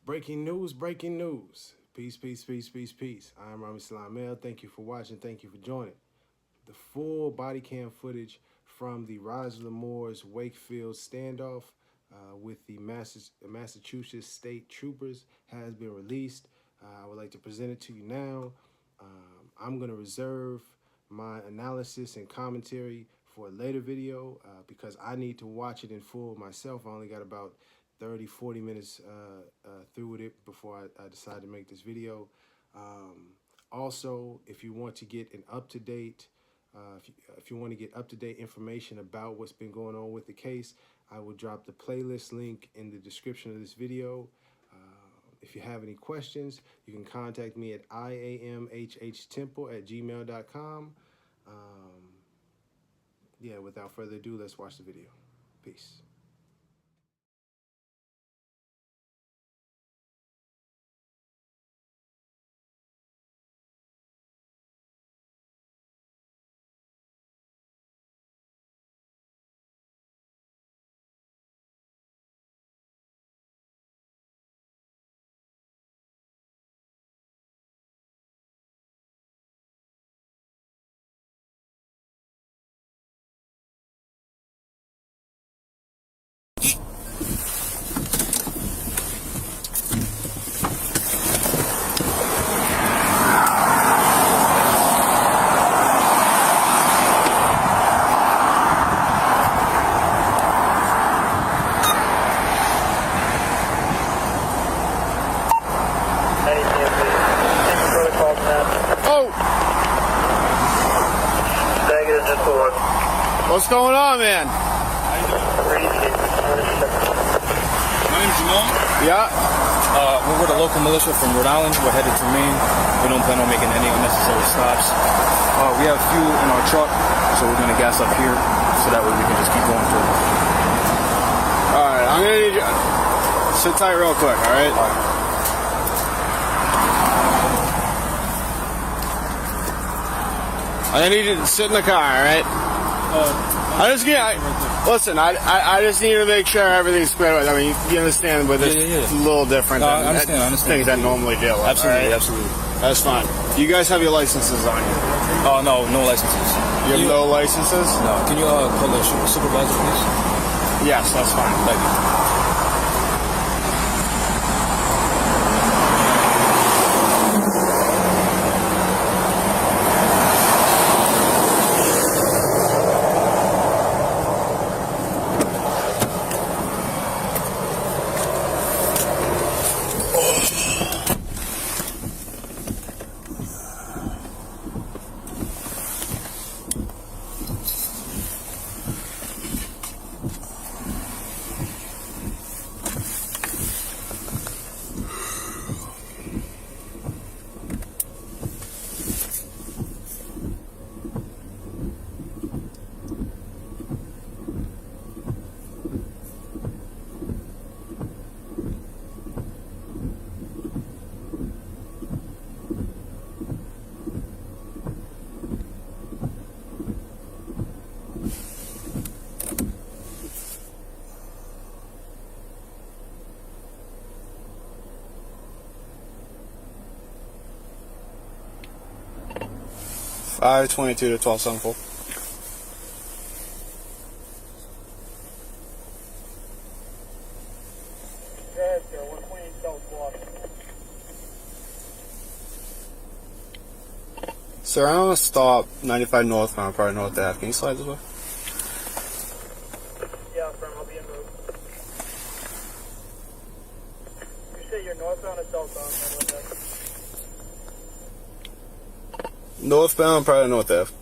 Breaking news, breaking news. Peace, peace, peace, peace, peace. I'm Rami Salamel. Thank you for watching. Thank you for joining. The full body cam footage from the Roger Moore's Wakefield standoff with the Massachusetts State Troopers has been released. I would like to present it to you now. I'm going to reserve my analysis and commentary for a later video because I need to watch it in full myself. I only got about 30-40 minutes through with it before I decide to make this video. Also, if you want to get an up-to-date if you want to get up-to-date information about what's been going on with the case, I will drop the playlist link in the description of this video. If you have any questions, you can contact me at iamhhtemple@gmail.com. Yeah, without further ado, let's watch the video. Peace. What's going on, man? My name's Jamon. Yeah. We're with a local militia from Rhode Island. We're headed to Maine. We don't plan on making any unnecessary stops. We have fuel in our truck, so we're going to gas up here so that way we can just keep going through. All right, I'm going to need you. Sit tight real quick, all right? I'm going to need you to sit in the car, all right? Listen, I just need to make sure everything's clear. I mean, you understand, but it's a little different than I understand. things that normally deal with. Absolutely, right? absolutely. That's fine. You guys have your licenses on you? Oh, no licenses. You have no licenses? No. Can you call the supervisor, please? Yes, that's fine. Thank you. $522 to $12.74. Sir, I'm gonna stop 95 northbound, probably North Ave. Can you slide this way? Yeah, firm, I'll be en route. You say you're northbound or southbound? Northbound, probably North Ave.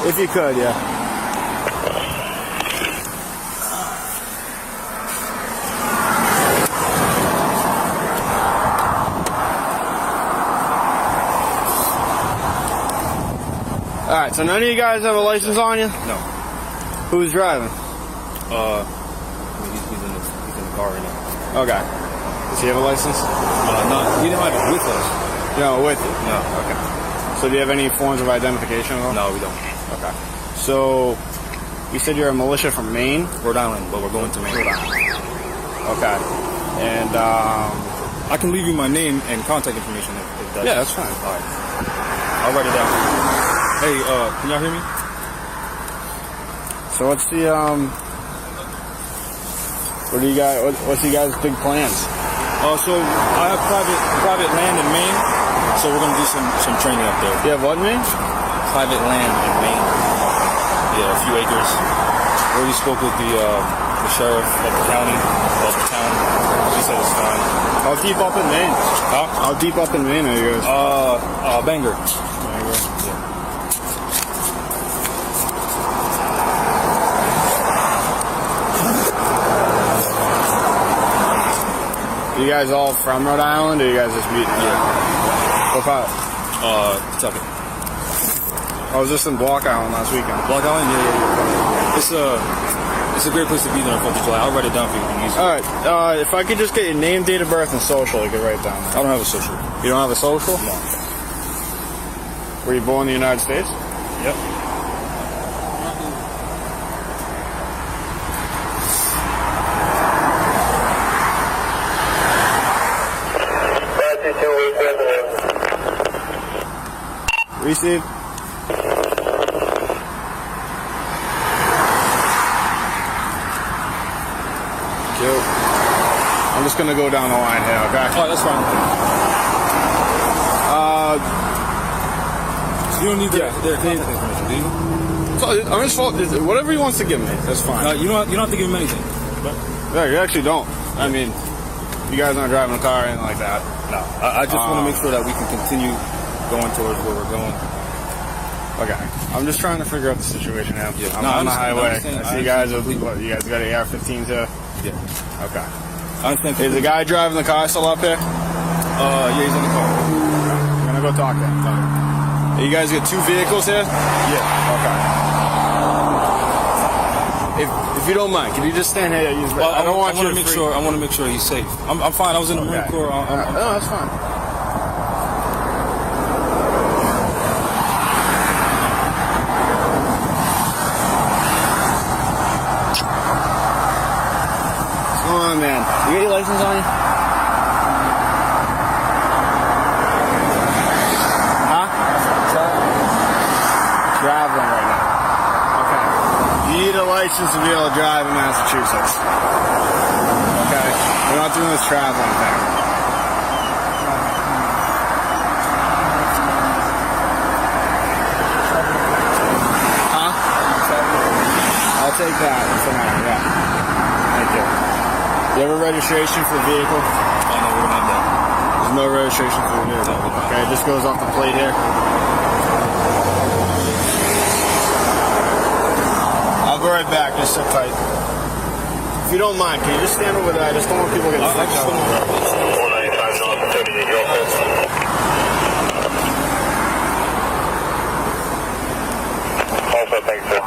If you could, yeah. right, so none of you guys have a license on you? No. Who's driving? I mean, he's in the car right now. Okay. Does he have a license? No, he didn't have it with us. No, with you. No. Okay. So do you have any forms of identification at all? No, we don't. Okay. So you said you're a militia from Maine? Rhode Island, but we're going to Maine. Okay. And I can leave you my name and contact information if that's... yeah, that's fine. All right. I'll write it down. Hey, can y'all hear me? So what's the what do you guys? What's you guys' big plans? So I have private land in Maine, so we're gonna do some training up there. You have what, man? Private land in Maine. Yeah, a few acres. We already spoke with the sheriff of the county, of the town. She said it's fine. How deep up in Maine? Huh? How deep up in Maine are you guys? Bangor. You guys all from Rhode Island, or you guys just meeting? Yeah. What part? Kentucky. I was just in Block Island last weekend. Block Island? Yeah. It's a great place to be there on 4th of July. I'll write it down for you. All right. If I could just get your name, date of birth, and social, I could write down. I don't have a social. You don't have a social? No. Were you born in the United States? Yep. Receive. Cute. I'm just gonna go down the line here, okay? Oh, that's fine. You don't need their contact information, do you? So I'm just whatever he wants to give me. That's fine. You don't have to give him anything. Yeah, you actually don't. I mean, you guys aren't driving a car or anything like that. No. I just want to make sure that we can continue going towards where we're going. Okay. I'm just trying to figure out the situation now. Yeah. I'm No, on the highway. I I see you guys with what? You guys got an AR-15 too? Yeah. Okay. I understand. Is the guy driving the car still up here? Yeah, he's in the car. I'm gonna go talk to him. You guys got two vehicles here? Yeah. Okay. If you don't mind, can you just stand here? Well, I don't want you to make sure. I want to make sure he's safe. I'm fine. I was in the Marine Corps. No, that's fine. Come on, man. You got your license on you? Huh? Traveling right now. Okay. You need a license to be able to drive in Massachusetts. Okay? We're not doing this traveling thing. Huh? I'll take that for now, yeah. Thank you. Do you have a registration for the vehicle? Oh, no, we don't have that. There's no registration for the vehicle. Okay, it just goes off the plate here. I'll go right back, just sit tight. If you don't mind, can you just stand over there? I just don't want people getting sick. 495 North 38, your Also, thanks, sir.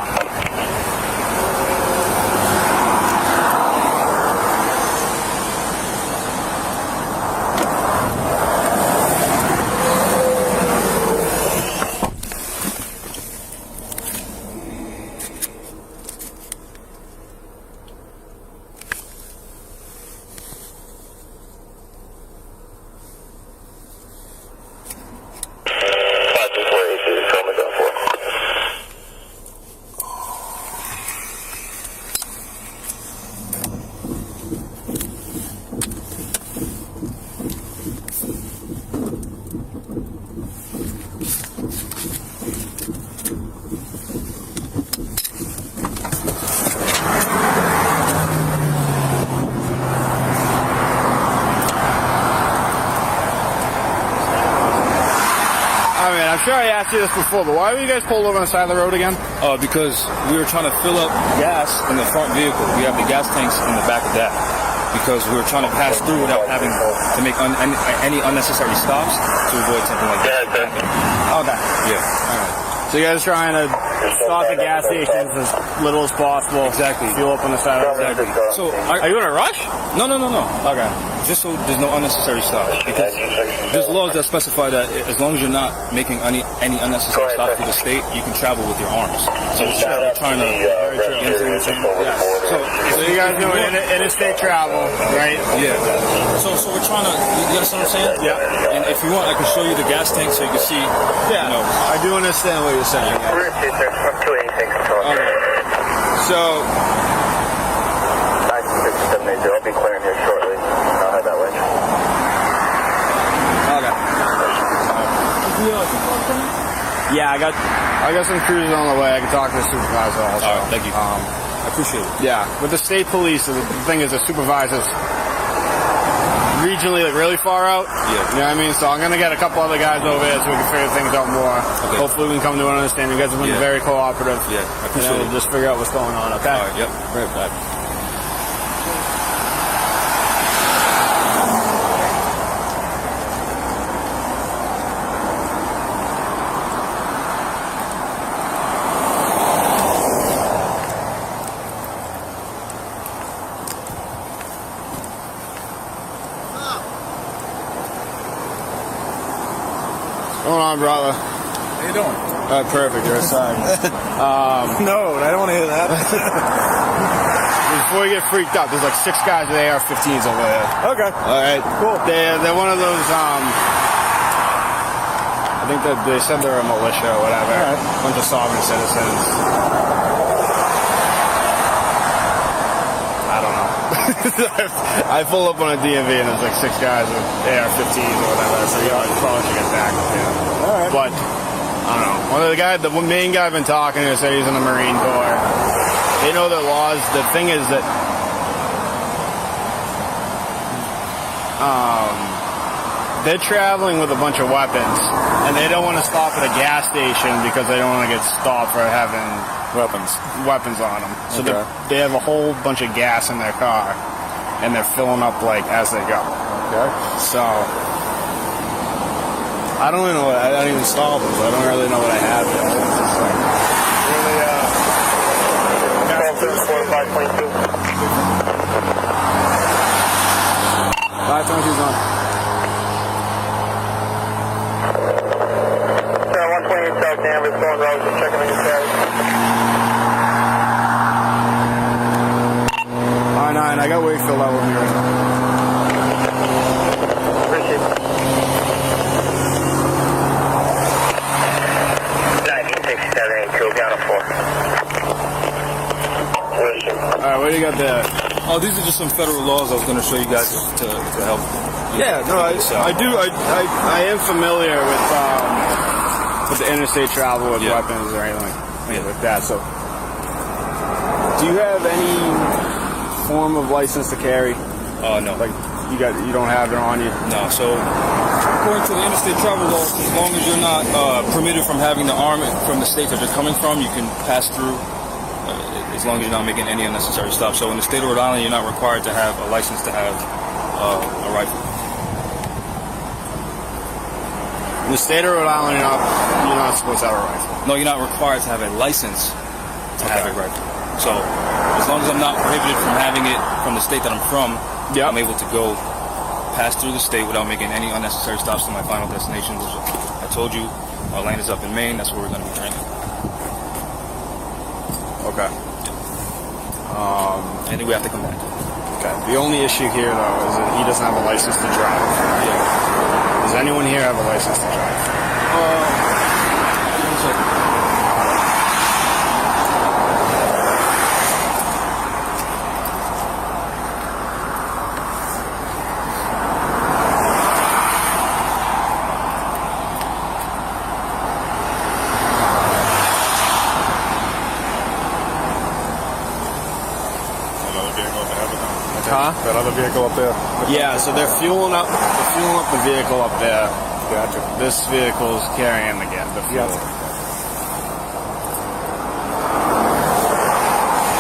I'm sure I asked you this before, but why were you guys pulled over on the side of the road again? Because we were trying to fill up gas in the front vehicle. We have the gas tanks in the back of that. Because we were trying to pass through without having to make any unnecessary stops to avoid something like that. Okay. Yeah. All right. So you guys are trying to stop the gas stations as little as possible. Exactly. Fuel up on the side. Exactly. So Are you in a rush? No. Okay. Just so there's no unnecessary stops. Because there's laws that specify that as long as you're not making any unnecessary stops through the state, you can travel with your arms. So we're trying to. So you guys doing interstate travel, right? Yeah. So we're trying to. You understand what I'm saying? Yeah. And if you want, I can show you the gas tank so you can see. Yeah. You know, I do understand what you're saying. We're in 26 from 286 control. So 96780. I'll be clearing here shortly. I'll head that way. okay. Yeah, I got some cruisers on the way. I can talk to the supervisor also. all right, thank you. I appreciate it. Yeah, with the state police, the thing is the supervisors regionally like really far out. Yeah. You know what I mean? So I'm gonna get a couple other guys over there so we can figure things out more. Okay. Hopefully we can come to an understanding. You guys have been very cooperative. Yeah, I And appreciate then it. we'll just figure out what's going on, okay? All right, yep. Right back. What's going on, brother? How you doing? Perfect. You're aside. No, I don't want to hear that. Before you get freaked out, there's like 6 guys with AR-15s over there. Okay. All right, cool. They're one of those. I think that they said they're a militia or whatever. All right. A bunch of sovereign citizens. I don't know. I pull up on a DMV and there's like 6 guys with AR-15s or whatever. So you know, I probably should get back with him. All right. But I don't know. The main guy I've been talking to said he's in the Marine Corps. They know their laws. The thing is that they're traveling with a bunch of weapons, and they don't want to stop at a gas station because they don't want to get stopped for having weapons on them. So Okay. they have a whole bunch of gas in their car, and they're filling up like as they go. Okay. So I don't even know what I don't even stop them. So I don't really know what I have yet. It's just like, Really, 522. 522's on. 128 South Danvers, going road, just checking on your carry. I9, I got Wakefield out with me right now. Appreciate it. 96782, down to 4. Alright, what do you got there? Oh, these are just some federal laws I was going to show you guys to help. Yeah, no, I am familiar with the interstate travel with weapons or anything like that. So, do you have any form of license to carry? No. Like you don't have it on you? No. So, according to the interstate travel laws, as long as you're not permitted from having the arm from the state that you're coming from, you can pass through. As long as you're not making any unnecessary stops. So in the state of Rhode Island, you're not required to have a license to have a rifle. In the state of Rhode Island, you're not supposed to have a rifle. No, you're not required to have a license to have a rifle. So as long as I'm not prohibited from having it from the state that I'm from, I'm able to go pass through the state without making any unnecessary stops to my final destination, which I told you, our land is up in Maine. That's where we're going to be training. Okay. And then we have to come back. Okay. The only issue here, though, is that he doesn't have a license to drive. Yeah. Does anyone here have a license to drive? Huh? That other vehicle up there. Yeah, so they're fueling up the vehicle up there. Gotcha. This vehicle is carrying the fuel. I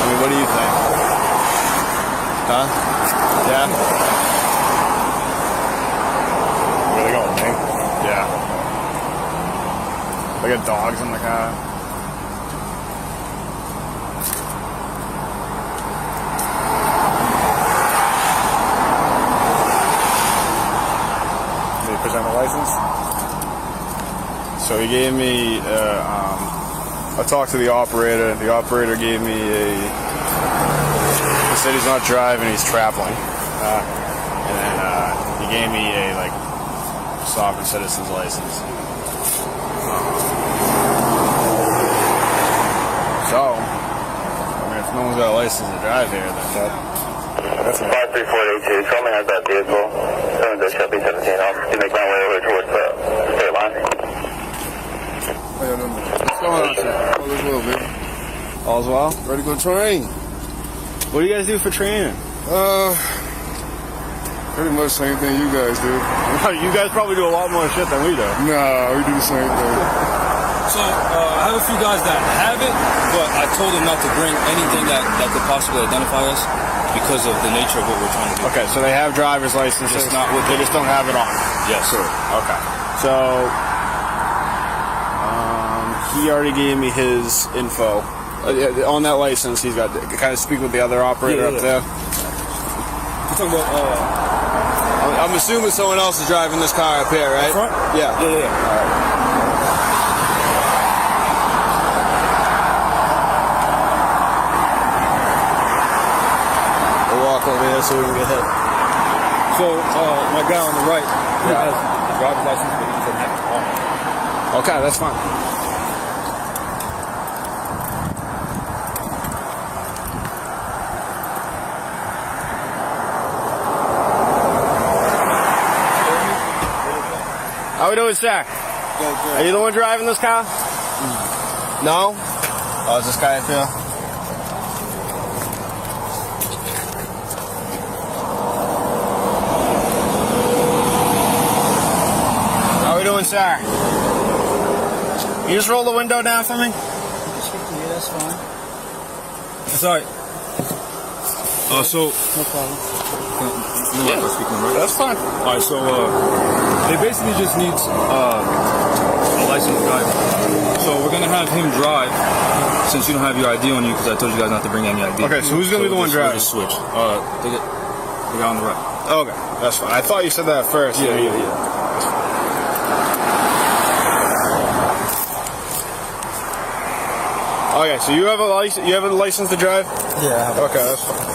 mean, what do you think? Huh? Yeah? Where they going, man? Yeah. They I got dogs in the car. Did he present a license? So he gave me, I talked to the operator. The operator gave me he said he's not driving, he's traveling. And then he gave me a, like, sovereign citizen's license. So, I mean, if no one's got a license to drive here, then that's 53482, show me has that vehicle. Going to Shelby 17. I'll make my way over towards the state line. What's going on, sir? All is well, baby. all's well. Ready to go train? What do you guys do for training? Pretty much same thing you guys do. You guys probably do a lot more shit than we do. Nah, we do the same thing. So I have a few guys that have it, but I told them not to bring anything that could possibly identify us because of the nature of what we're trying to do. Okay, so they have driver's licenses. Just not with they just don't have it on. Yes, sir. Okay. So he already gave me his info. On that license, he's got to kind of speak with the other operator up there. You're talking about I'm assuming someone else is driving this car up here, right? front? Yeah. Yeah. All right. We'll walk over here so we can get hit. So my guy on the right, he has a driver's license, but he doesn't have it on. Okay, that's fine. How we doing, sir? Are you the one driving this car? No? Oh, is this guy up here? How we doing, sir? You just roll the window down for me? Yeah, that's fine. It's all right. So No problem. That's fine. all right, so they basically just need a licensed driver. So we're gonna have him drive since you don't have your ID on you because I told you guys not to bring any ID. Okay, so who's gonna be the one we'll driving? just switch. The guy on the right. Okay, that's fine. I thought you said that first. Yeah. Okay, so you have a license. You have a license to drive? Yeah, I have Okay, that's fine.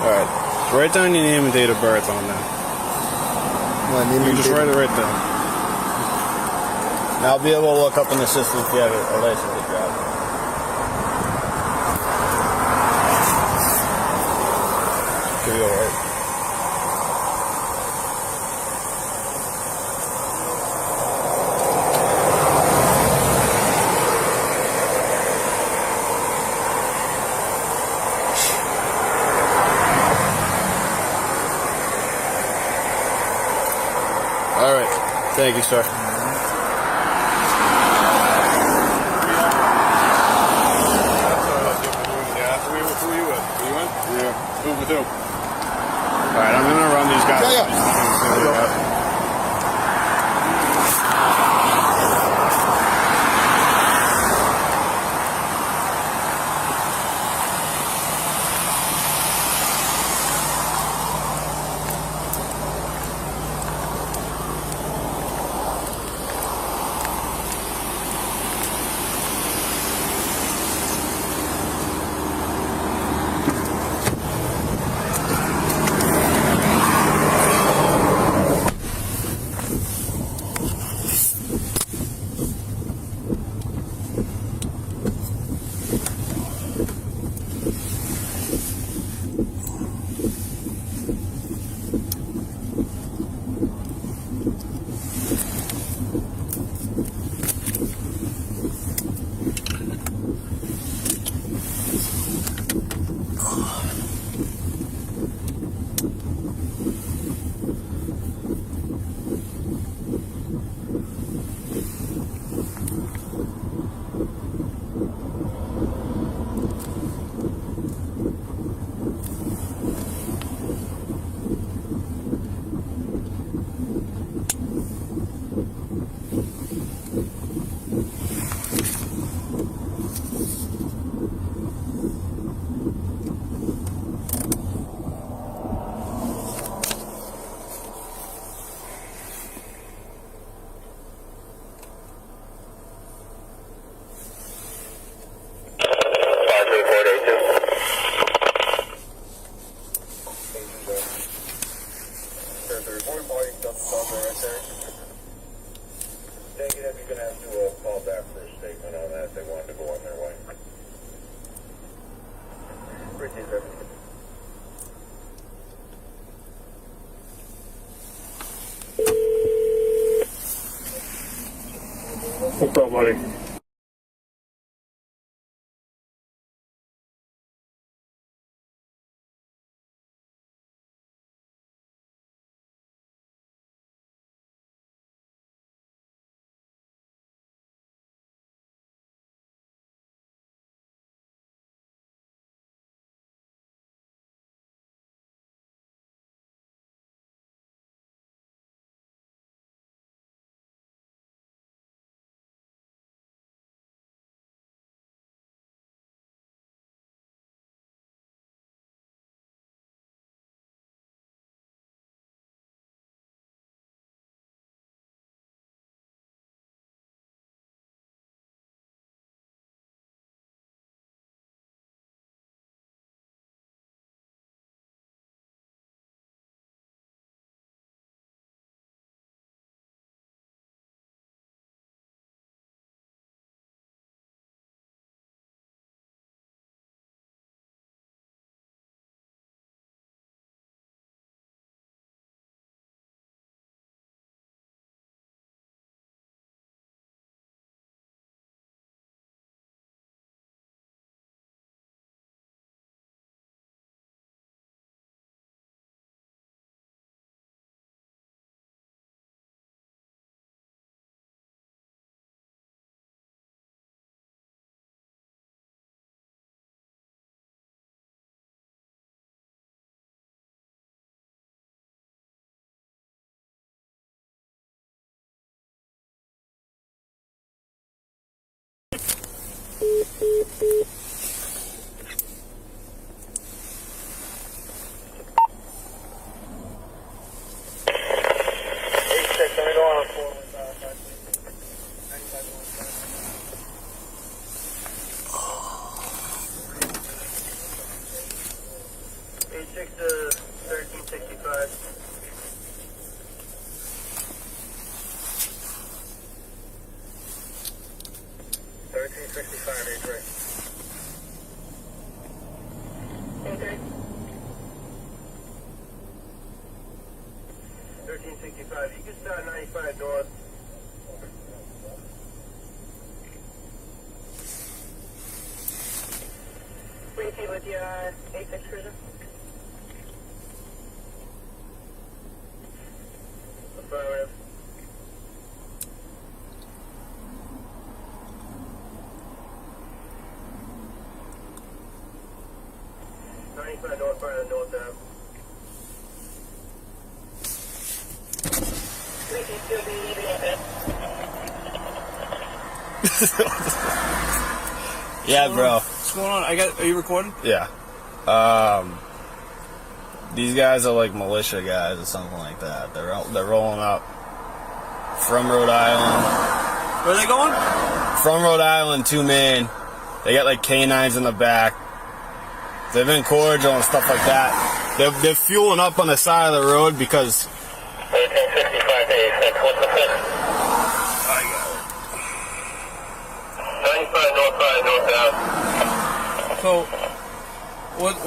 All right, write down your name and date of birth on there. You can just write it right there. And I'll be able to look up in the system if you have a license to drive. Should be all right. All right. Thank you, sir. All right, I'm gonna run these guys. What's up, buddy? You can start 95 north. Repeat with your 86 cruiser. Affirmative. North part of the north Ave. Yeah, bro. What's going on? Are you recording? Yeah. These guys are like militia guys or something like that. They're rolling up from Rhode Island. Where are they going? From Rhode Island to Maine. They got like canines in the back. They've been cordial and stuff like that. They're fueling up on the side of the road because 1365 to 86. What's the fix? I got it. 95 north side, north Ave. So,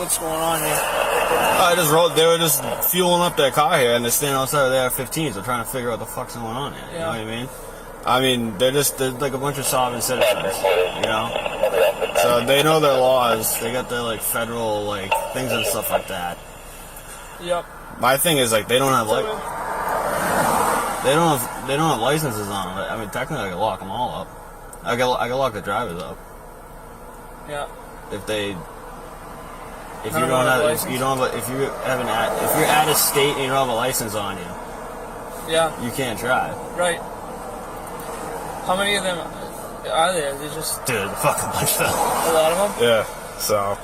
what's going on here? They were just fueling up their car here, and they're standing outside of the AR-15s. They're trying to figure out what the fuck's going on here. You know what I mean? I mean, they're like a bunch of sovereign citizens, you know? So they know their laws. They got their like federal like things and stuff like that. Yep. My thing is like they don't have licenses on them. I mean, technically I could lock them all up. I could lock the drivers up. Yeah. If you're out of state and you don't have a license on you. Yeah. You can't drive. Right. How many of them are there? They just Dude, a fucking bunch of them. a lot of them. Yeah. So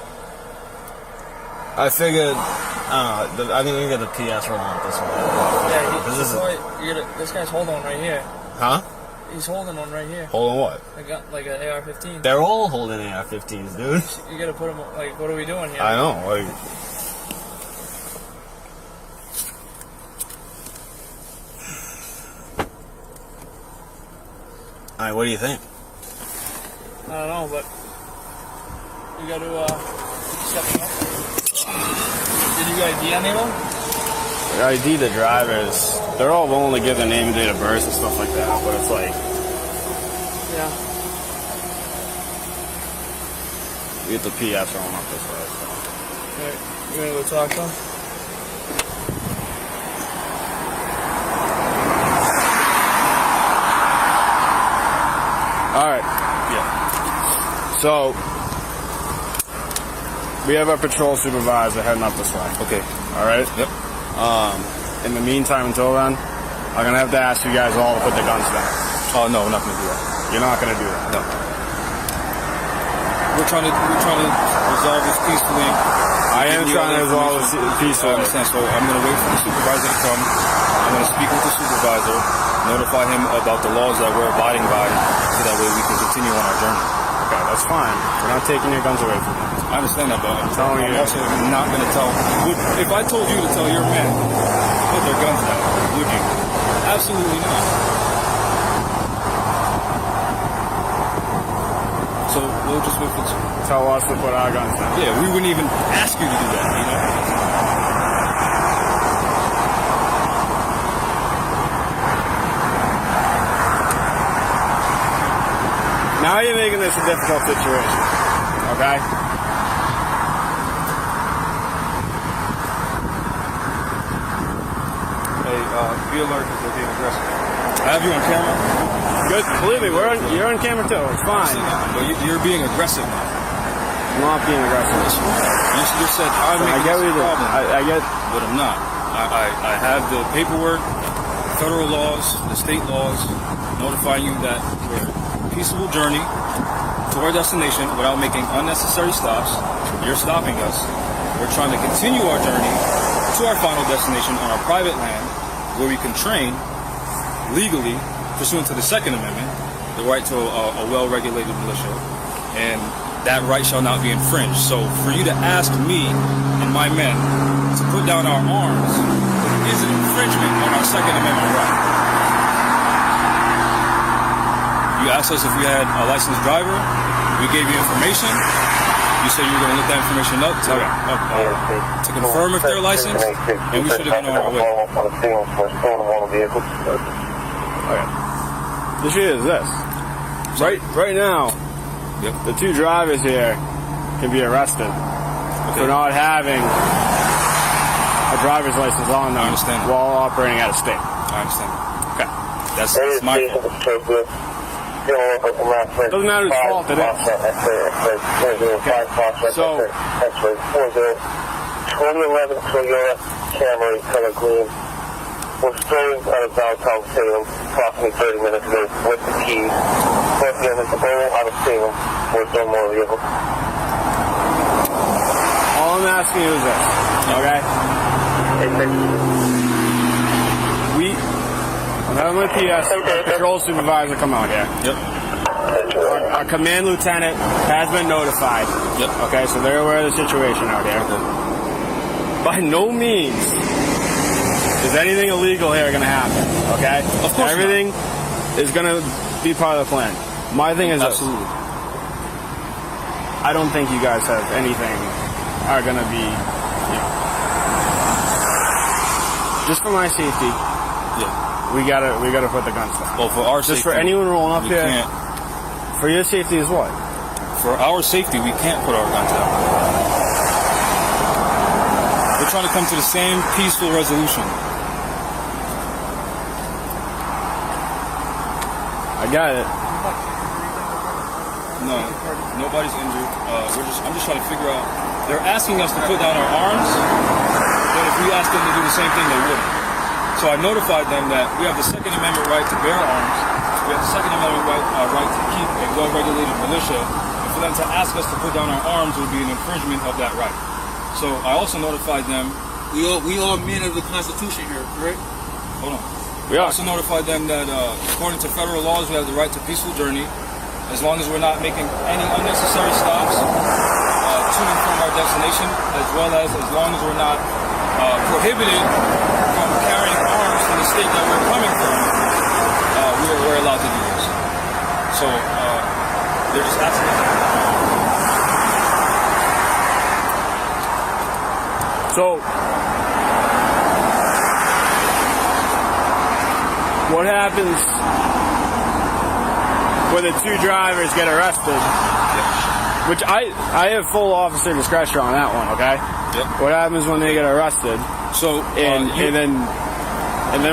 I figured, I don't know. I think we can get the PS rolling up this one. Yeah. This guy's holding one right here. Huh? He's holding one right here. Holding what? I got like an AR-15. They're all holding AR-15s, dude. You gotta put them like. What are we doing here? I know. Like. All right, what do you think? I don't know, but you got to step them up. Did you ID any of them? ID the drivers. They're all willing to give their name and date of birth and stuff like that, but it's like now? We get the PS rolling up this way. So. Okay. You gonna go talk to him? All right. Yeah. So we have our patrol supervisor heading up this way. Okay. All right. Yep. In the meantime, until then, I'm gonna have to ask you guys all to put the guns down. Oh no, we're not gonna do that. You're not gonna do that. No. We're trying to resolve this peacefully. I am trying to resolve this I peacefully. understand. So I'm gonna wait for the supervisor to come. I'm gonna speak with the supervisor, notify him about the laws that we're abiding by, so that way we can continue on our journey. Okay, that's fine. We're not taking your guns away from you. I understand that, but Telling I'm you. also not going to tell. If I told you to tell your men to put their guns down, would you? Absolutely not. So we'll just wait for. Tell us to put our guns down. Yeah, we wouldn't even ask you to do that. You know. Now you're making this a difficult situation. Okay? Hey, be alert because they're being aggressive. I have you on camera. Good. Believe me, you're on camera too. It's fine. But you're being aggressive now. I'm not being aggressive. You just said I'm I making get this what a you problem. I get. But I'm not. I have the paperwork, federal laws, the state laws, notifying you that we're a peaceable journey to our destination without making unnecessary stops. You're stopping us. We're trying to continue our journey to our final destination on our private land, where we can train legally, pursuant to the Second Amendment, the right to a well-regulated militia, and that right shall not be infringed. So for you to ask me and my men to put down our arms is an infringement on our Second Amendment right. You asked us if we had a licensed driver. We gave you information. You said you were going to look that information up to confirm if they're licensed, and we should have been on our way. Okay. The issue is this. Right now, Yep. the two drivers here can be arrested for not having a driver's license on them I understand. while operating out of state. I understand. Okay. That's my fault. Doesn't matter whose fault it is. So- 2011 Toyota Camry color green was stolen out of downtown Salem approximately 30 minutes ago with the keys. Both vehicles all out of Salem was no more vehicle. All I'm asking you is this, okay? I'm having my PS patrol supervisor come out here. Yep. Our command lieutenant has been notified. Yep. Okay, so they're aware of the situation out here. By no means is anything illegal here going to happen. Okay? Of course everything is going to be part of the plan. My thing is this. Absolutely. I don't think you guys have anything are going to be, just for my safety. Yeah. We gotta put the guns down. Well, for our Just safety, for anyone rolling up we here. can't. For your safety is what? For our safety, we can't put our guns down. We're trying to come to the same peaceful resolution. I got it. No, nobody's injured. I'm just trying to figure out. They're asking us to put down our arms, but if we ask them to do the same thing, they wouldn't. So I notified them that we have the Second Amendment right to bear arms. We have the Second Amendment right to keep a well-regulated militia. And for them to ask us to put down our arms would be an infringement of that right. So I also notified them. We all men of the Constitution here, correct? Hold on. We I are. also notified them that according to federal laws, we have the right to peaceful journey, as long as we're not making any unnecessary stops to and from our destination, as well as long as we're not prohibited from carrying arms from the state that we're coming from. We're allowed to do this. So they're just asking us. So, what happens where the two drivers get arrested, which I have full officer discretion on that one. Okay. Yep. What happens when they get arrested? So And then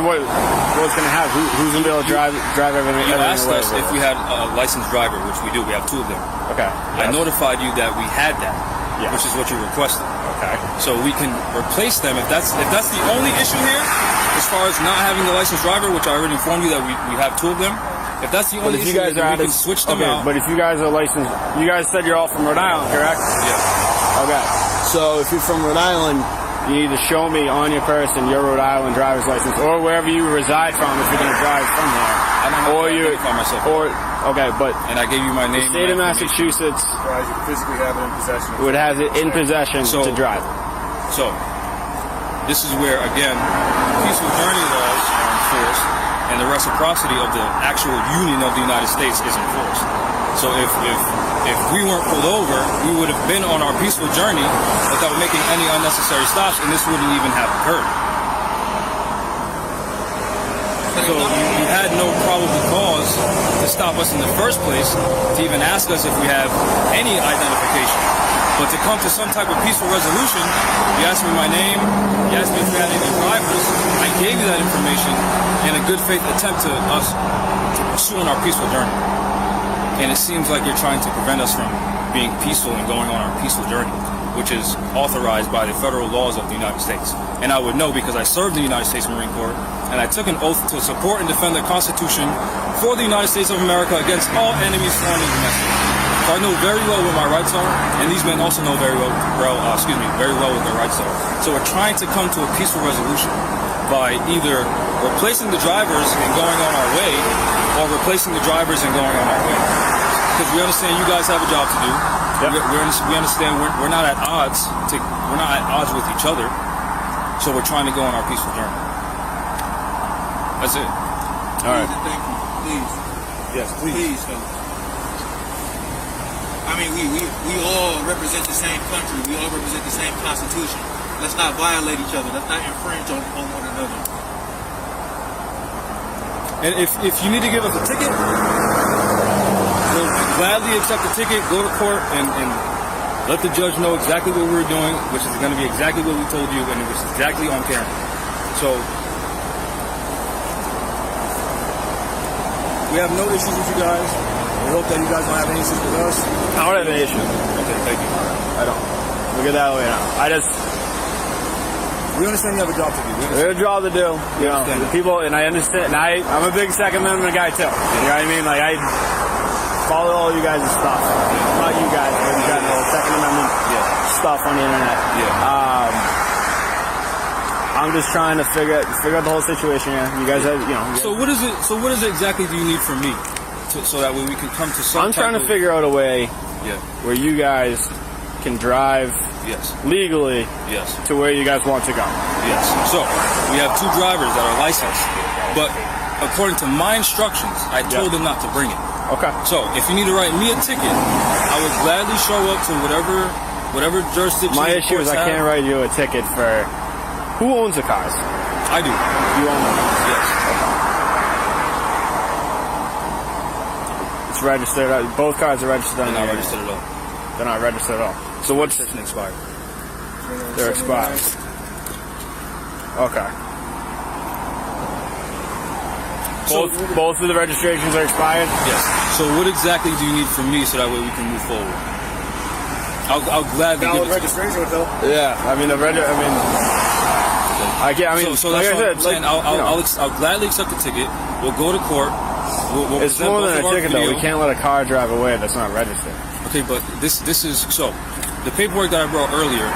what's going to happen? Who's going to be able to drive everything? you asked away us with if it? we had a licensed driver, which we do. We have 2 of them. Okay. I Yes. notified you that we had that, Yes. which is what you requested. Okay. So we can replace them if that's the only issue here, as far as not having the licensed driver, which I already informed you that we have 2 of them. If that's the But only if you issue, guys then are we out can of switch them out. But if you guys are licensed, you guys said you're all from Rhode Island, correct? Yeah. Okay. So if you're from Rhode Island, you need to show me on your person your Rhode Island driver's license, or wherever you reside from if you're going to drive from there. I don't have Or to you, identify myself. or okay, but And I gave you my the name. state of and my information. Massachusetts Surprised you physically have it in possession. would have it in possession So- to drive. So, this is where, again, peaceful journey laws are enforced, and the reciprocity of the actual Union of the United States is enforced. So if we weren't pulled over, we would have been on our peaceful journey without making any unnecessary stops, and this wouldn't even have occurred. So you had no probable cause to stop us in the first place, to even ask us if we have any identification. But to come to some type of peaceful resolution, you asked me my name, you asked me if we had any drivers, I gave you that information in a good faith attempt to us to pursue on our peaceful journey. And it seems like you're trying to prevent us from being peaceful and going on our peaceful journey, which is authorized by the federal laws of the United States. And I would know because I served in the United States Marine Corps, and I took an oath to support and defend the Constitution for the United States of America against all enemies, foreign and domestic. So I know very well what my rights are, and these men also know very well what their rights are. So we're trying to come to a peaceful resolution by either replacing the drivers and going on our way, or replacing the drivers and going on our way. Because we understand you guys have a job to do. Yep. We understand we're not at odds. We're not at odds with each other. So we're trying to go on our peaceful journey. That's it. All right. Thank you. Please. Yes, Please, fellas. I mean, we all represent the same country. We all represent the same Constitution. Let's not violate each other. Let's not infringe on one another. And if you need to give us a ticket, we'll gladly accept the ticket, go to court, and let the judge know exactly what we were doing, which is going to be exactly what we told you, and it was exactly on camera. So, we have no issues with you guys. We hope that you guys don't have any issues with us. I don't have an issue. Okay, thank you. I don't. We'll get that later. We understand you have a job to do. We have a job to do. You know, understand. the people, and I understand. And I'm a big Second Amendment guy too. You know what I mean? Like I follow all you guys' stuff. Not you guys, but you got the Second Amendment stuff on the internet. I'm just trying to figure out the whole situation here. You guys have, you know. So what is it? So what is it exactly do you need from me, so that way we can come to some? I'm trying to figure out a way Yeah. where you guys can drive Yes. legally Yes. to where you guys want to go. Yes. So we have 2 drivers that are licensed, but according to my instructions, I told them not to bring it. Okay. So if you need to write me a ticket, I would gladly show up to whatever jurisdiction. My the issue is courts I have. can't write you a ticket for. Who owns the cars? I do. You own them. Yes. It's registered. Both cars are registered on They're not the registered at all. They're not registered at all. So what's Registration expired. they're expired? Okay. Both of the registrations are expired. Yes. So what exactly do you need from me so that way we can move forward? I'll gladly give it to you. registration with help. Yeah. I mean I can't. I mean, So like that's I what said, I'm saying. I'll gladly accept the ticket. We'll go to court. We'll it's present more both than of a our ticket though. video. We can't let a car drive away that's not registered. Okay, but this is so. The paperwork that I brought earlier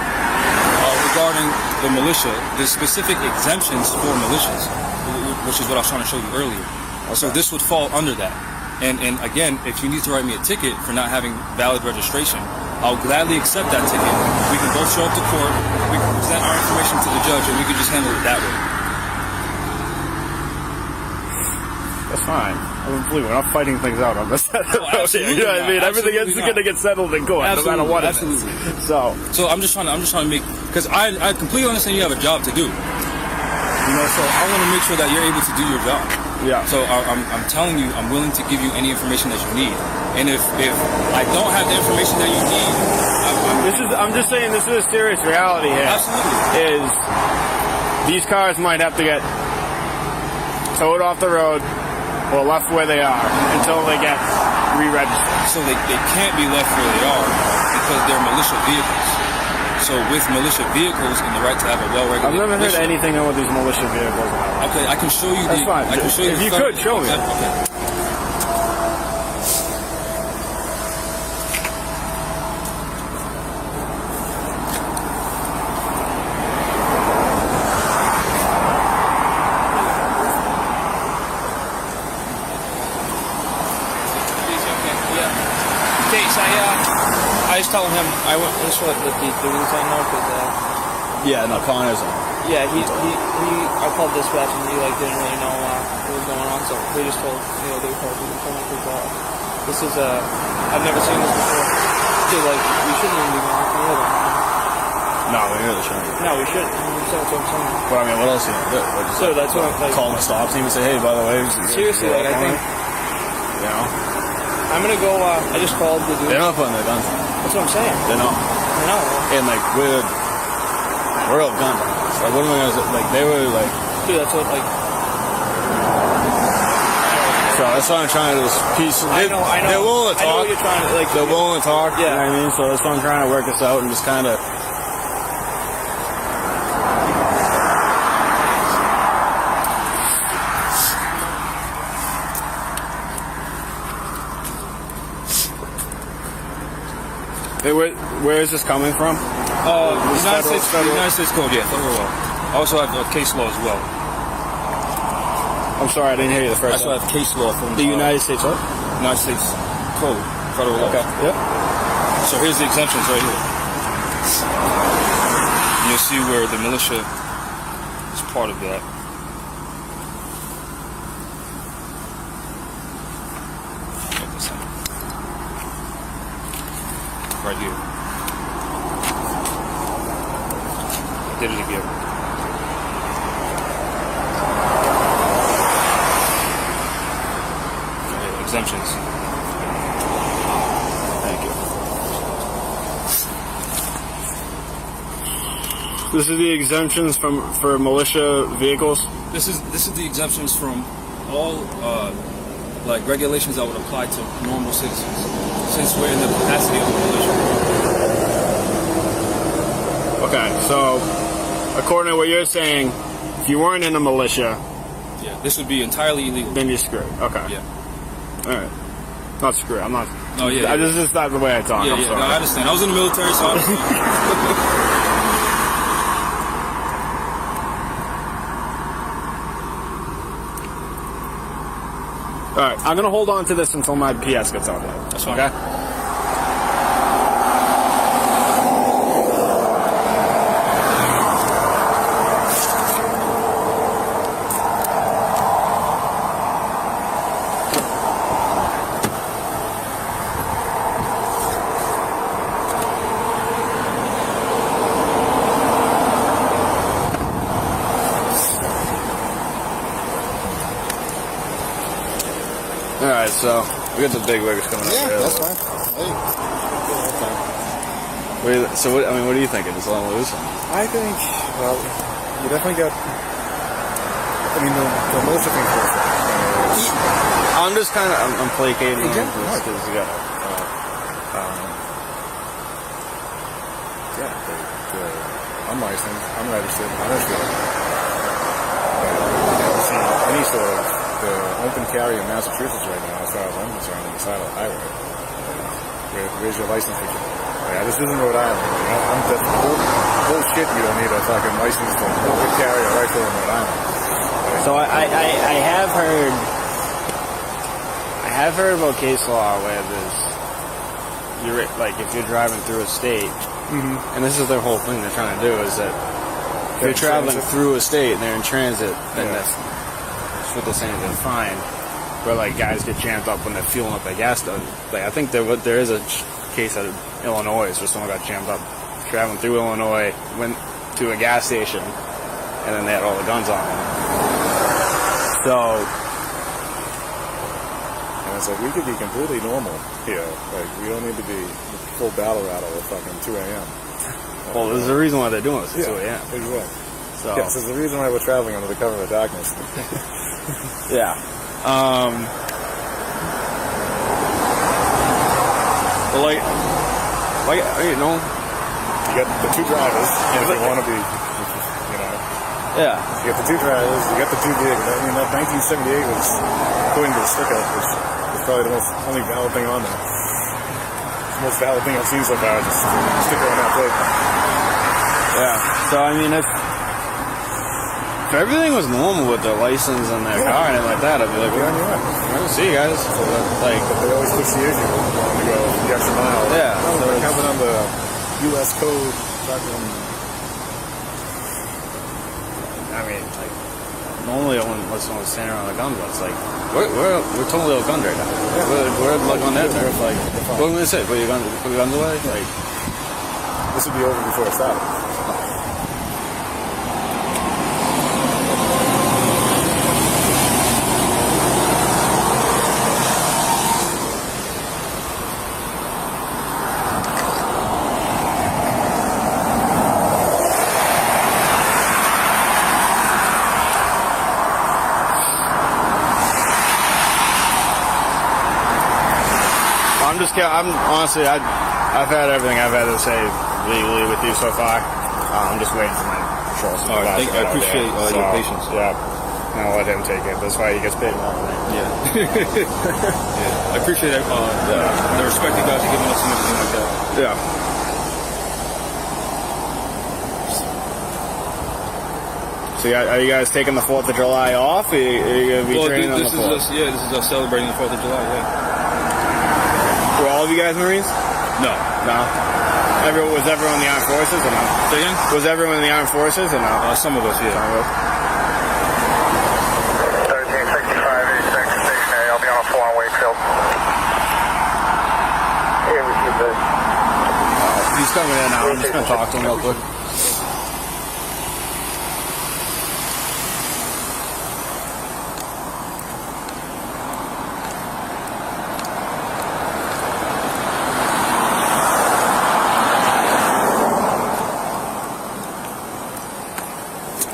regarding the militia, the specific exemptions for militias, which is what I was trying to show you earlier. Okay. So this would fall under that. And again, if you need to write me a ticket for not having valid registration, I'll gladly accept that ticket. We can both show up to court. We can present our information to the judge, and we can just handle it that way. That's fine. We're not fighting things out on this. absolutely You know what I mean? not. Everything is Absolutely going to get settled in court, no matter what. Absolutely. So I'm just trying to make, because I completely understand you have a job to do. You know, so I want to make sure that you're able to do your job. Yeah. So I'm telling you, I'm willing to give you any information that you need. And if I don't have the information that you need, I'm just saying this is a serious reality here. absolutely. Is these cars might have to get towed off the road or left where they are until they get re-registered. So they can't be left where they are because they're militia vehicles. So with militia vehicles and the right to have a well-regulated I've never heard militia, anything about these militia vehicles. Okay, I can show you. That's fine. I can show you. If you could show me. Okay. I was telling him I went. This what the dude's on now because Yeah, no, Connor's on. yeah, he I called dispatch and he like didn't really know what was going on, so they just told they called me because this is I've never seen this before. So like we shouldn't even be going through it. No, we really shouldn't. No, we shouldn't. That's what I'm saying. But I mean, what else are you gonna do? What, So that's what I'm like. call the stop team and say, hey, by the way, Seriously, like I think you know, I'm gonna go. I just called the dude. they're not putting their guns on. That's what I'm saying. They're not. I know. And like we're all gun violence. Like what am I gonna say? Like they were like. Dude, that's what like. So that's what I'm trying to do. Is peace. I know. They're willing to I know talk. what you're trying to like. They're willing to talk. Yeah. You know what I mean? So that's why I'm trying to work this out and just kind of. Hey, where is this coming from? United States Code, yeah, federal law. I also have case law as well. I'm sorry, I didn't hear you the I first also time. have case law from The United States what? United States Code, federal law. Okay. Yep. So here's the exemptions right here. You'll see where the militia is part of that. Check this out. Right here. I did it again. Okay, exemptions. Thank you. This is the exemptions for militia vehicles. This is the exemptions from all like regulations that would apply to normal citizens, since we're in the capacity of a militia. Okay, so according to what you're saying, if you weren't in the militia, Yeah, this would be entirely illegal. then you're screwed. Okay. Yeah. All right. Not screwed. I'm not. Oh yeah. This is not the way I talk. Yeah, I'm yeah. sorry. No, I understand. I was in the military, so I understand. All right. I'm gonna hold on to this until my PS gets out there. That's fine. Okay. All right. So we got the big wiggers coming up. Yeah, there. that's fine. Hey. So what? I mean, what are you thinking? Just let them loose? I think, well, you definitely got, I mean, the most of things first. I'm just kind of I'm placating Yeah, because you got. Yeah, I'm licensed, I'm registered, I don't feel it. See any sort of the open carry in Massachusetts right now, as far as I'm concerned, on the side of the highway. Where's your license? Yeah, this isn't Rhode Island. I'm just bullshit. You don't need a fucking license to carry a rifle in Rhode Island. So I have heard about case law where you're like if you're driving through a state, and this is their whole thing they're trying to do is that if you're traveling through a state and they're in transit, then that's what they're saying. They're fine. Where like guys get jammed up when they're fueling up their gas. Like I think there is a case out of Illinois where someone got jammed up traveling through Illinois, went to a gas station, and then they had all the guns on them. So it's like we could be completely normal here. Like we don't need to be full battle rattle at fucking 2 a.m. Well, there's a reason why they're doing this at 2 a.m. Exactly. So Yes, there's a reason why we're traveling under the cover of darkness. yeah. But like you know, You got the two drivers if you want to be, you know. yeah. You got the two drivers, you got the two gigs. I mean, that 1978 was, according to the sticker, which was probably the only valid thing on there. The most valid thing I've seen so far is just a sticker on that plate. Yeah. So I mean, if everything was normal with their license and their car and like that, I'd be like, Yeah, well, yeah. we're gonna see you guys. So that, like, But they always push the issue wanting to go the extra mile. Yeah, No, so they're it's- counting on the U.S. code. Fucking, I mean, like, normally I wouldn't let someone stand around a gun, but it's like, we're totally outgunned right now. We're like on that nerve, like, what am I gonna say? Put your guns away? Like, this would be over before it started. I'm honestly, I've had everything I've had to say legally with you so far. I'm just waiting for my patrol supervisor. All right, I appreciate your patience. Yeah, and I'll let him take it. That's why he gets paid more than me. Yeah. Yeah. I appreciate the respect you guys are giving us and everything like that. Yeah. So are you guys taking the 4th of July off? Are you going to be training on the 4th? This is us celebrating the 4th of July, yeah. Were all of you guys Marines? No. No. Was everyone in the armed forces or no? Say again? Was everyone in the armed forces or no? Some of us, yeah. Some of us. 1365, 86, stationary. I'll be on a full on Wakefield. Here we see this. He's coming in now. I'm just going to talk to him real quick.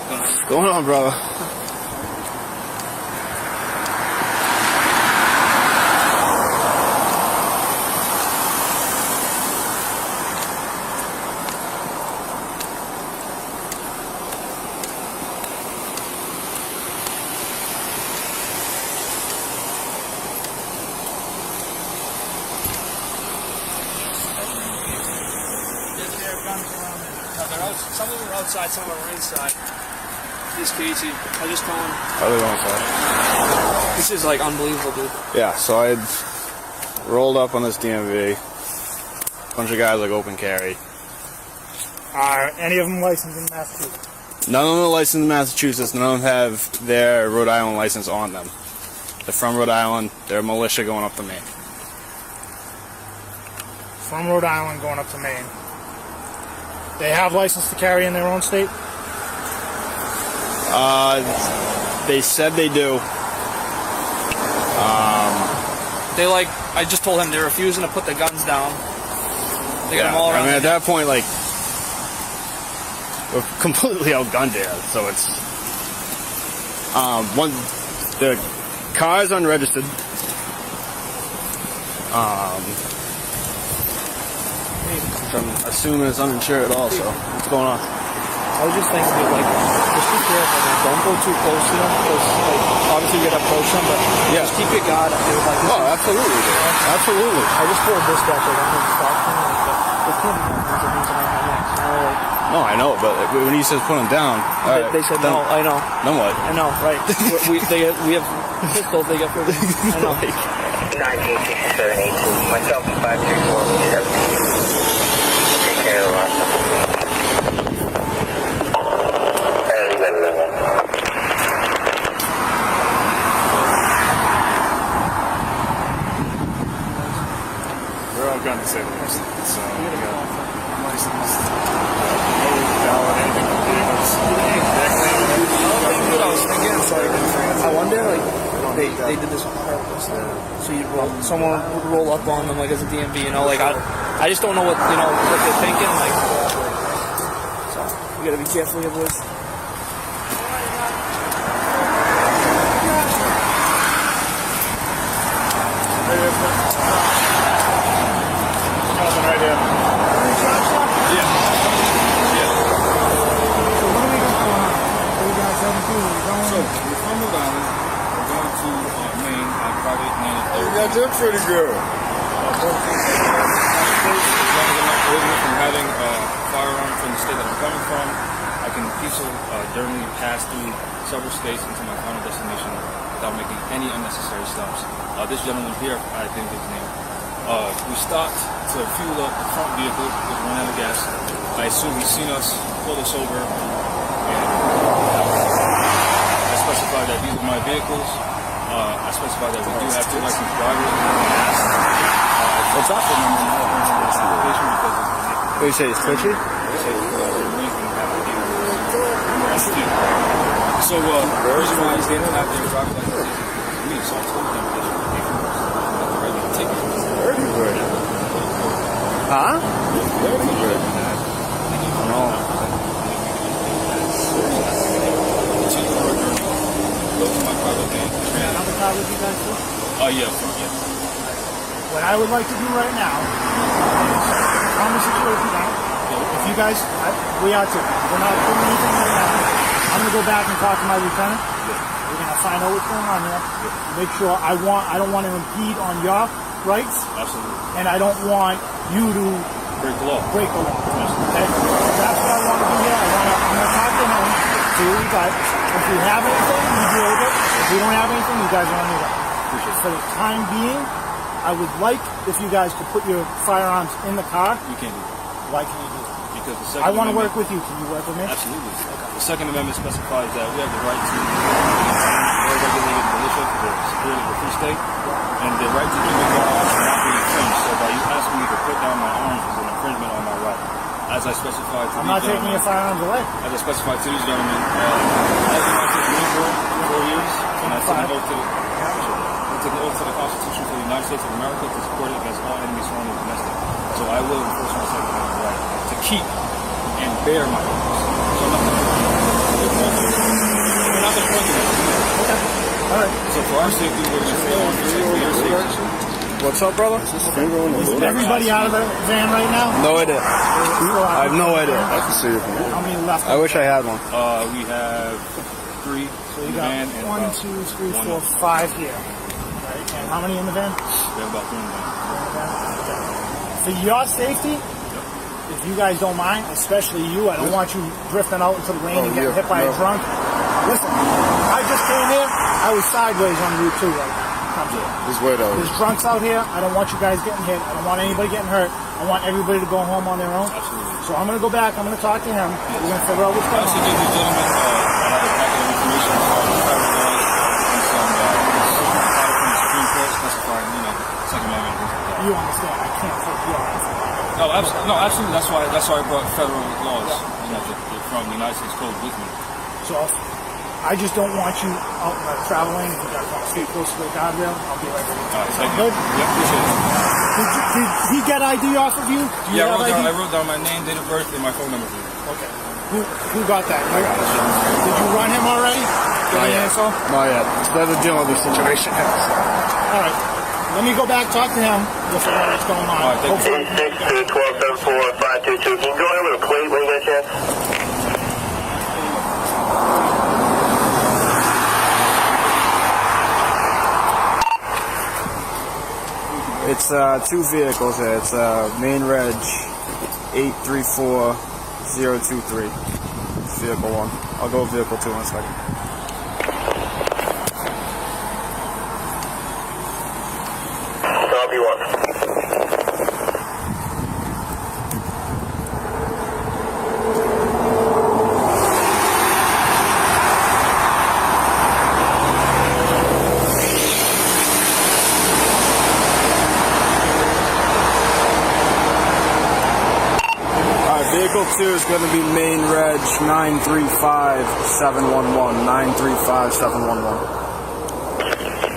What's going on, brother? Some of them are outside, some of them are inside. This Casey, I just told him. How they going, This is like unbelievable, dude. Yeah, so I rolled up on this DMV. Bunch of guys like open carry. Are any of them licensed in Massachusetts? None of them are licensed in Massachusetts. None of them have their Rhode Island license on them. They're from Rhode Island. They're militia going up to Maine. From Rhode Island going up to Maine. They have license to carry in their own state? They said they do. I just told him they're refusing to put the guns down. They got them all around. I mean, at that point, like, we're completely outgunned here. So it's the car is unregistered. Which I'm assuming it's uninsured also. What's going on? I was just thinking, dude, like, just be careful, man. Don't go too close to them, because, like, obviously you gotta approach them, but just keep your guard up, dude. Like, Oh, absolutely, dude. Absolutely. I just told dispatcher, I don't stop them, but this can't be happening to these around my neck, you know, like, No, I know, but when he says put them down, they said no, I know. Then what? I know, right. we have pistols, they got 40. I know. 1967, 18. Myself, 534, 17. Take care of the rest. We're all gun disabled, so we got license. No valid anything from vehicles. What I was thinking, it's like, I wonder, like, they did this on purpose. So someone would roll up on them like as a DMV, you know, like I just don't know what what they're thinking, like. So we gotta be careful here, boys. Right here. Yeah. So what are we going on? What are you guys heading to? So we're from Rhode Island. We're going to Maine on private land. You got that pretty good. As long as I'm not prohibited from having a firearm from the state that I'm coming from, I can peacefully pass through several states into my final destination without making any unnecessary stops. This gentleman here, I think his name, we stopped to fuel up the front vehicle with run out of gas. I assume he's seen us, pulled us over, and I specified that these are my vehicles. I specified that we do have 2 licensed drivers. What's up? What you say, it's twitchy? So, the reason why they didn't have their driver's license is me, so I told them that they should take it. Huh? Another car with you guys too? Yeah. What I would like to do right now is calm the situation down. If you guys, we are too. We're not doing anything right now. I'm going to go back and talk to my lieutenant. We're going to find out what's going on here. Make sure I don't want to impede on your rights. Absolutely. And I don't want you to Break the law. Okay? That's what I want to do here. I'm going to talk to him, see what we got. If we have anything, we deal with it. If we don't have anything, you guys are on your way. For the time being, I would like if you guys could put your firearms in the car. You can't do that. Why can you do that? Because the Second I want to Amendment- work with you. Can you work with me? Absolutely. The Second Amendment specifies that we have the right to well-regulated militia for the security of the free state, and the right to keep and bear arms should not be infringed. So by you asking me to put down my arms is an infringement on my right. As I specified to I'm these not taking gentlemen, your firearms away. as I specified to these gentlemen, as a United States Marine Corps for 4 years, and I took an oath to the Constitution for the United States of America to support it against all enemies, foreign and domestic. So I will enforce my Second Amendment right to keep and bear my arms. So I'm not the president. All right. So for our safety, we're going to stay on for your safety. What's up, brother? Is everybody out of the van right now? No idea. I have no idea. I can see it. How many left? I wish I had one. We have 3 So in you the got van and 1, about 2, 3, 1 4, up. 5 here. Right. And how many in the van? We have about 3 in the van. For your safety, if you guys don't mind, especially you, I don't want you drifting out into the rain and getting hit by a drunk. Listen, I just came here. I was sideways on Route 2 right now. Just wait out. There's drunks out here. I don't want you guys getting hit. I don't want anybody getting hurt. I want everybody to go home on their own. Absolutely. So I'm going to go back. I'm going to talk to him. We're going to figure out what's I going also on. give these gentlemen a packet of information on the federal laws and some from the Supreme Court specifying, Second Amendment. You understand? I can't take you off. No, absolutely. That's why I brought federal laws, from the United States Code with me. So I just don't want you out traveling. If you got to stay close to the guardrail, I'll be right there. All right, thank Good? you. Yep, appreciate it. Did he get ID off of you? Do you Yeah, have ID? I wrote down my name, date of birth, and my phone number for you. Okay. Who got that? I got it. Did you run him already? Give me an info? Not yet. It's better dealing with this situation. All right. Let me go back, talk to him. We'll figure out what's going on. All right, thank you. Hopefully- 862-1274-522. Can you go ahead with a plate when you get a chance? It's 2 vehicles here. It's main reg 834023. It's vehicle 1. I'll go with vehicle 2 in a second. Copy 1. Vehicle 2 is going to be main reg 935711. 935711.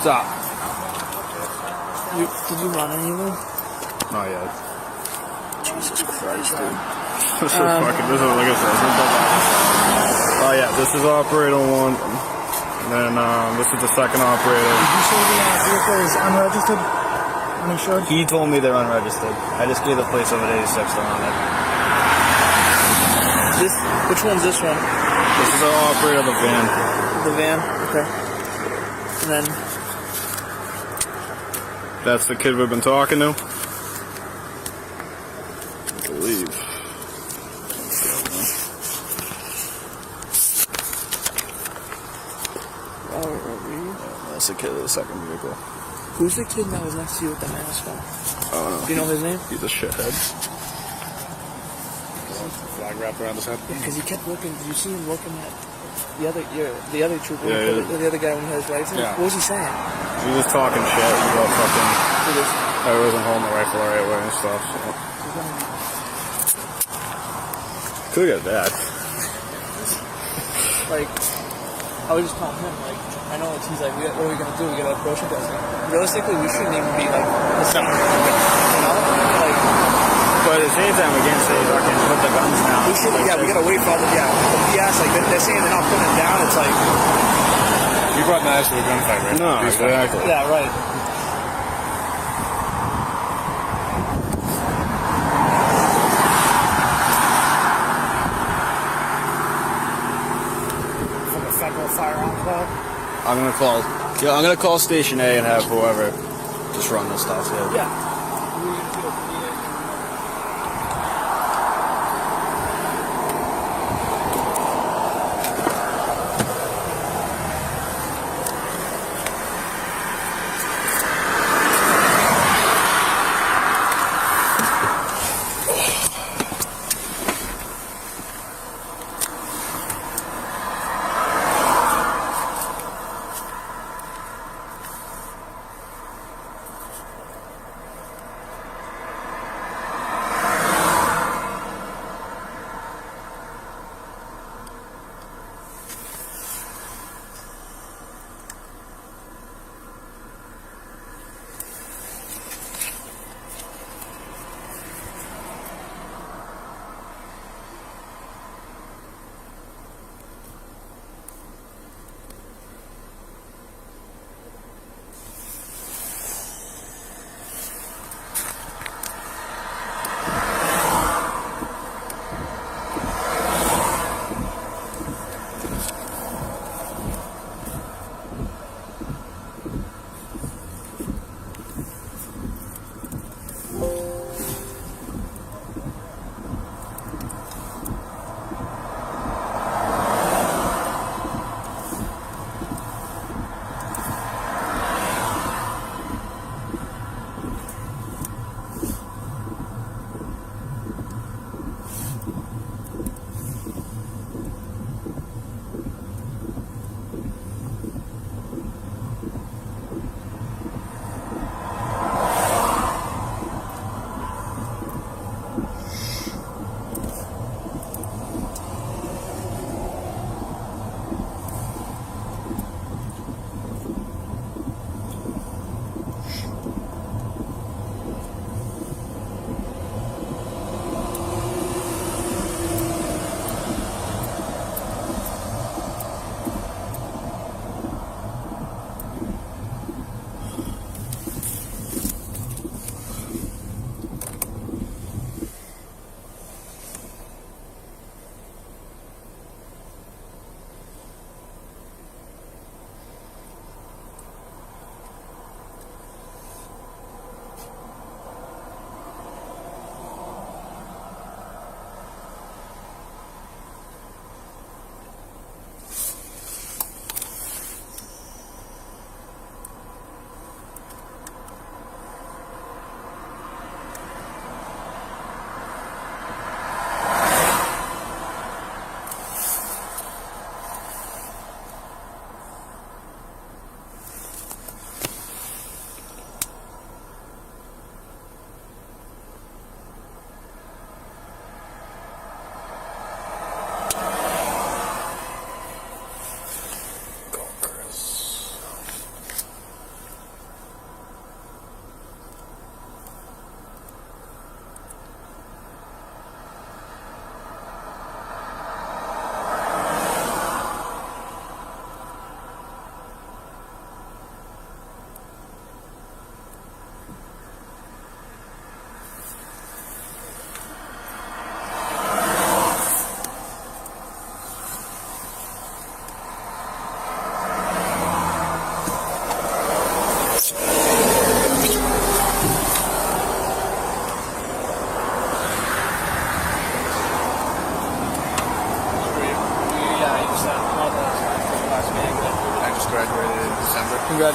Stop. Did you run anyone? Not yet. Jesus Christ, dude. This is fucking, this is, like I said, oh yeah, this is operator 1. And then, this is the second operator. Did you say the vehicle is unregistered? Uninsured? He told me they're unregistered. I just gave the place over to 86 on it. Which one's this one? This is the operator of the van. The van? Okay. And then, That's the kid we've been talking to. I believe. That's the kid of the second vehicle. who's the kid that was next to you with the mask on? Oh no. Do you know his name? He's a shithead. Flag wrapped around his head. Yeah, because he kept looking. Did you see him looking at the other trooper, Yeah. the other guy when he had his license? Yeah. What was he saying? He was talking shit about fucking. I wasn't holding the rifle the right way and stuff. So. Could get that. Like, I was just telling him, like, I know it's, he's like, what are we gonna do? We gotta approach him. Realistically, we shouldn't even be like listening. You know, like. But at the same time, we can't say fucking put the guns down. We should, yeah, we gotta wait for other, yeah. The BS, like, they're saying they're not putting it down. It's like. You brought knives to a gunfight, right? No, exactly. Yeah, right. From a federal firearm club? I'm gonna call Station A and have whoever just run this stuff. Yeah. Yeah.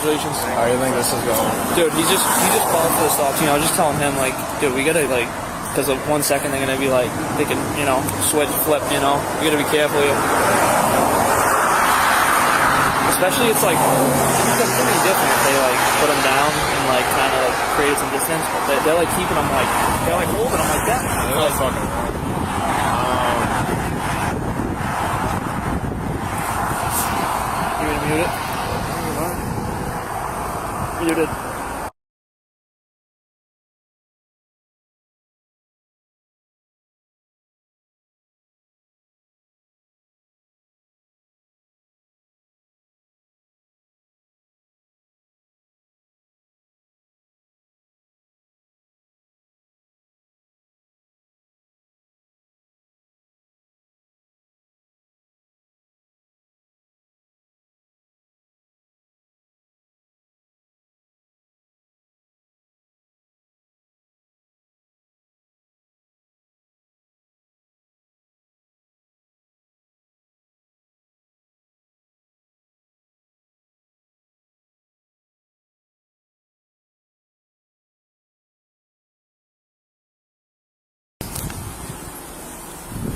Congratulations. How do you think this is going? Dude, he just called for the stops. You know, just telling him like, dude, we gotta like, because of 1 second they're gonna be like, they can, you know, switch, flip. You know, you gotta be careful here. Especially, it's like it's pretty different if they like put him down and like kind of like create some distance. But they're like keeping him like they're like holding him like that. They're like fucking. You gonna mute it? Muted.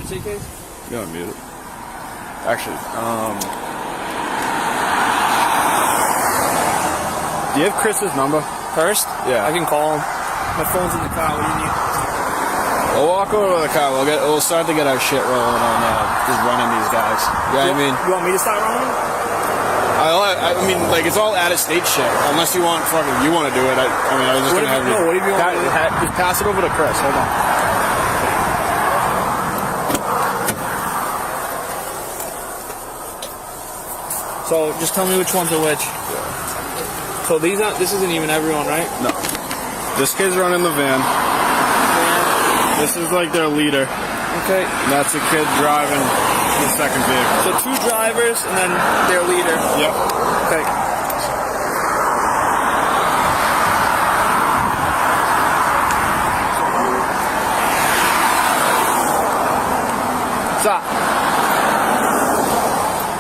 Case? You gotta mute it. Actually, do you have Chris's number? First? Yeah. I can call him. My phone's in the car. What do you need? We'll walk over to the car. We'll start to get our shit rolling on just running these guys. You know what I mean? You want me to start running? I mean, like, it's all out-of-state shit. Unless you want you want to do it. I was just gonna have you. No, what do you want? Just pass it over to Chris. Hold on. So just tell me which ones are which. So this isn't even everyone, right? No. This kid's running the van. This is like their leader. Okay. And that's the kid driving the second vehicle. So 2 drivers and then their leader. Yep. Okay. Stop.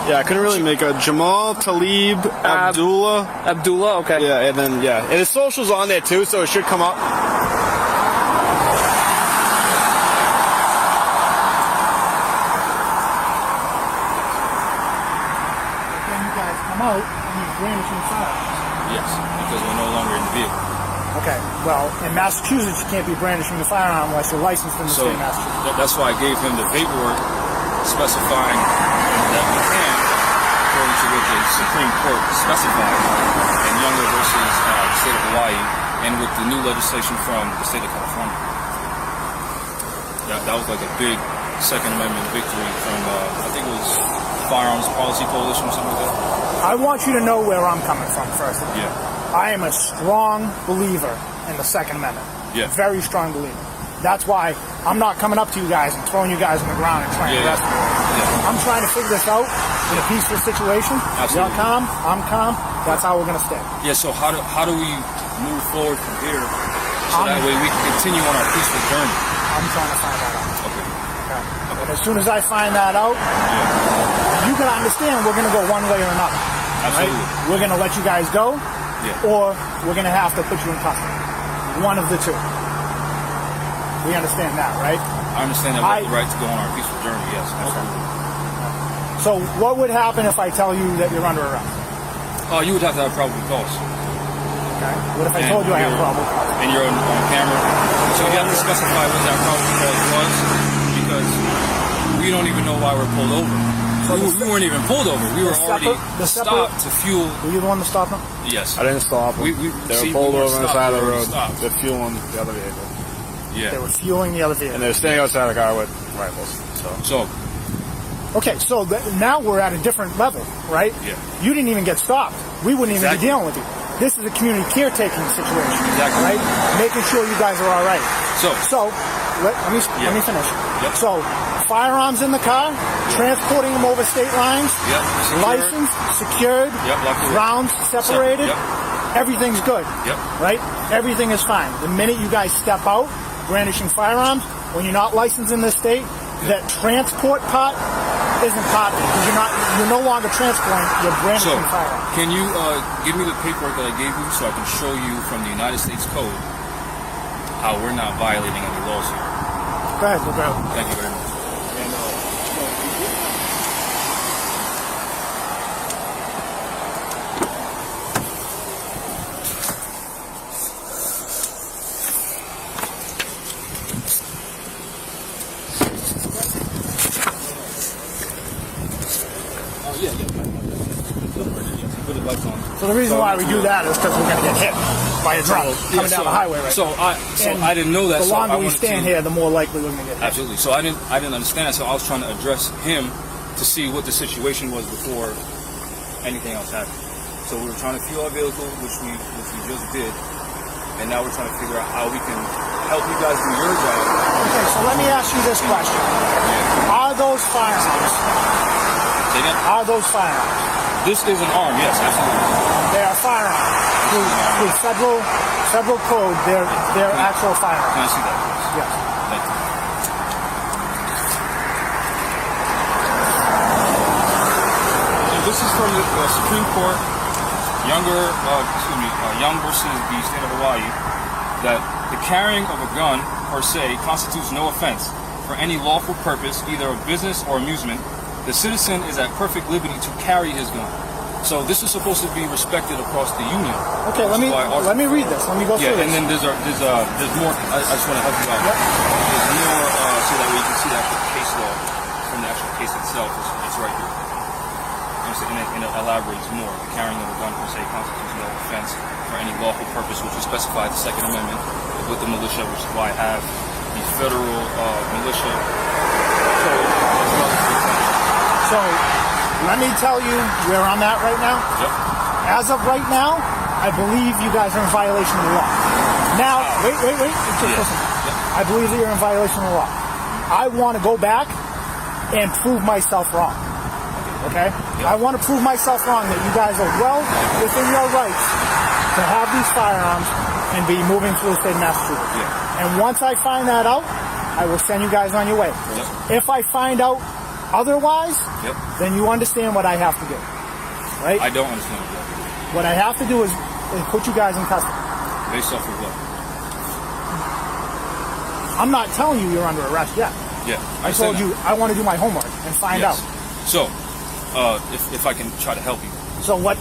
Yeah, I couldn't really make a Jamal Talib Abdullah. Abdullah, okay. Yeah, and then and his social's on there too, so it should come up. When you guys come out and you brandishing firearms. Yes, because we're no longer in the vehicle. Okay, well, in Massachusetts, you can't be brandishing a firearm unless you're licensed in the So state of Massachusetts. that's why I gave him the paperwork specifying that we can, according to what the Supreme Court specified in Younger versus the state of Hawaii, and with the new legislation from the state of California. That was like a big Second Amendment victory from, I think it was Firearms Policy Coalition or something like that. I want you to know where I'm coming from, first of all. Yeah. I am a strong believer in the Second Amendment. Yeah. Very strong believer. That's why I'm not coming up to you guys and throwing you guys on the ground and trying to arrest you. Yeah. I'm trying to figure this out in a peaceful situation. Absolutely. You're calm, I'm calm. That's how we're going to stay. Yeah, so how do we move forward from here so that way we can continue on our peaceful journey? I'm trying to find that out. Okay. And as soon as I find that out, you can understand we're going to go one way or another. Absolutely. Right? We're going to let you guys go, or we're going to have to put you in custody. One of the two. We understand that, right? I understand that we have the right to go on our peaceful journey, yes. Absolutely. So what would happen if I tell you that you're under arrest? You would have to have probable cause. Okay. What if I told you I have probable cause? And you're on camera. So you have to specify what that probable cause was, because we don't even know why we're pulled over. So we weren't even pulled over. We were already stopped to fuel. Were you the one that stopped them? Yes. I didn't stop them. They were pulled over on the side of the road. They're fueling the other vehicle. Yeah. They were fueling the other vehicle. And they're standing outside the car with rifles. Okay, so now we're at a different level, right? Yeah. You didn't even get stopped. We wouldn't even be dealing with you. This is a community caretaking situation, right? Making sure you guys are all right. So let me finish. Yep. So firearms in the car, transporting them over state lines, licensed, secured, rounds separated. Everything's good, right? Everything is fine. The minute you guys step out, brandishing firearms, when you're not licensed in this state, that transport part isn't popping because you're no longer transporting your brandishing firearm. Can you give me the paperwork that I gave you so I can show you from the United States Code how we're not violating any laws here? Go ahead, go ahead. Thank you very much. So the reason why we do that is because we're going to get hit by a drunk coming down the highway right now. I didn't know that. The longer we stand here, the more likely we're going to get hit. Absolutely. So I didn't understand. So I was trying to address him to see what the situation was before anything else happened. So we were trying to fuel our vehicle, which we just did, and now we're trying to figure out how we can help you guys do your job. Okay, so let me ask you this question: Are those firearms? Say again? Are those firearms? This is an arm, yes, absolutely. They are firearms. Through federal code, they're actual firearms. Can I see that, please? Yes. Thank you. And this is from the Supreme Court, Young versus the state of Hawaii, that the carrying of a gun per se constitutes no offense for any lawful purpose, either of business or amusement. The citizen is at perfect liberty to carry his gun. So this is supposed to be respected across the union. Okay, let me read this. Let me go through this. And then there's more. I just want to help you out. Yep. There's more so that way you can see the actual case law from the actual case itself. It's right here. And it elaborates more. The carrying of a gun per se constitutes no offense for any lawful purpose, which is specified in the Second Amendment with the militia, which is why I have the federal militia code. So, let me tell you where I'm at right now. Yep. As of right now, I believe you guys are in violation of the law. Now, wait. Just listen. I believe that you're in violation of the law. I want to go back and prove myself wrong. Okay? I want to prove myself wrong that you guys are well within your rights to have these firearms and be moving through the state of Massachusetts. Yeah. And once I find that out, I will send you guys on your way. If I find out otherwise, then you understand what I have to do, right? I don't understand what you have to do. What I have to do is put you guys in custody. Based off of what? I'm not telling you you're under arrest yet. Yeah. I told you I want to do my homework and find out. So, if I can try to help you. So what?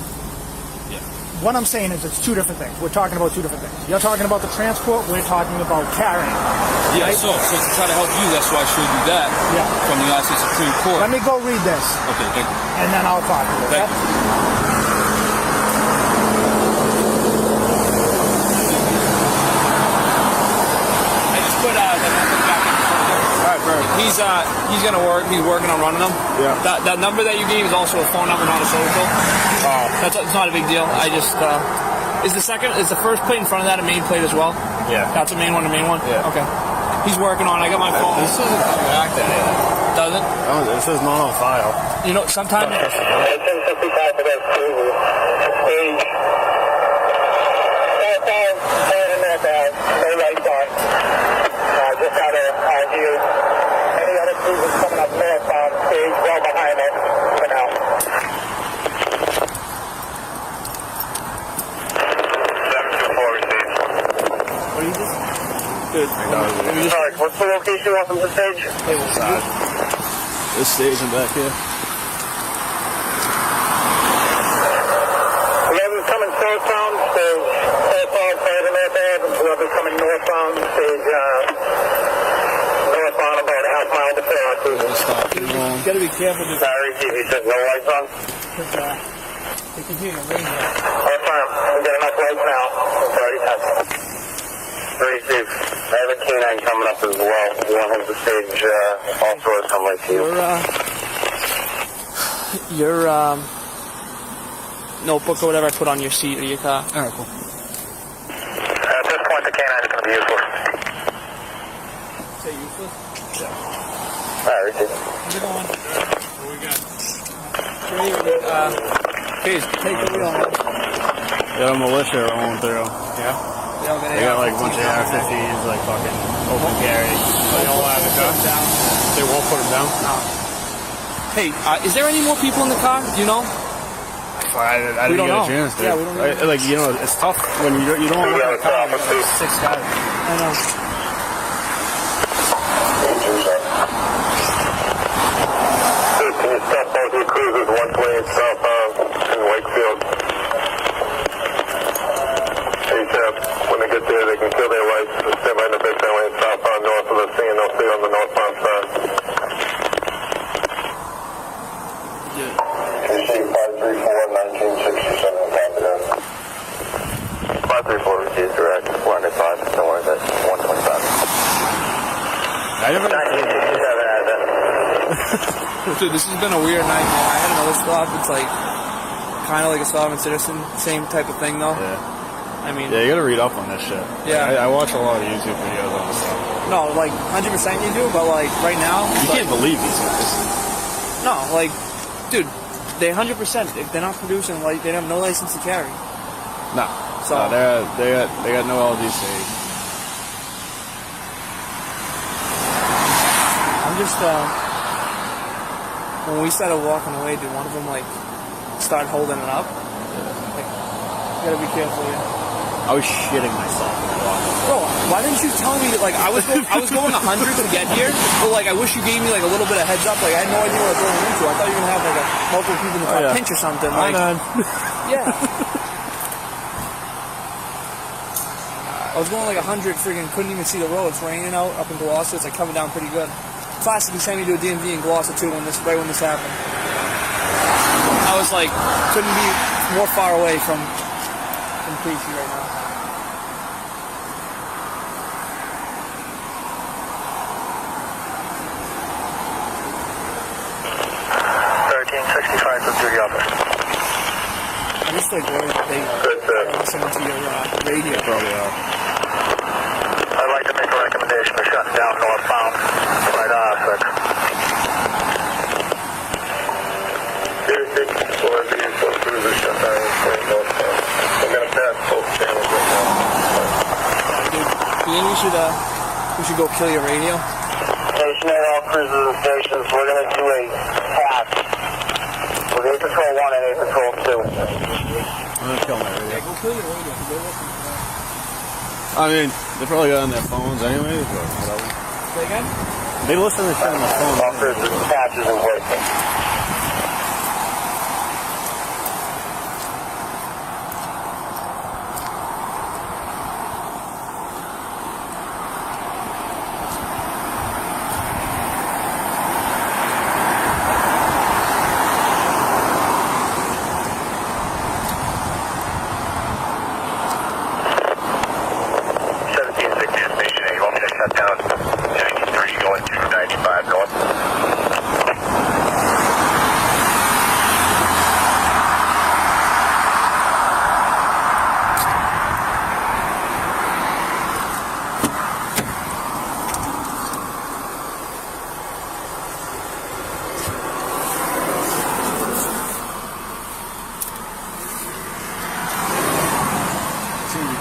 Yeah. What I'm saying is it's two different things. We're talking about two different things. You're talking about the transport. We're talking about carrying. Yeah. Right? So to try to help you, that's why I showed you that from the United States Supreme Court. Let me go read this. Okay. Thank you. And then I'll talk to you. Thank you. He's gonna work. He's working on running them. Yeah. That number that you gave is also a phone number, not a social. It's not a big deal. I just is the first plate in front of that a main plate as well? Yeah. That's a main one, a main one. Yeah. Okay. He's working on it. I got my phone. This doesn't come back to anything. Doesn't? Oh, this is not on file. You know, sometimes. Coming up northbound stage, well behind it for now. What do you do? Good. Alright, what's the location you want from the stage? This stage and back here. We have them coming southbound, stage southbound, side of North Ave, and whoever's coming northbound, stage northbound about a half mile to fair. You gotta be careful. Sorry, he said no lights on. They continue to ring here. Confirm. We got enough lights now. It's already tested. Very safe. I have a K9 coming up as well. One of the stage also has come right to you. Your notebook or whatever I put on your seat of your car. All right, cool. At this point, the K9 is going to be useless. Say useless? Alright, How's it going? What we got? Please, take the wheel. Got a militia rolling through. Yeah? They got like a bunch of AR-15s, like fucking open carry. They don't have the guns down. They won't put them down? No. Hey, is there any more people in the car? Do you know? I We didn't don't get a know. chance. Dude. Yeah, we don't know. Like, you know, it's tough when you don't look at the car. You got like 6 guys. I know. Can you stop both your cruisers 128 southbound in Wakefield? ASAP. When they get there, they can kill their lights. Stand by in the big lane southbound north of the scene. They'll stay on the northbound side. Can you see 534-1967 copy that? 534 received direct. 105. Don't worry, that's 125. I never. 1967 has it. Dude, this has been a weird night, man. I had another stop. It's like kind of like a sovereign citizen, same type of thing, though. Yeah. I mean, Yeah, you gotta read up on this shit. Yeah. I watch a lot of YouTube videos on this stuff. no, like 100% you do, but like right now, You like, can't believe these guys. no, like, dude, they 100%. If they're not producing, like, they have no license to carry. No. So- No, they got no LGC. I'm just, when we started walking away, did one of them like start holding it up? Like, you gotta be careful here. I was shitting myself. Bro, why didn't you tell me that, like, I was going 100 to get here, but like, I wish you gave me like a little bit of heads up. Like, I had no idea what I was going into. I thought you were gonna have like multiple people in the car pinch or something. Like, yeah. I was going like 100, freaking couldn't even see the road. It's raining out up in Gloucester. It's like coming down pretty good. Classically sent me to a DMV in Gloucester too right when this happened. I was like, couldn't be more far away from Creasy right now. Duty officer. I'm just like worried that they listen to your radio. Probably are. I'd like to make a recommendation for shutting down northbound right off. Here's the cruiser shut down northbound. We're going to pass both channels right now. Dude, do you think we should go kill your radio? Stationary all cruisers and stations. We're going to do a pass. With 8 Patrol 1 and 8 Patrol 2. I'm gonna kill my radio. Yeah, go kill your radio. They're listening to that. I mean, they probably got on their phones anyways, but whatever. Say again? They listen to shit on their phone. Officers, the patches are working. Down 93 going to 95 north.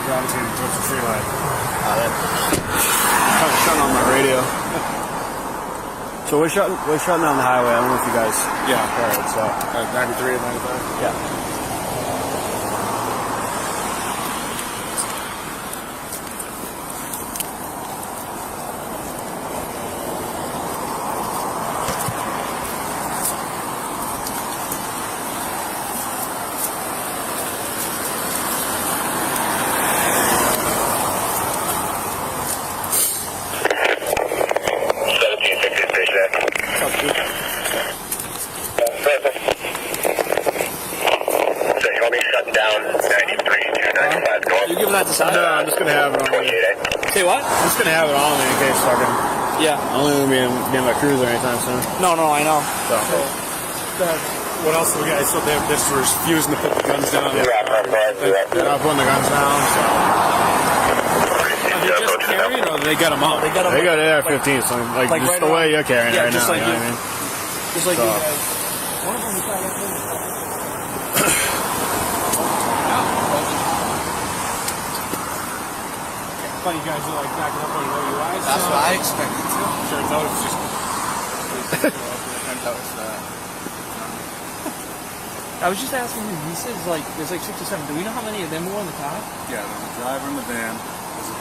Gravitating towards the tree line. Kind of shutting on my radio. So we're shutting down the highway. I don't know if you guys heard. So 93 and 95. Yeah. You giving that to Sasha? No, I'm just gonna have it on me. Say what? I'm just gonna have it on me in case fucking. Yeah. I'm only gonna be in my cruiser anytime soon. No, I know. So. What else do we got? So they're just refusing to put the guns down. They're not putting the guns down. So. Are they just carrying, or they got them out? They got AR-15, so like just right the way you're carrying yeah, right just now. like You know you. what I mean? Just like So. you guys. One of them was like Funny guys are like backing up on your OUIs. That's what I expected too. Turns out it's just. Turns out it's I was just asking him. He says like there's like 6 or 7. Do we know how many of them were in the car? Yeah, there's a driver in the van.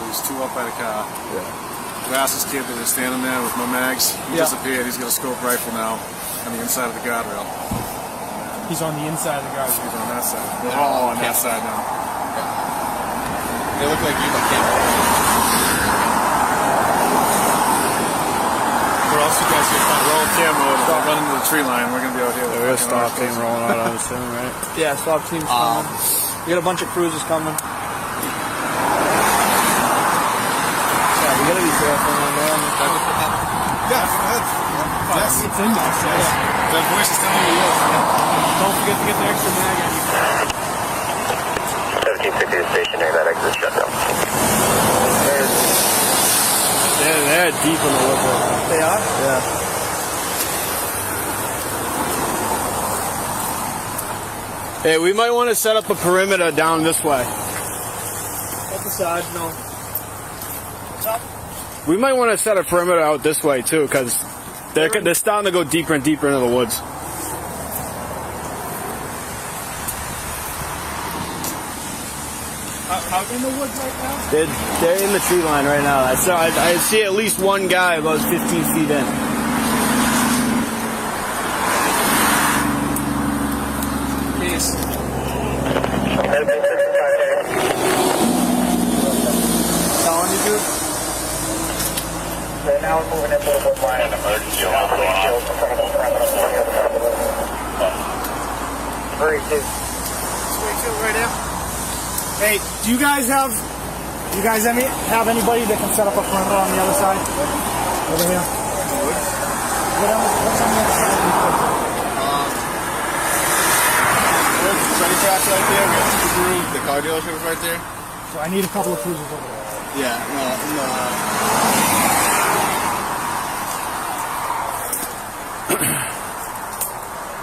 There's 2 up by the car. Yeah. Glasses kid that was standing there with no mags. He disappeared. He's got a scope rifle now on the inside of the guardrail. He's on the inside of the guardrail. He's on that side. They're all on that side now. They look like you, but can't. Or else you guys get roll camera mode. If I run into the tree line, we're gonna be out here. There is stop team rolling out, I'm assuming, right? Yeah, stop team's coming. We got a bunch of cruisers coming. Yeah, we gotta be careful on there. Yes, it's in there. That voice is telling you yes. Don't forget to get the extra mag on you. 1750 to stationary, that exit shut down. They're deep in the woodwork. They are? Yeah. Hey, we might want to set up a perimeter down this way. Up the side, no. What's up? We might want to set a perimeter out this way too, because they're starting to go deeper and deeper into the woods. Out in the woods right now? They're in the tree line right now. I see at least one guy about 15 feet in. Peace. Telling you, dude? Right now we're moving into the wood line. Emergency Very good. Right now. Hey, do you guys have anybody that can set up a perimeter on the other side? Over here. What's on the other side? There's the sunny tracks right there. We have Subaru. The car dealership is right there. So I need a couple of cruisers over there. Yeah, no.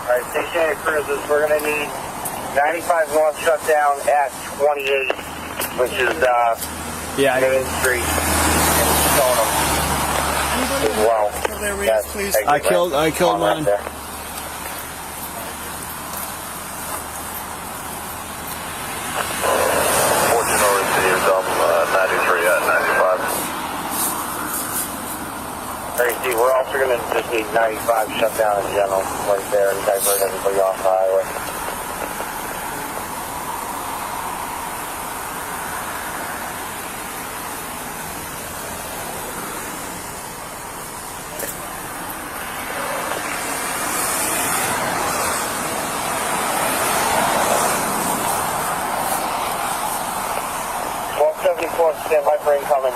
Alright, stationary cruisers, we're going to need 95 north shut down at 28, which is Main Street in Stoneham as well. Please. I killed mine. Right 93 at 95. Alright, Steve, we're also going to just need 95 shut down in general right there and divert everybody off the highway. Stand by for incoming.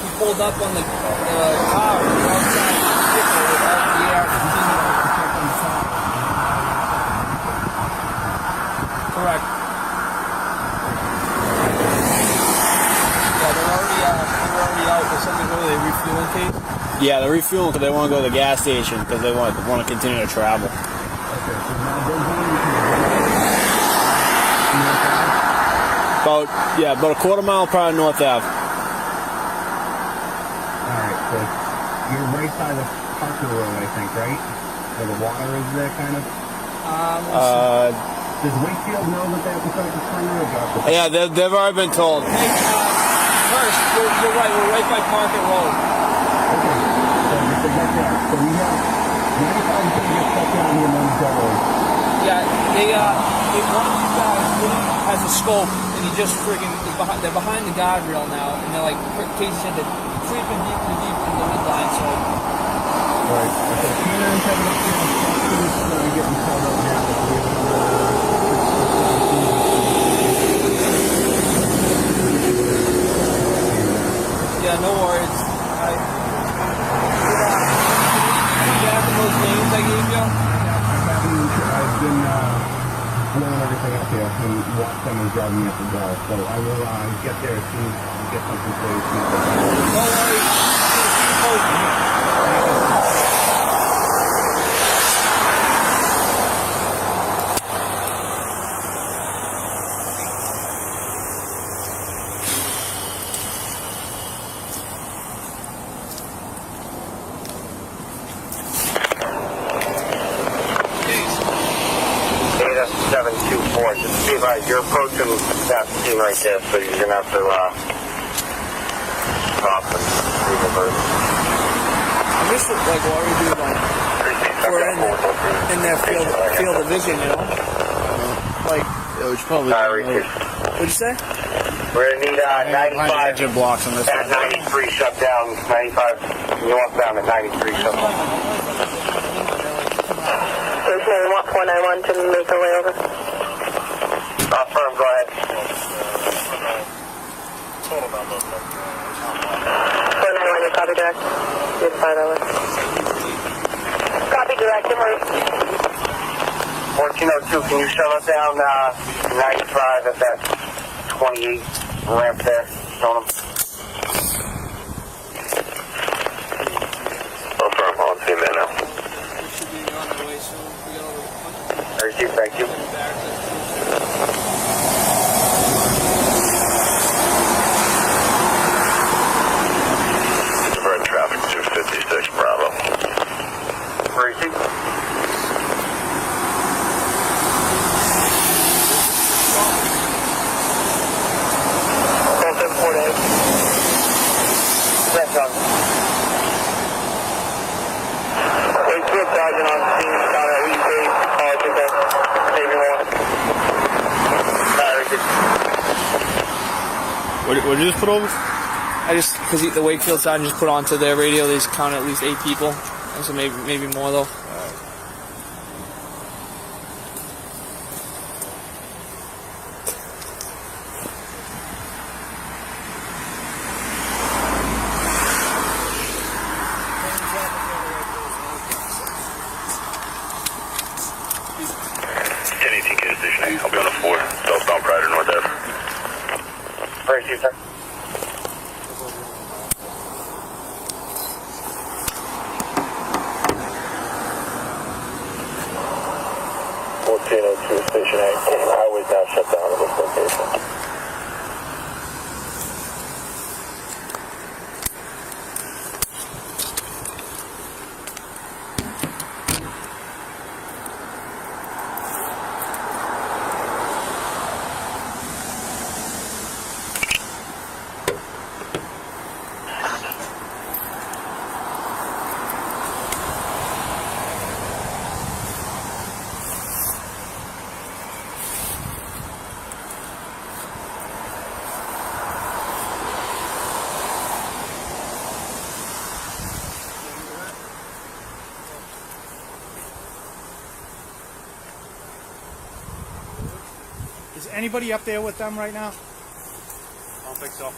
He pulled up on the car outside the vehicle with all the air. Correct. Yeah, they're refueling because they want to go to the gas station because they want to continue to travel. About a quarter mile prior to North Ave. Alright, so you're right by the Parker Road, I think, right? Where the water is there, kind of? Does Wakefield know that they have to set up a perimeter? Yeah, they've already been told. Hey, first, you're right. We're right by Market Road. Okay, so just to get there. So we have 95 people get stuck down here momentarily. Yeah, one of these guys has a scope, and he just friggin' they're behind the guardrail now, and they're like, Casey said, they're creeping deep into the midline, so. Right. Okay, Tina and Kevin up here, and getting called out now. Yeah, no worries. Those names I gave you? I've been blowing everything up here and watch someone driving me up the wall. So I will get there as soon as we get something for you. No worries. That's the team right there, so you're gonna have to stop and reverse. I wish that, like, what we do, like, we're in their field of vision, you know? Like, Yeah, we should probably. what'd you say? We're gonna need 95 engine blocks on this at 93 shut down. 95 northbound at 93 shut down. There's no 491 to make a way over. Firm, go ahead. 491, you copy direct. You're 5 hours. Copy direct, you're 1402, can you shut us down 95 at that 28 ramp there? Show them. Firm, on team there now. Thank you. Divert traffic 256 Bravo. Receive. That's on. Hey, 2,000 on scene, down at Weekday, What did you just put over? I just, because the Wakefield side just put onto their radio, they just count at least 8 people. And so maybe more, though. I'll be on the 4, southbound Pride or North Ave. Very few, sir. Station 8. Highway's now shut down at this location. Is anybody up there with them right now? I don't think so.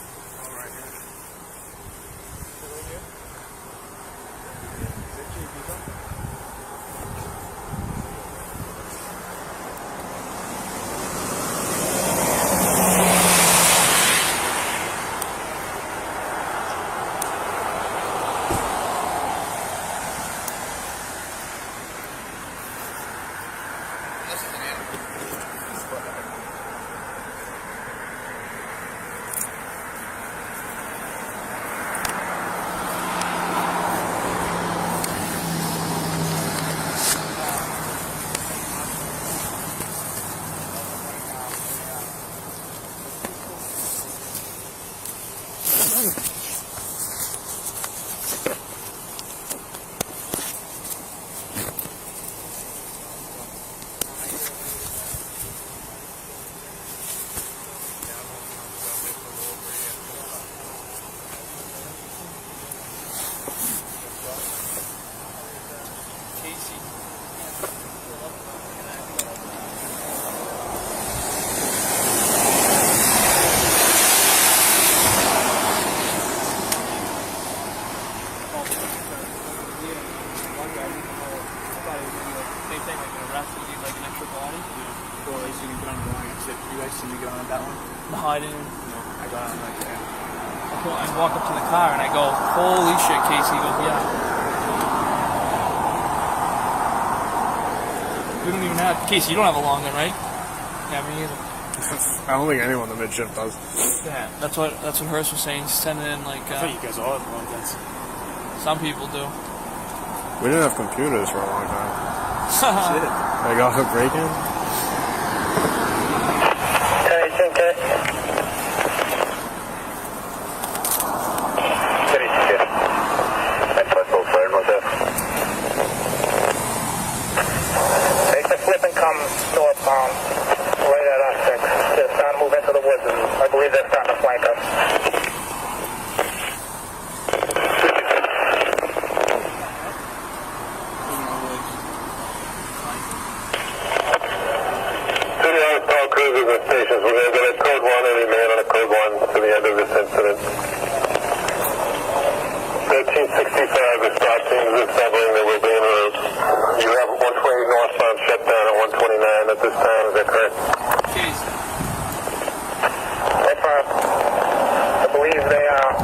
I walk up to the car and I go, holy shit, Casey. He goes, yeah. We don't even have, Casey, you don't have a long gun, right? Yeah, me either. I don't think anyone in the midship does. Yeah, that's what Hurst was saying. Sending in like. I thought you guys all have long guns. Some people do. We didn't have computers for a long time. Shit. I got a break-in.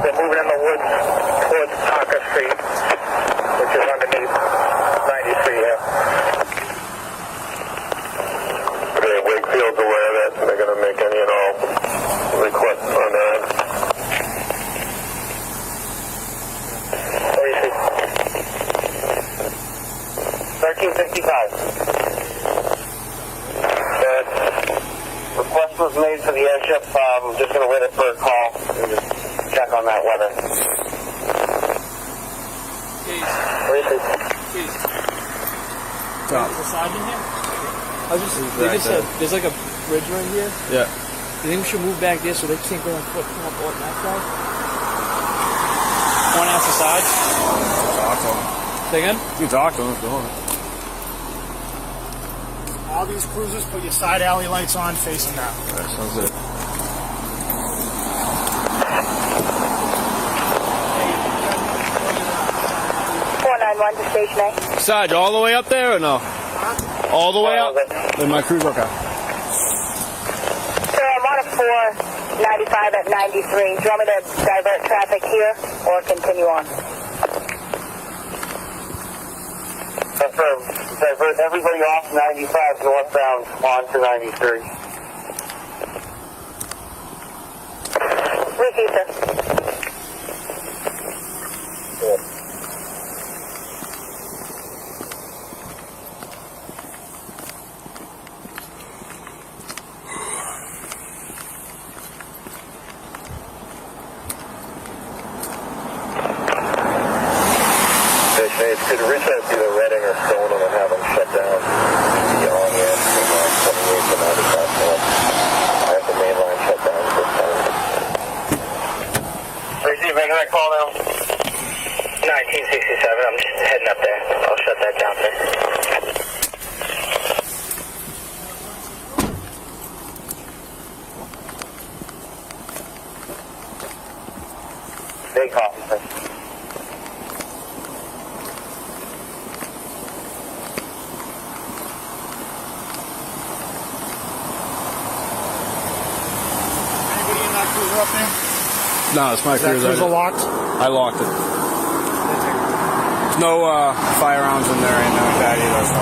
They're moving in the woods towards Parker Street, which is underneath 93 here. Okay, Wakefield's aware of that, so they're going to make any and all requests on that. 1355. Request was made for the airship. I'm just going to wait for a call and just check on that weather. Keys. Is the sergeant here? They just said there's like a bridge right here. Yeah. Do you think we should move back there so they can't go on foot come up on that side? Point out the side? Talk to him. Say again? You can talk to him if you want. All these cruisers, put your side alley lights on, facing that. That sounds good. 491 to Station A. Sarge, all the way up there or no? All the way up? In my cruise, okay. Sir, I'm on a 495 at 93. Do you want me to divert traffic here or continue on? Confirm. Divert everybody off 95 northbound onto 93. Receive, sir. Good. Could reach out to either Reading or Stoneham and have them shut down the on-ramp from 28 to 95 north. I have the main line shut down this time. Receive, making that call now. 1967, I'm just heading up there. I'll shut that down, sir. Big coffee, sir. Up there? No, it's my Is that cruise. cruiser locked? I locked it. There's no firearms in there or anything like that either, so.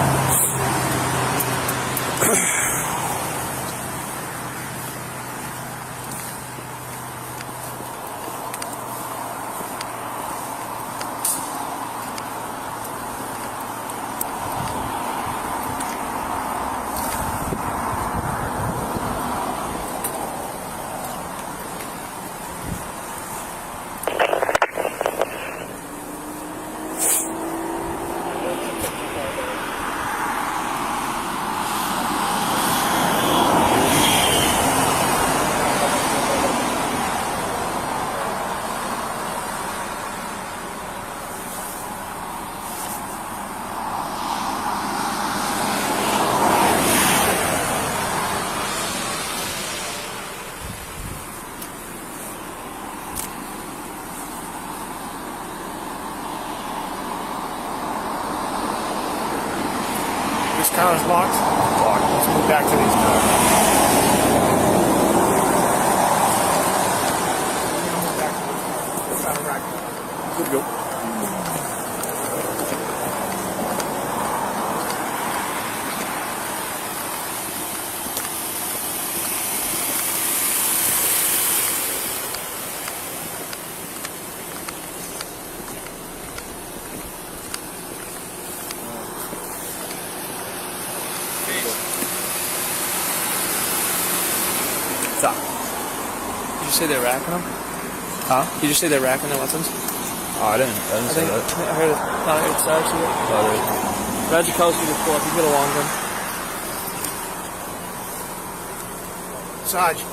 This car is locked? Locked. Let's move back to these cars. Good go. Stop. Did you say they're racking them? Huh? Did you say they're racking their weapons? Oh, I didn't say that. I heard it. No, it's actually. Radzikowski report. You get a long gun. Sarge.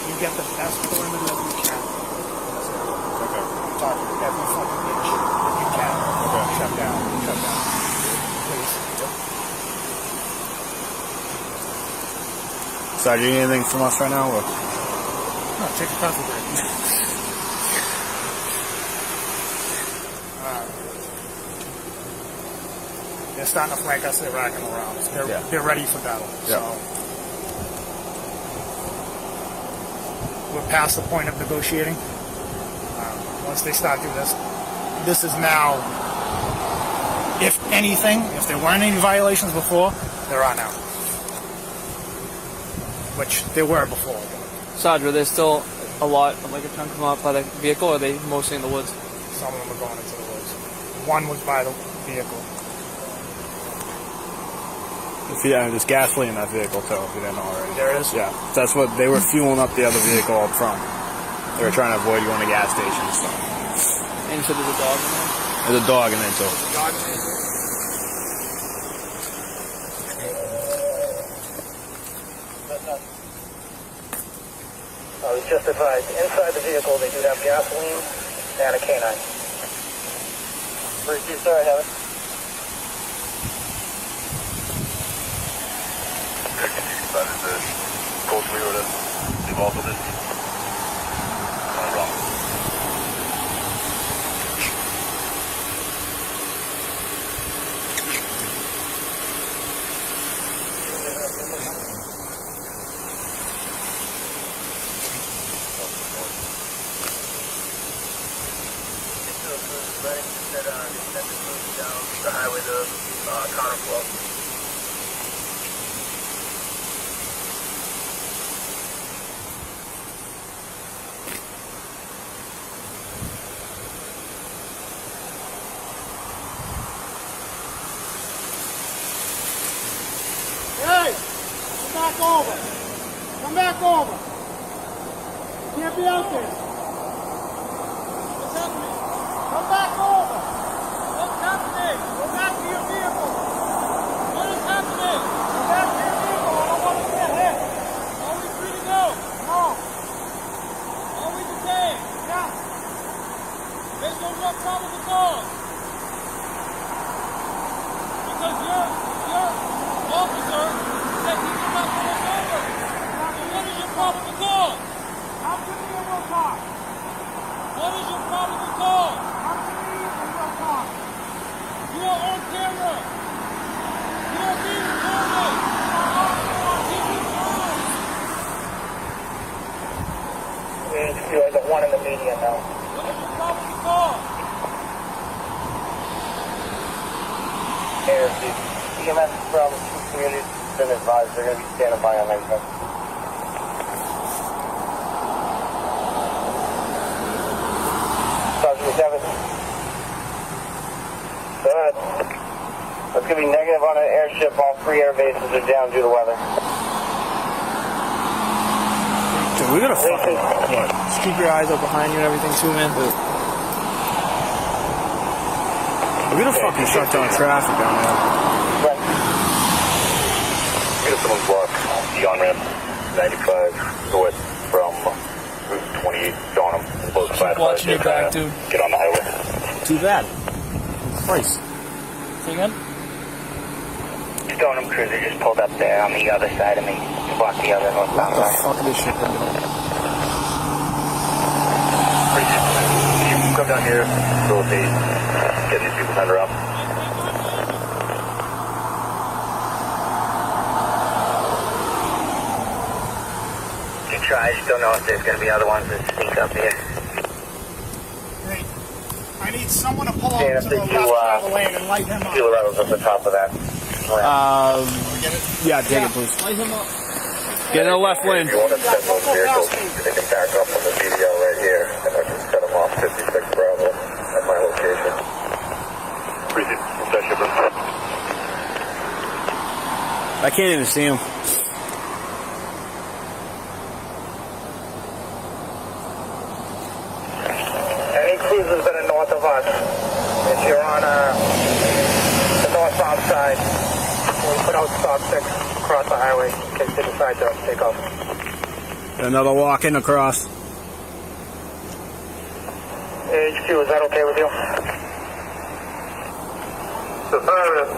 You get the best perimeter that you can. Okay. I'm talking every fucking inch that you can. Okay. Shut down. Shut down. Please. Sarge, you need anything from us right now? Or? No, take a coffee break. They're starting to flank us. They're racking around us. They're ready for battle. Yeah. So. we're past the point of negotiating. Once they start doing this, this is now, if anything, if there weren't any violations before, there are now. Which there were before. Sadra, there's still a lot, like a chunk of them out by the vehicle, or are they mostly in the woods? Some of them are going into the woods. One was by the vehicle. Yeah, there's gasoline in that vehicle too, if you didn't know already. There is? Yeah. That's what they were fueling up the other vehicle up front. They were trying to avoid going to gas stations. So. And you said there's a dog in there? There's a dog in there too. Dog in there. I was just advised, inside the vehicle they do have gasoline and a canine. Brief, sir, I have it. Coach, we were involved with this. Wrong. Down the highway to Connor Club. Hey! Come back over! Come back over! You can't be out there! What's happening? Come back over! What's happening? Go back to your vehicle! What is happening? Go back to your vehicle! I don't want to get hit! Are we free to go? No! Are we detained? Yeah! There's no real probable cause! Because you're officer said he did not pull us over. So what is your probable cause? I'm giving you a real car. What is your probable cause? I'm giving you a real car. You are on camera. You are being recorded. I got one in the media now. What is your probable cause? EMS from community been advised they're going to be standing by on Lakewood. Sergeant McDevitt. Go ahead. It's going to be negative on an airship. All 3 air bases are down due to weather. Dude, we gotta fucking... What? Just keep your eyes up behind you and everything too, man. We're gonna fucking shut down traffic down there. We got someone block the on-ramp 95 north from Route 28 Donham. Keep watching your back, dude. Get on the highway. Too bad. Christ. Say again? Stoneham Cruiser just pulled up there on the other side of me. Blocked the other northbound What line. the fuck is this shit been doing? You can come down here, facilitate, get these people turned around. You try, I just don't know if there's going to be other ones that sneak up here. Hey, I need someone to pull Yeah, over to the left of the lane and light him up. Fuel levels at the top of that. Yeah, take it, please. Light him up. Get in the left lane. If you want to send those vehicles, they can back up on the video right here, and I can set them off 56 Bravo at my location. Appreciate it. I can't even see him. Any cruisers that are north of us, if you're on the northbound side, we put out stop 6 across the highway in case they decide to take off. Another walk-in across. HQ, is that okay with you? Affirmative.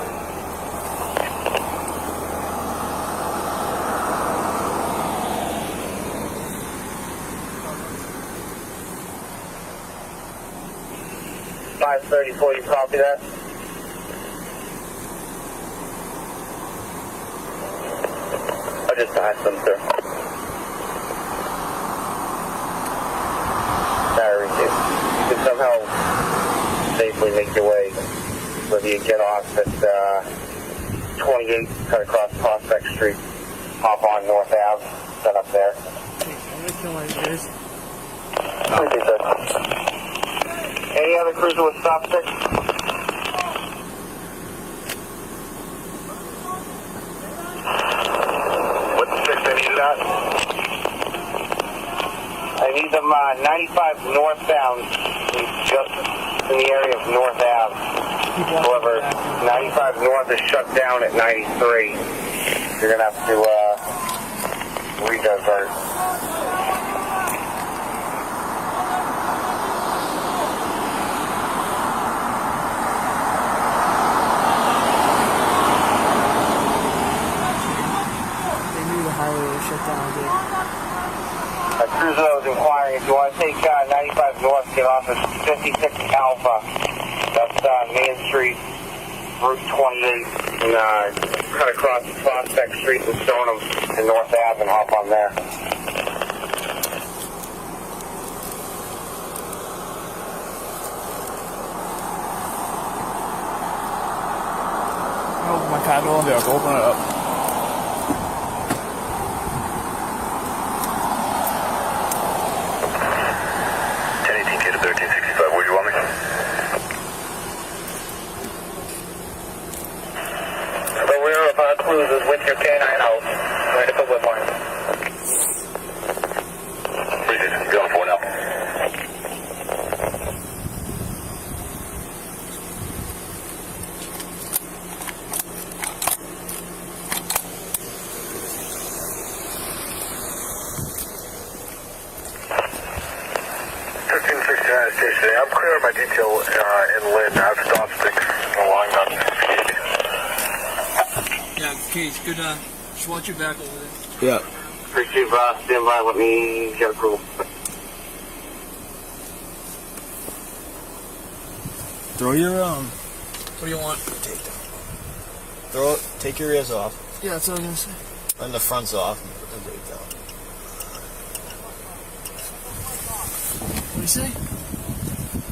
.534, you copy that? I just asked them, sir. slowly make your way. Whether you get off at 28, cut across Prospect Street, hop on North Ave, set up there. I'm gonna kill my ears. Any other cruiser with stop stick? What's the six they need that? I need them 95 northbound, just in the area of North Ave. However, 95 north is shut down at 93. You're going to have to redivert. They knew the highway was shut down, dude. Cruiser was inquiring if you want to take 95 north, get off at 56 Alpha. That's Main Street, Route 28, and cut across Prospect Street and Stoneham and North Ave and hop on there. Oh, my car door. Yeah, go open it up. Cruises with your canine out, right at the whip line. Go for now. I'm clear on my detail in Lynn. I have stop sticks along that. Yeah, Cage, good, just watch your back over there. Yeah. Receive, stand by, let me get approval. Throw your, What do you want? take your ears off. Yeah, that's what I was gonna say. And the front's off. And put the brake down. What do you say?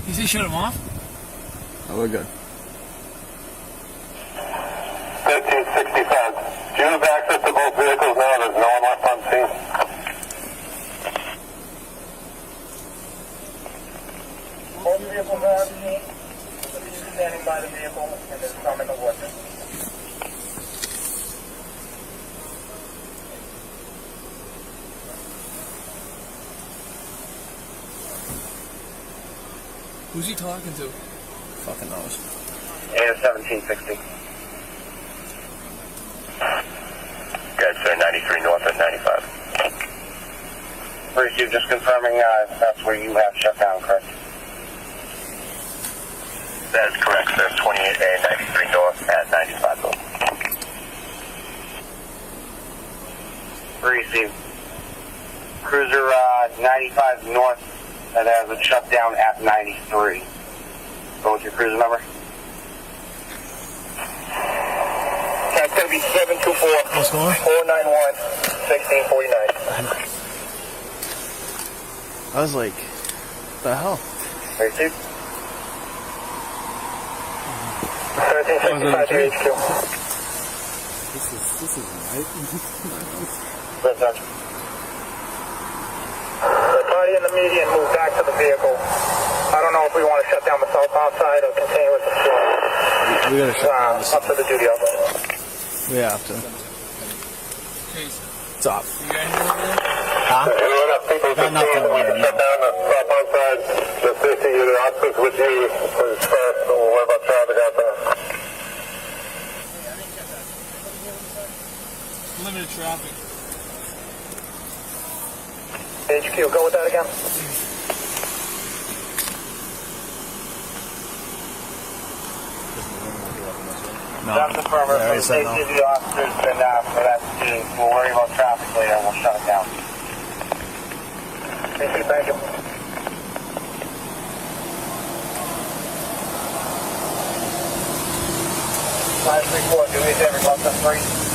You say shut him off? Oh, we're good. 1565. Do you have access to both vehicles now? There's no one left on scene. Both vehicles are on scene. Somebody's standing by the vehicle and there's some in the water. Who's he talking to? Fucking knows. And 1760. Guys, sir, 93 north and 95. Bruce, you're just confirming that's where you have shut down, correct? That is correct, sir. 28A, 93 north at 95 north. Receive. Cruiser 95 north and has it shut down at 93. Go with your cruiser number. That's going to be 724. What's going on? 491 1649. I was like, the hell? Receive. 1365 to HQ. This is nice. That's done. The party in the median moved back to the vehicle. I don't know if we want to shut down the southbound side or continue with the floor. We gotta shut down this. Up to the duty officer. We have to. It's off. Got nothing. Shut down the southbound side. The safety unit officers with you is first. We'll worry about traffic out there. Limited traffic. HQ, go with that again. No. That's affirmative. Yeah, I The said no. safety officers been for that too. We'll worry about traffic later and we'll shut it down. Thank you. Five, 3, 4, do me a favor, go up to 3.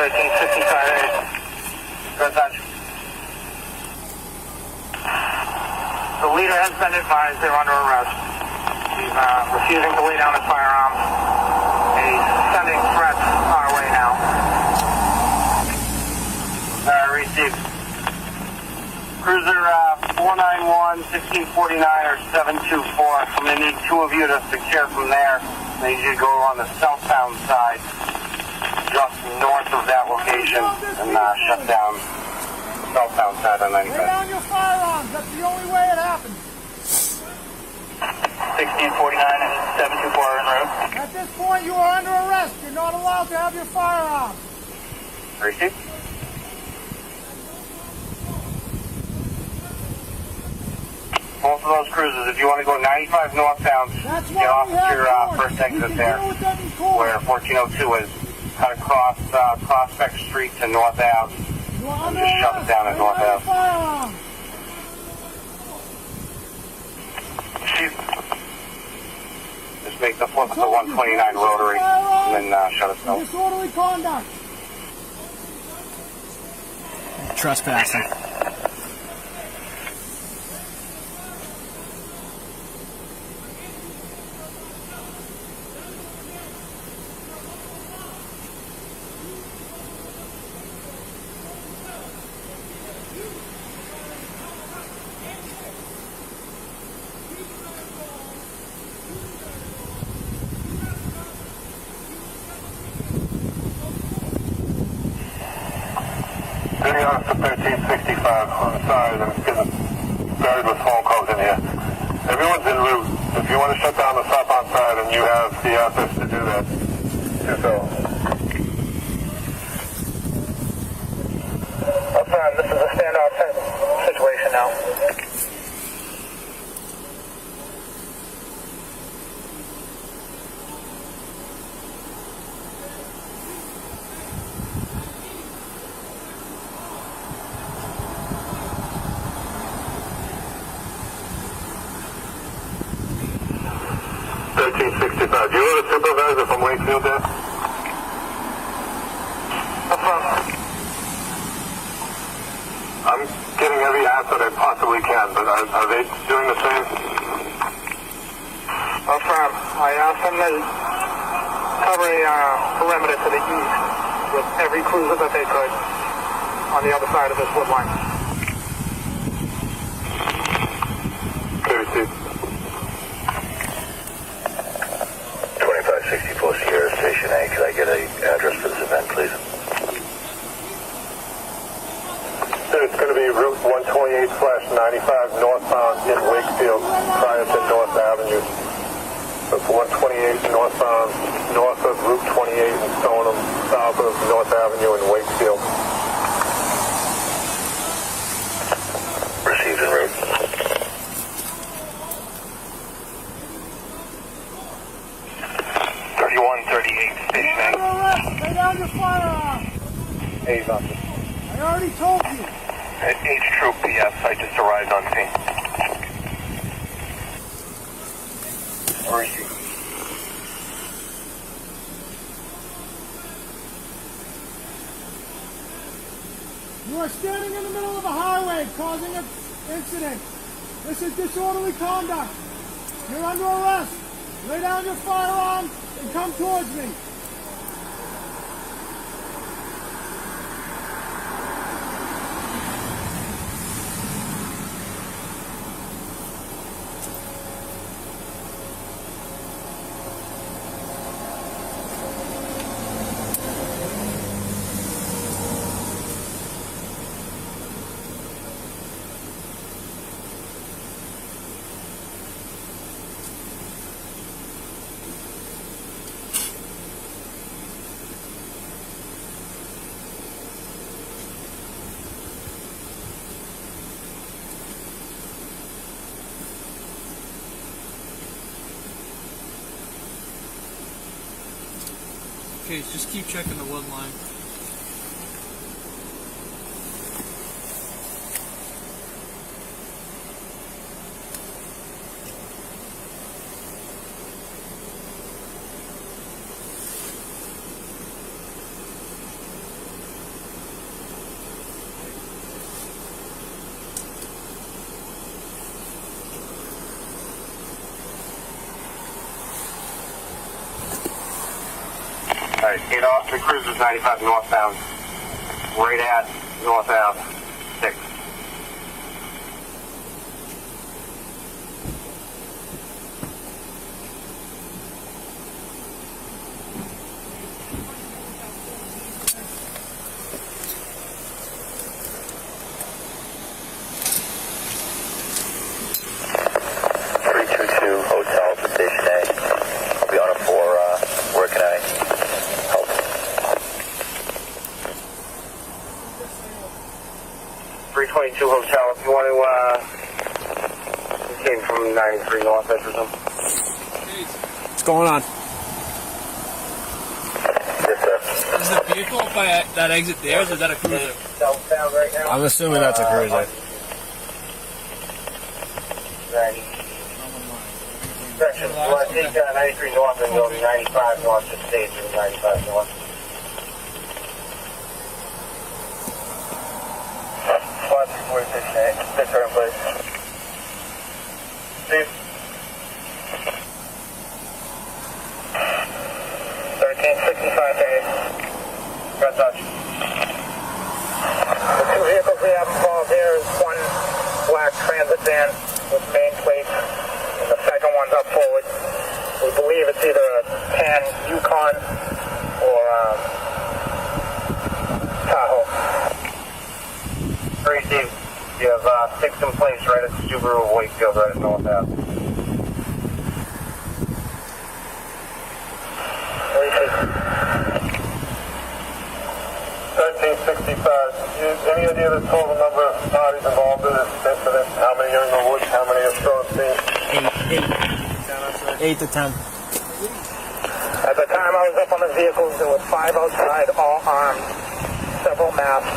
1355. Good touch. The leader has been advised they're under arrest. He's refusing to lay down his firearms. He's sending threats our way now. Received. Cruiser 491, 1649, or 724. I'm going to need two of you to secure from there. I need you to go on the southbound side, just north of that location, and shut down the southbound side on 95. Lay down your firearms. That's the only way it happens. 1649 and 724 are en route. At this point, you are under arrest. You're not allowed to have your firearms. Received. Both of those cruises, if you want to go 95 northbound, get off at your first exit there, where 1402 is. Cut across Prospect Street to North Ave, and just shut it down at North Ave. Just make the flip at the 129 rotary, and then shut it down. Disorderly conduct. Trespassing. City Officer 1365. I'm sorry, I'm getting buried with phone calls in here. Everyone's en route. If you want to shut down the southbound side and you have the assets to do that, do so. This is a standoff situation now. Do you have a supervisor from Wakefield there? I'm getting every asset I possibly can, but are they doing the same? Affirm. I asked them to cover a perimeter to the east with every cruiser that they could on the other side of this wood line. Okay, received. 2564 Sierra Station A. Could I get an address for this event, please? It's going to be Route 128/95 northbound in Wakefield prior to North Avenue. So it's 128 northbound, north of Route 28 in Stoneham, south of North Avenue in Wakefield. Received en route. 3138 Station A. Lay down your firearms. Hey, officer. I already told you. H Troop PS, I just arrived on scene. Where is he? You are standing in the middle of a highway causing an incident. This is disorderly conduct. You're under arrest. Lay down your firearms and come towards me. Okay, just keep checking the wood line. Alright, 8 Austin Cruisers 95 northbound. Right at North Ave 6. Hotel for Station A. I'll be on it for where can I help? 322 Hotel, if you want to, came from 93 North, I presume. What's going on? Yes, sir. Is the vehicle by that exit there, or is that a cruiser? Southbound right now. I'm assuming that's a cruiser. Section, you want to take 93 North and go 95 North to stage and 95 North. Watch 46A, stick her in place. Steve? 1365A. Red touch. The two vehicles we have involved here is one black transit van with main plate. And the second one's up forward. We believe it's either a Pan Yukon or Tahoe. Very deep. You have 6 in place right at the Subaru of Wakefield, right at North Ave. 1365. Any idea the total number of parties involved in this incident? How many are in the woods? How many are still at sea? 8 to 10. At the time I was up on the vehicles, there were 5 outside, all armed, several masked.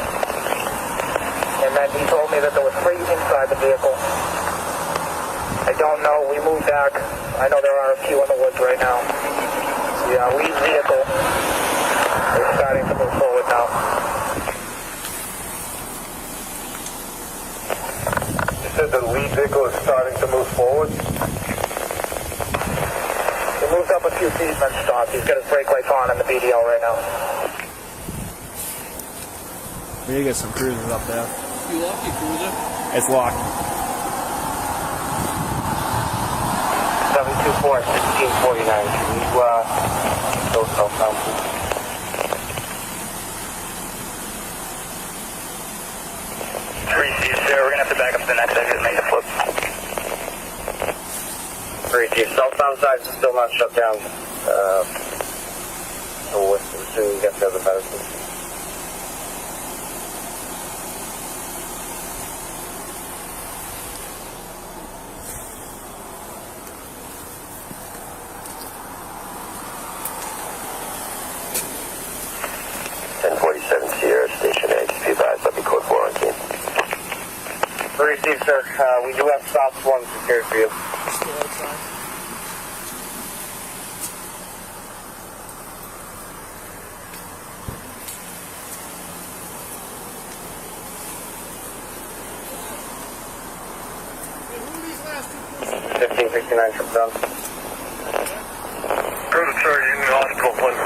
And then he told me that there were 3 inside the vehicle. I don't know. We moved back. I know there are a few in the woods right now. The lead vehicle is starting to move forward now. You said the lead vehicle is starting to move forward? He moved up a few feet and then stopped. He's got his brake lights on in the BDL right now. We need to get some cruisers up there. You locked your cruiser? It's locked. 724 1649. Can you go southbound, please? Sir, we're gonna have to back up to the next exit and make a flip. 3 southbound side is still not shut down. So as soon as you get there, the better. 1047 Sierra, Station A. Just be advised, I'll be code 4 on team. Received, sir. We do have stops 1 secured for you. Still outside. Hey, 1569 trip down. Cruiser charge in the hospital, please.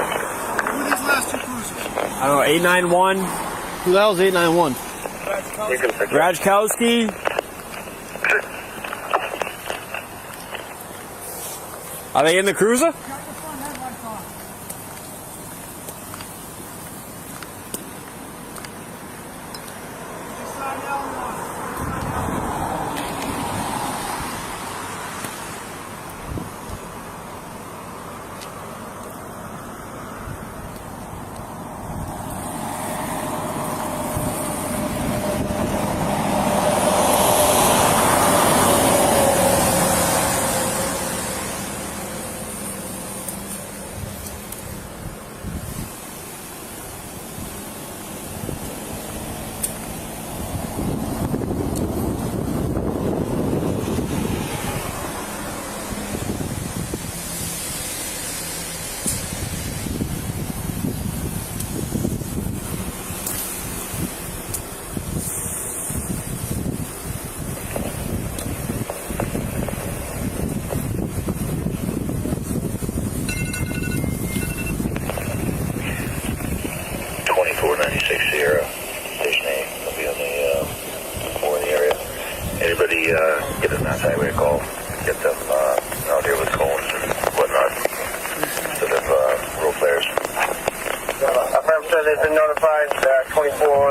Who are these last 2 cruisers? I don't know, 891. Who the hell is 891? You can pick Rajkowski. Are they in the cruiser?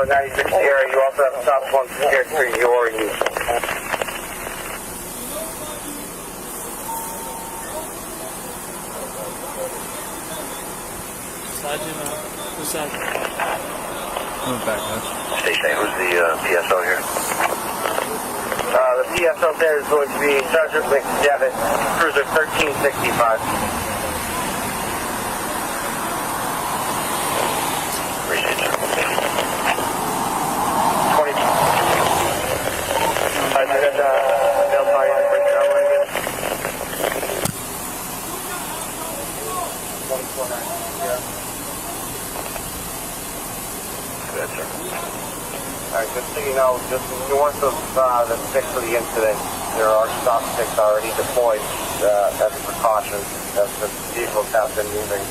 96 Sierra, you also have stop 1 secured for your use. Sergeant, who's that? Move back, man. Station 8, who's the PSO here? The PSO there is going to be Sergeant McDevitt, cruiser 1365. Appreciate you. 20. Sergeant, they'll tell you to break that one again. 149, yeah. Good, sir. Alright, just so you know, just north of the 6 of the incident, there are stop sticks already deployed as a precaution, as the vehicles have been moving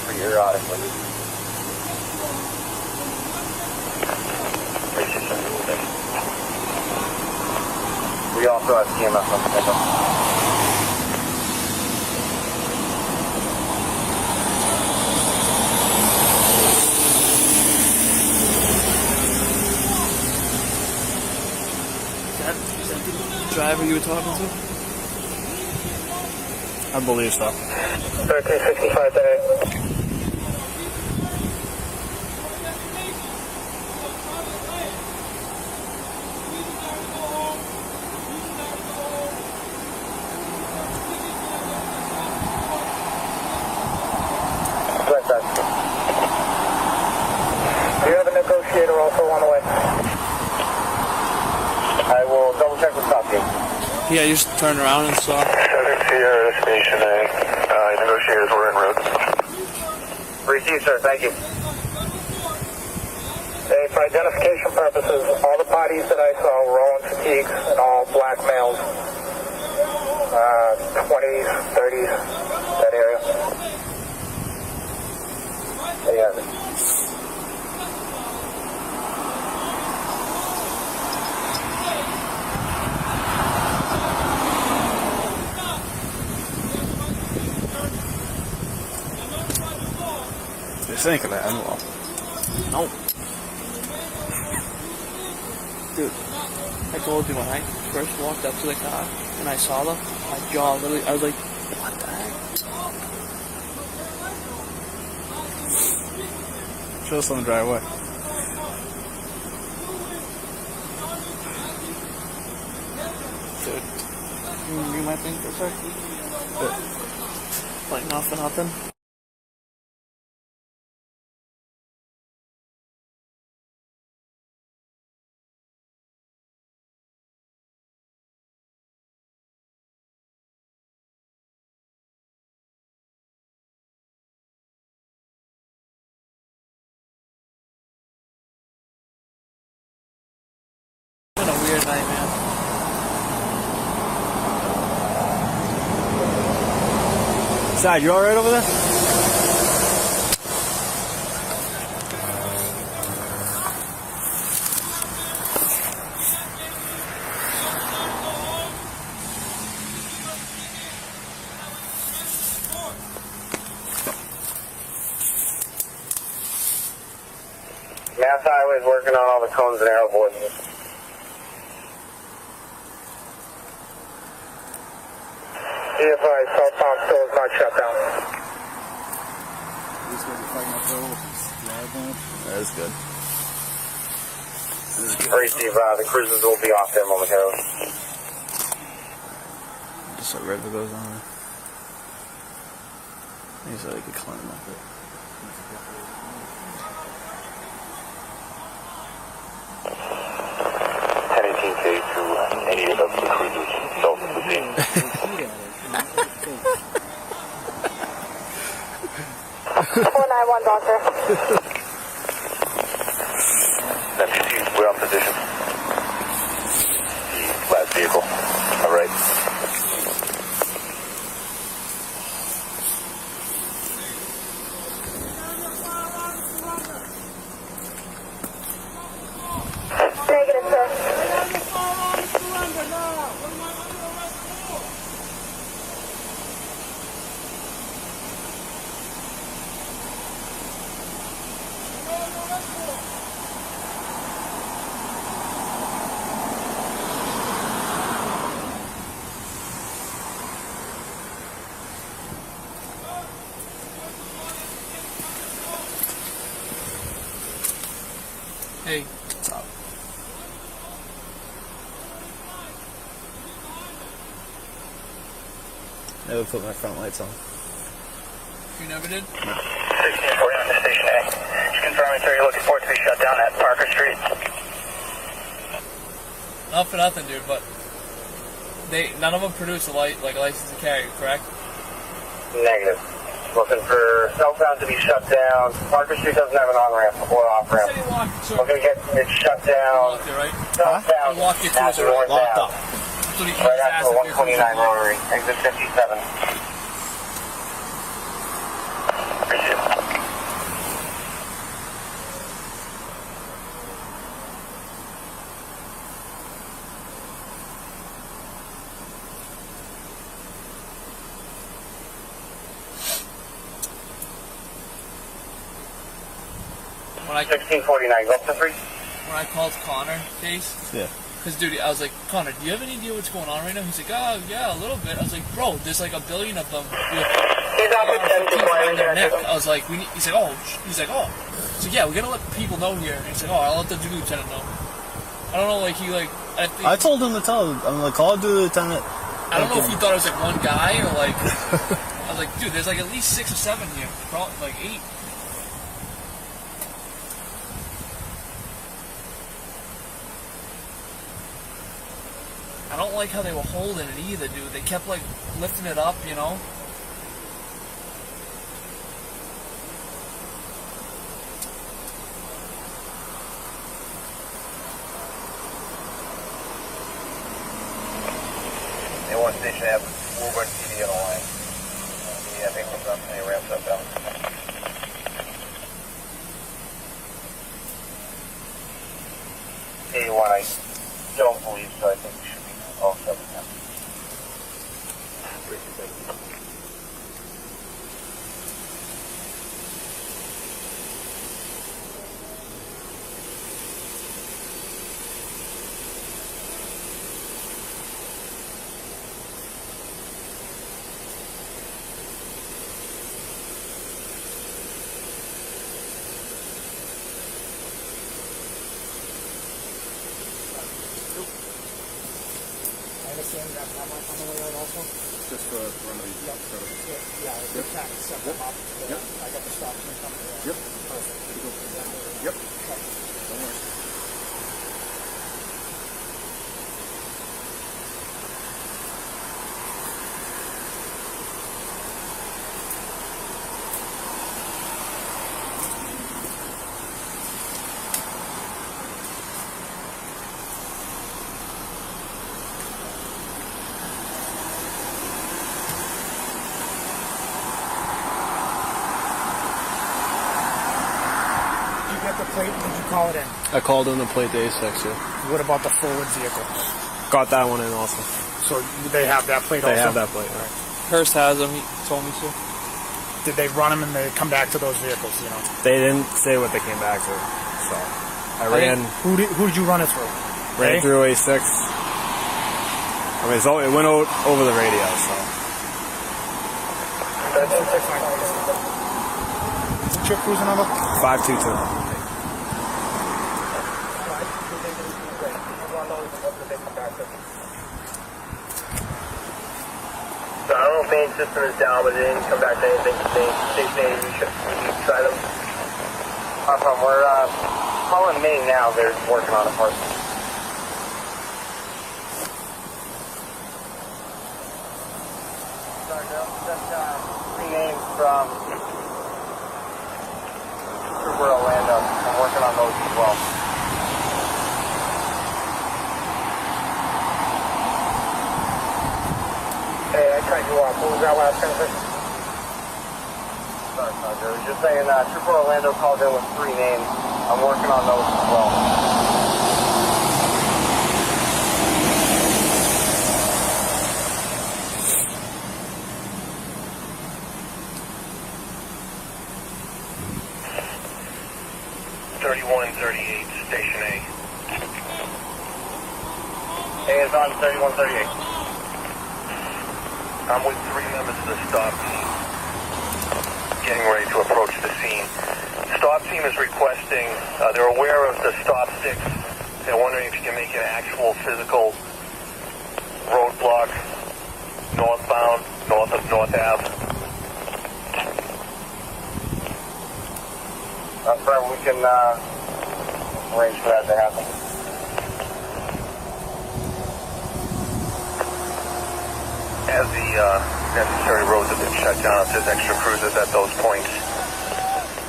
periodically. We also have TMS on standby. Is that the driver you were talking to? I believe so. 1365 day. Do you have a negotiator also on the way? I will double check with Top Team. Yeah, I just turned around and saw. 7 Sierra Station A. Negotiators were en route. Received, sir. Thank you. Hey, for identification purposes, all the bodies that I saw were all in fatigues and all black males. 20s, 30s, that area. There you have it. Think of that animal. No. Dude, I told you when I first walked up to the car and I saw them, my jaw literally, I was like, what the heck? Show us on the driveway. Dude, you read my thing for a sec? Like nothing. It's been a weird night, man. Side, you alright over there? Mass Highway is working on all the cones and arrow boards. CFI, southbound still is not shut down. That's good. Receive, the cruisers will be off there momentarily. Just so red goes on there. Maybe so they could climb up it. 1018K to any of the cruisers south of the scene. 491, Doctor. MPC, we're on position. The last vehicle. All right. Negative, sir. Hey. What's up? Never put my front lights on. You never did? 1649 to Station A. Just confirming, sir, you're looking for it to be shut down at Parker Street. Not for nothing, dude, but none of them produce a license to carry, correct? Negative. Looking for southbound to be shut down. Parker Street doesn't have an on-ramp or off-ramp. Looking to get it shut down. Southbound at northbound. Right after 129 Rotary. Exit 57. When I 1649, go up to 3. When I called Connor, Case. Yeah. Because, dude, I was like, Connor, do you have any idea what's going on right now? He's like, oh, yeah, a little bit. I was like, bro, there's like a billion of them. I was like, he's like, oh. So, yeah, we gotta let people know here. And he's like, oh, I'll let the lieutenant know. I don't know, like, I told him to tell him. I'm like, call the lieutenant. I don't know if he thought it was like one guy or like. I was like, dude, there's like at least 6 or 7 here. Probably like 8. I don't like how they were holding it either, dude. They kept like lifting it up, you know. They want station to have Woburn PD on the line. I think comes up and he ramps up down. A1, I don't believe so. I think we should be all 7 now. Just for one of these. Yeah, it's yep. Set them up. Yep. I got the stop and coming. Yep. Perfect. Yep. Don't worry. Plate, did you call it in? I called in the plate to A6, yeah. What about the forward vehicle? Got that one in also. So they have that plate also? They have that plate, right. Hearst has them, he told me so. Did they run them and they come back to those vehicles, you know? They didn't say what they came back to, so I ran... Who did you run it through? Ran through A6. I mean, it went over the radio, so... What's your cruiser number? 522. So I don't know if main system is down, but it didn't come back to anything. Station A, you should try them. We're calling main now. They're working on it first. Sorry, girl. Just 3 names from Trooper Orlando. I'm working on those as well. Hey, I cut you off. What was that last conversation? Sorry, I was just saying Trooper Orlando called in with 3 names. I'm working on those as well. Station A. A is on 3138. I'm with 3 members of the stop, getting ready to approach the scene. stop team is requesting, they're aware of the stop sticks. They're wondering if you can make an actual physical roadblock northbound, north of North Ave. That's right, we can arrange for that to happen. As the necessary roads have been shut down, if there's extra cruisers at those points,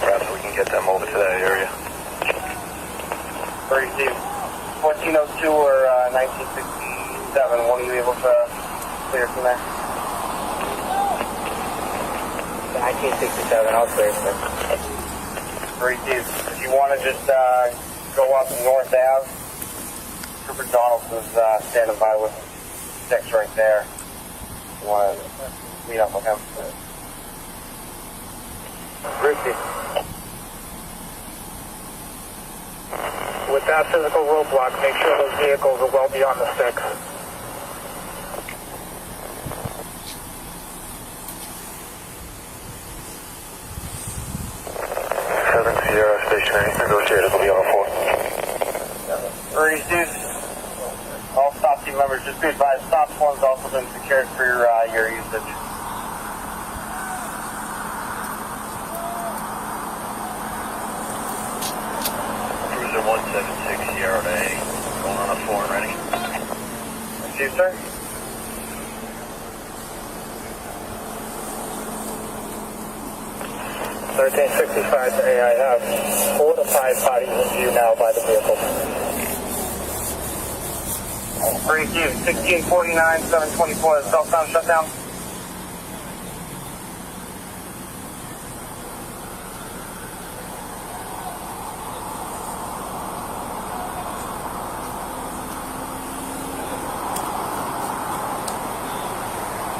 perhaps we can get them over to that area. 1402 or 1967, when are you able to clear from there? 1967, I'll clear from there. 32, if you want to just go up North Ave, Trooper Donaldson's standing by with 6 right there. You want to meet up with him? Ricky. With that physical roadblock, make sure those vehicles are well beyond the sticks. Sierra stationary, negotiators will be on 4. Alrighty, Steve. All stop team members, just be advised, stop one's also been secured for your usage. Cruiser 176 Sierra to A, going on a 4 and ready. Chief, sir. $1365 to A, I have 4 to 5 bodies in view now by the vehicle. 1649, 724, southbound shutdown.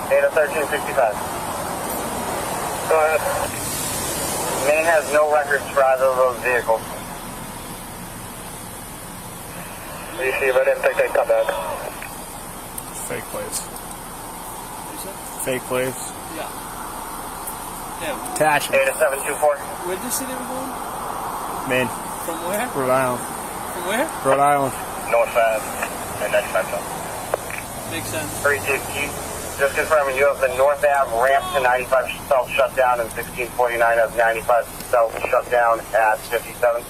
Data 1365. Go ahead. Maine has no records for either of those vehicles. Receive, I didn't think they'd come back. Fake plates. Fake plates. Yeah. Yeah. Attachment. Data 724. Where did you say they were going? Maine. From where? Rhode Island. From where? Rhode Island. North Ave and 95 south. Makes sense. 32, just confirming you have the North Ave ramp to 95 south shut down and 1649 has 95 south shut down at 57.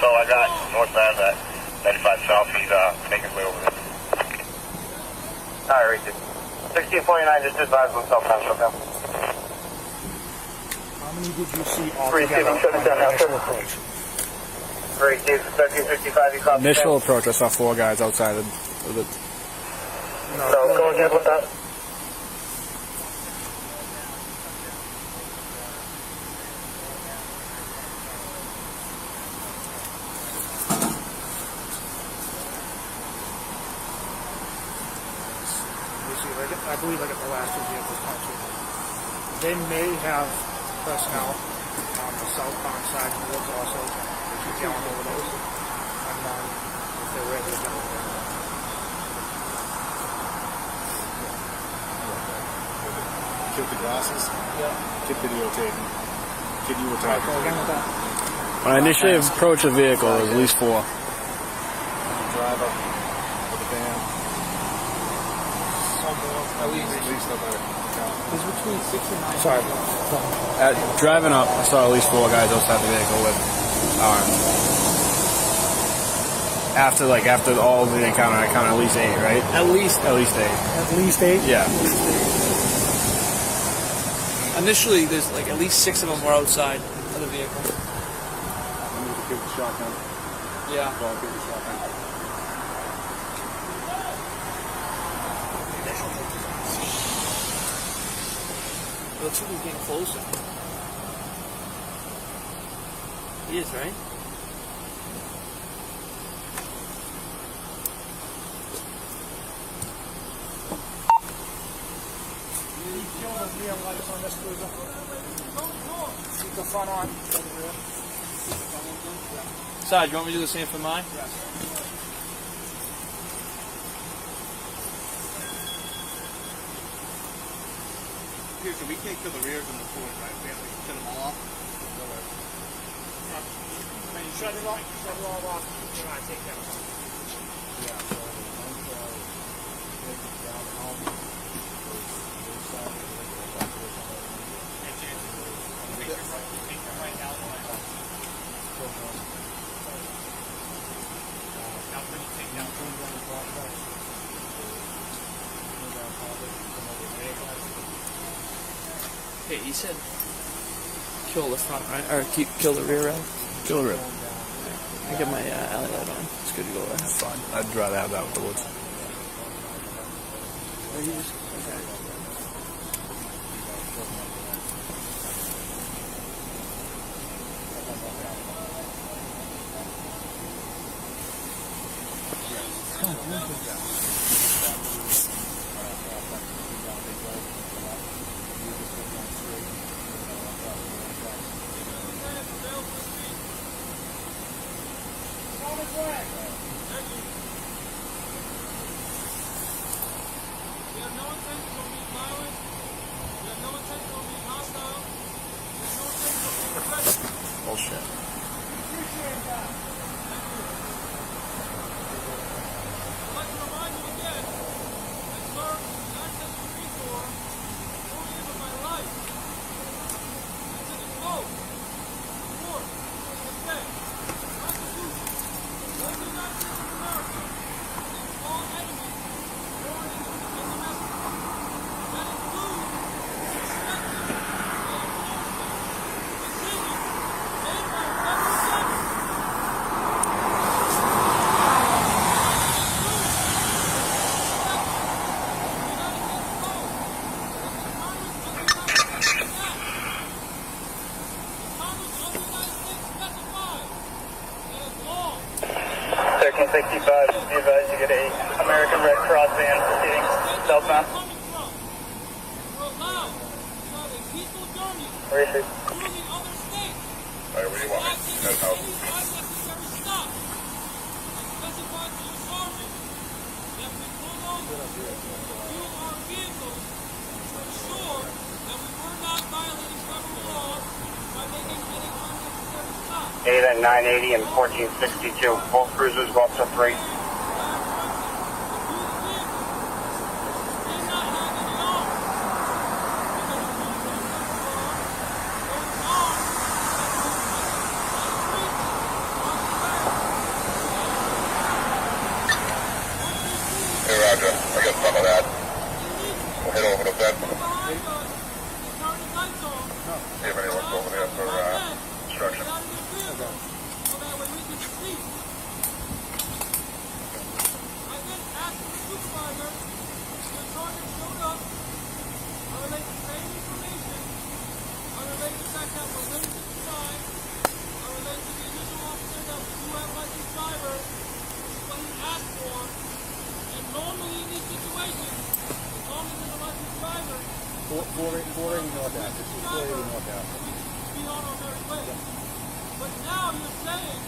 So I got North Ave at 95 south, he's making his way over there. Alright, 1649 just advised himself on shut down. How many did you see all Receiving, shut it down now, sir. 1365, you copy. Initial approach, I saw 4 guys outside of the... So go ahead with that. I believe I got the last 2 vehicles punctured. They may have personnel on the southbound side of the woods also. They keep going over those. If they're ready to go. Keep the glasses. Yeah. Keep videotaping. Keep you Alright, go again with that. When I initially approached the vehicle, it was at least 4. Drive up with the van. At least up there. It's between 6 and 9. Sorry. Driving up, I saw at least 4 guys outside the vehicle with arms. After all of the encounter, I counted at least 8, right? At least 8. At least 8? Yeah. Initially, there's like at least 6 of them were outside of the vehicle. Give the shotgun. Yeah. Give the shotgun. Looks like he's getting closer. He is, right? Lights on this cruiser. Keep the front on. Sarge, you want me to do the same for mine? Yes. here, so we can't kill the rears and the forwards, right? We have to kill them all off. Shut it all off. You're not taking that off. Hey, you said kill the front, right? Or kill the rear end? Kill the rear. I got my alley light on. It's good to go there. That's fine. I'd rather have that with the woods. Bullshit. Be advised you get a American Red Cross van proceeding southbound. Where is it? Alright, what do you want? That's how. Ada 980 and 1462. Both cruisers go up to 3. Hey, Roger. I got some of that. We'll head over to Bedford. See if anyone's over there for instruction. But now you're saying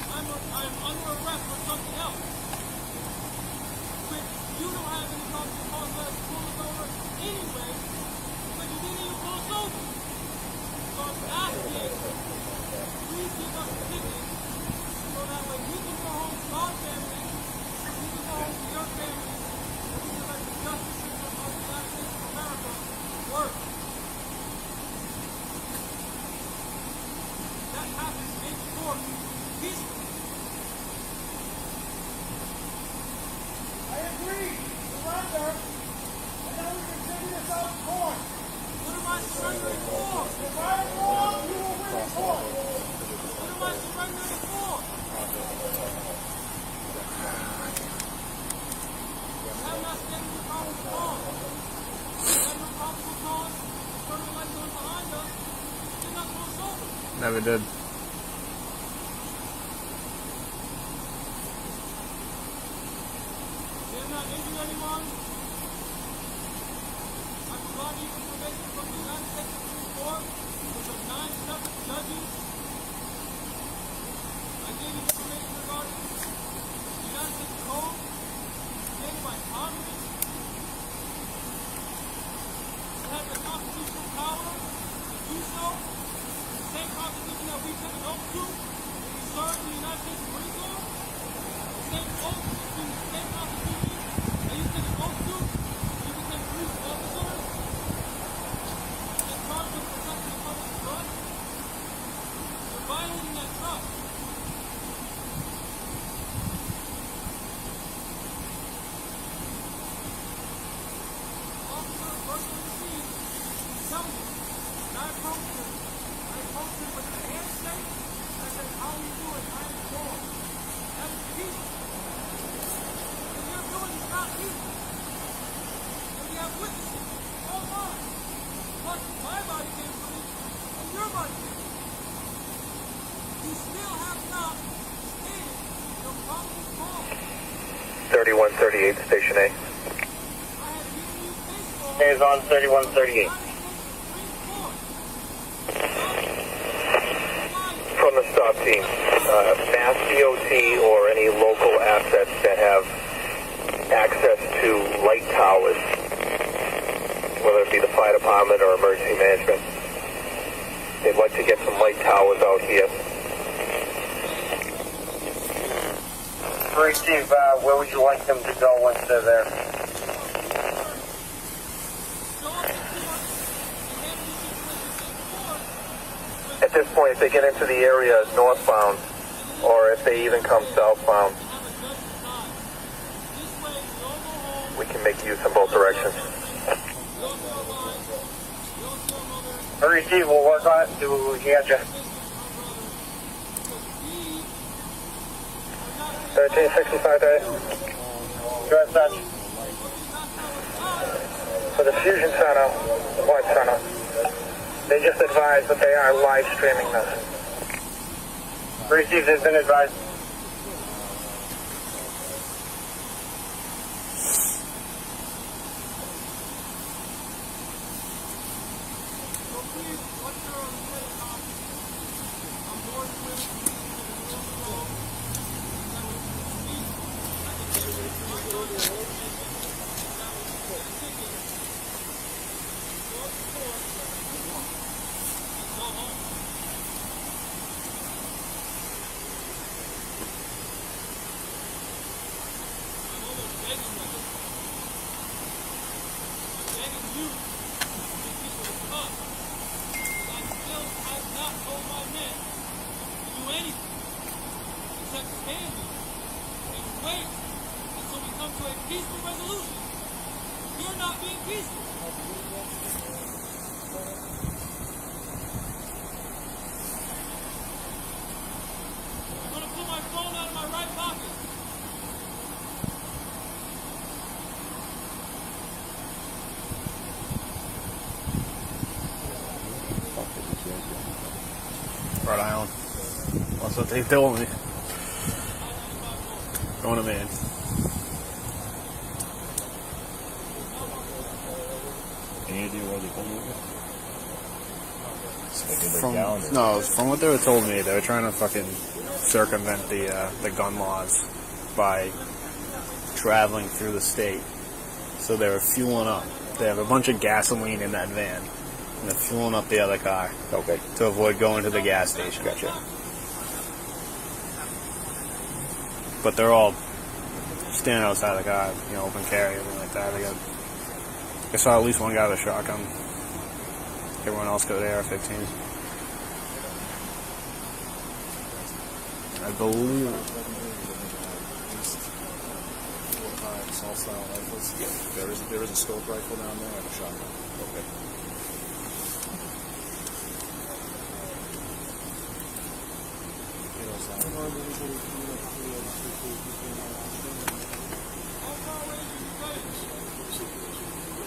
I'm under arrest for something else. Which you don't have any probable cause to pull us over anyway, but you didn't even pull us over. So I'm asking, please give us a ticket so that way we can go home to our families, we can go home to your families, and we can let the justice system of the United States of America work. That happens in court, peacefully. I agree. Surrender. And then we can figure this out in court. What am I surrendering for? If I am wrong, you will win in court. What am I surrendering for? I'm not stating the probable cause. If there's no probable cause, the criminal light goes behind us. You're not going to solve it. Never did. Anyone? I provide you information from the United States Supreme Court, which are 9 separate judges. I gave you information regarding the United States Code, made by Congress. It has the Constitution so, the same Constitution that we took an oath to when we served in the United States Marine Corps, the same oath, the same Constitution that you took an oath to when you became police officers in charge of protecting the public trust, you're violating that trust. My body came free, and your body came free. You still have not stated your probable cause. 3138, Station A. Is on 3138. From the stop team, Mass DOT or any local assets that have access to light towers, whether it be the fire department or emergency management. They'd like to get some light towers out here. Great, Steve. Where would you like them to go once they're there? At this point, if they get into the area northbound, or if they even come southbound, we can make use in both directions. Hurry, Steve, we'll work on it, do what we can, Jeff. 1365 day. Go ahead, Sergeant. For the Fusion Center, White Center, they just advised that they are live streaming this. Hurry, Steve, they've been advised. Rhode Island. That's what they told me. Going to Maine. Any idea where they pulled From what they were told me, they were trying to fucking circumvent the gun laws by traveling through the state. So they were fueling up. They have a bunch of gasoline in that van. And they're fueling up the other car. Okay. To avoid going to the gas station. Gotcha. But they're all standing outside the car, open carry, everything like that. I saw at least one guy with a shotgun. Everyone else got AR-15s. I believe. Yeah, there is a scope rifle down there and a shotgun. Okay.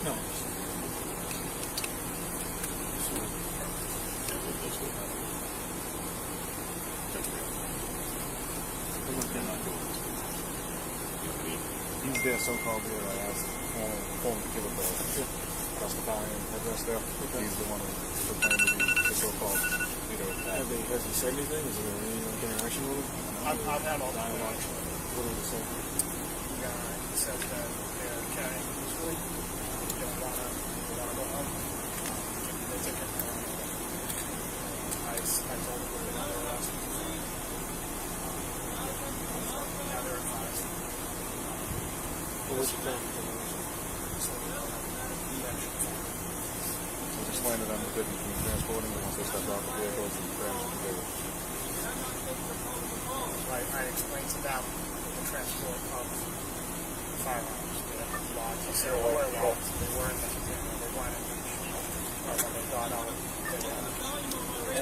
No. He's their so-called leader. I asked him to give up the Rastafarian address there. Okay. He's the one who proclaimed to be the so-called leader of that. Has he said anything? Is there any interaction with him? I've had all dialogue. What did he say? He says that they're carrying peacefully. They don't want to go home. They take it. So just landed on the difference between transporting and once they stepped off the vehicles and damaged the vehicle. I explained to them the transport of firearms. They have logs. I said, where logs? They weren't necessarily. They wanted to when they got out, they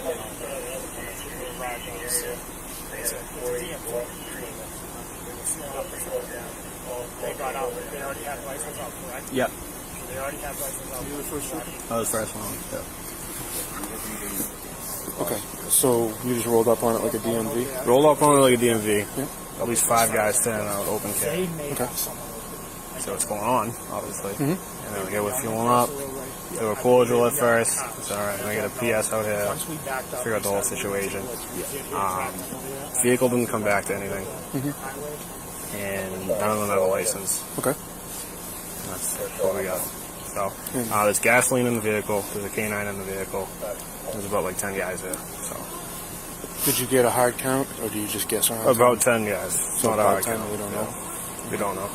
arrived on the scene. It's a DMV. They got out. They already had license out, correct? Yep. They already had license out. You the first one? That was the first one. Yeah. Okay, so you just rolled up on it like a DMV? Rolled up on it like a DMV. Yeah. At least 5 guys standing out open carry. Okay. So what's going on, obviously. And then we get with fueling up. They were cordial at first. It's alright, we get a PS out here. Figure out the whole situation. Vehicle didn't come back to anything. And none of them have a license. Okay. And that's what we got. So, there's gasoline in the vehicle. There's a K9 in the vehicle. There's about like 10 guys there. So. Did you get a hard count, or do you just guess around? About 10 guys. So not a hard 10, count. we don't know. We don't know.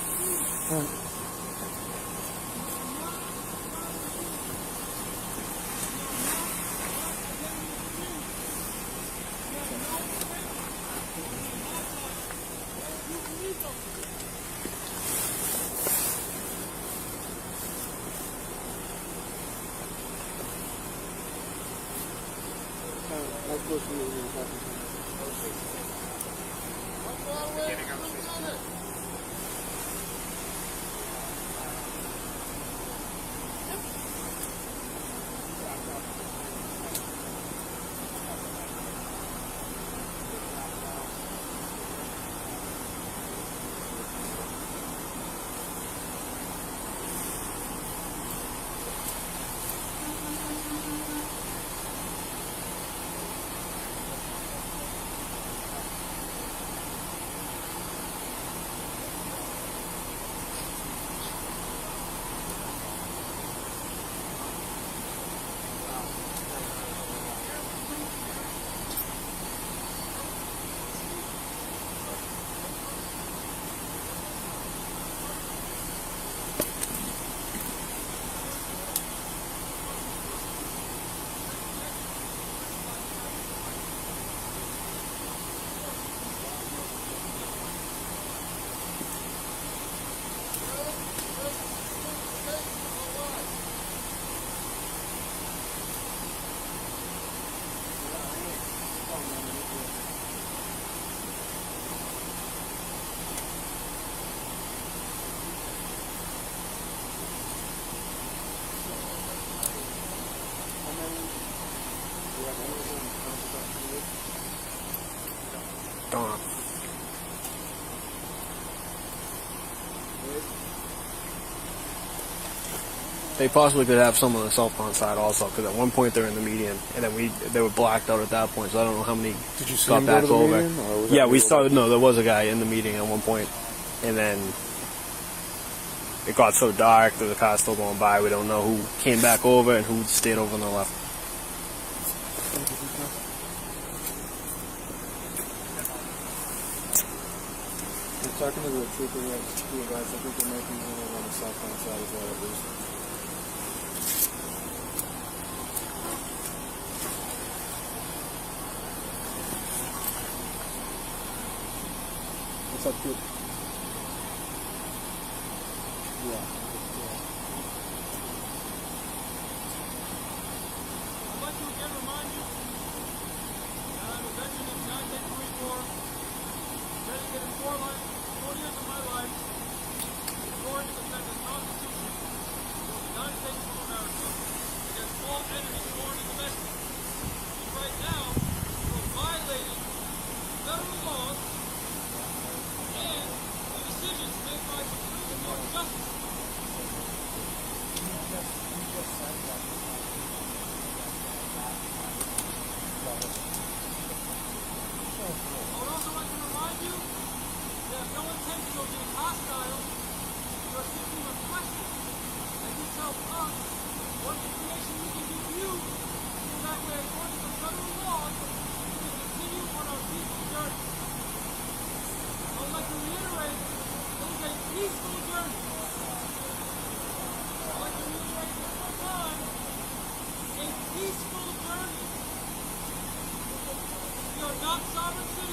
Gone. They possibly could have some on the South Pond side also, because at one point they're in the median, and then they were blacked out at that point. So I don't know how many Did you see got him go back to the over. median, or was Yeah, that we real saw. No, there was a guy in the meeting at one point, and then it got so dark that the car's still going by. We don't know who came back over and who stayed over on the left. We're talking to the trooper here, guys. I think there might be one on the southbound side as well, at least. What's up, kid? Yeah. I'd like to again remind you that I'm a veteran of the United States Marine Corps, dedicated 4 years of my life sworn to defend the Constitution of the United States of America against all enemies, foreign and domestic. And right now, you're violating federal laws and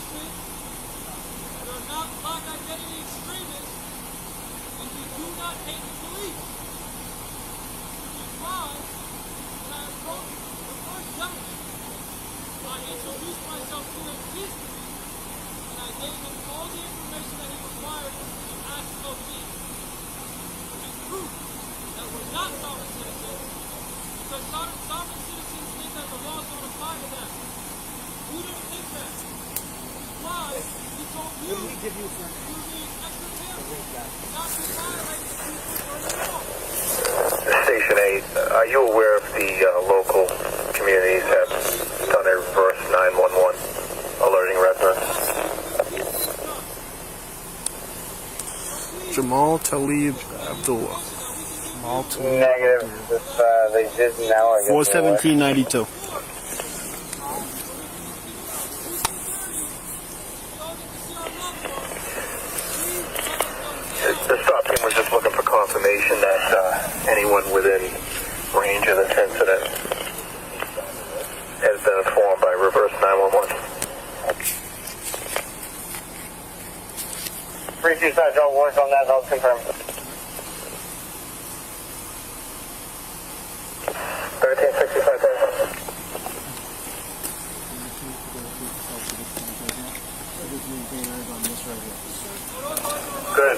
citizens that are not black identity extremists, and we do not hate the police. Which is why, when I approached the first gentleman, I introduced myself to him peacefully, and I gave him all the information that he required to ask of me. And proof that we're not sovereign citizens, because sovereign citizens think that the laws don't apply to them. We don't think that. Which is why we told you to be extra careful, not to violate the people or the law. Station 8, are you aware if the local communities have done a reverse 911 alerting residents? Jamal Talib Abdullah. Jamal Talib. Negative. If they did now, I guess. 41792. The stop team was just looking for confirmation that anyone within range of this incident has been informed by reverse 911. 325, don't work on that, I'll confirm. 1365,000. Good.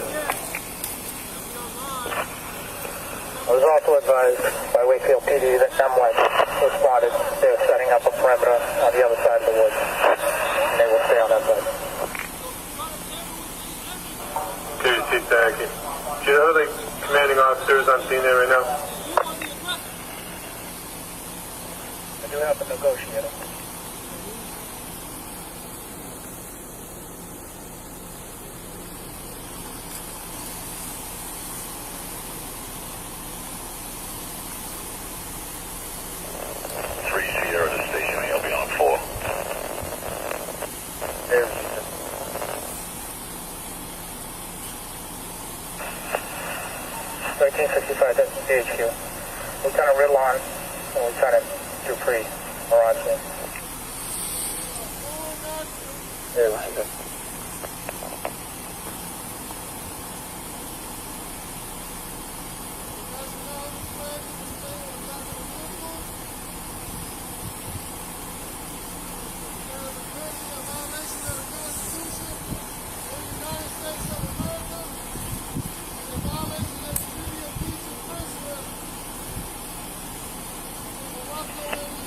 I was also advised by Wakefield PD that M-West was spotted. They're setting up a perimeter on the other side of the woods. And they will stay on that side. Okay, Chief, thank you. Do you know the commanding officers on scene there right now? I do have a negotiator. That's CHQ. Lieutenant Ridlon and Lieutenant Dupree are on scene.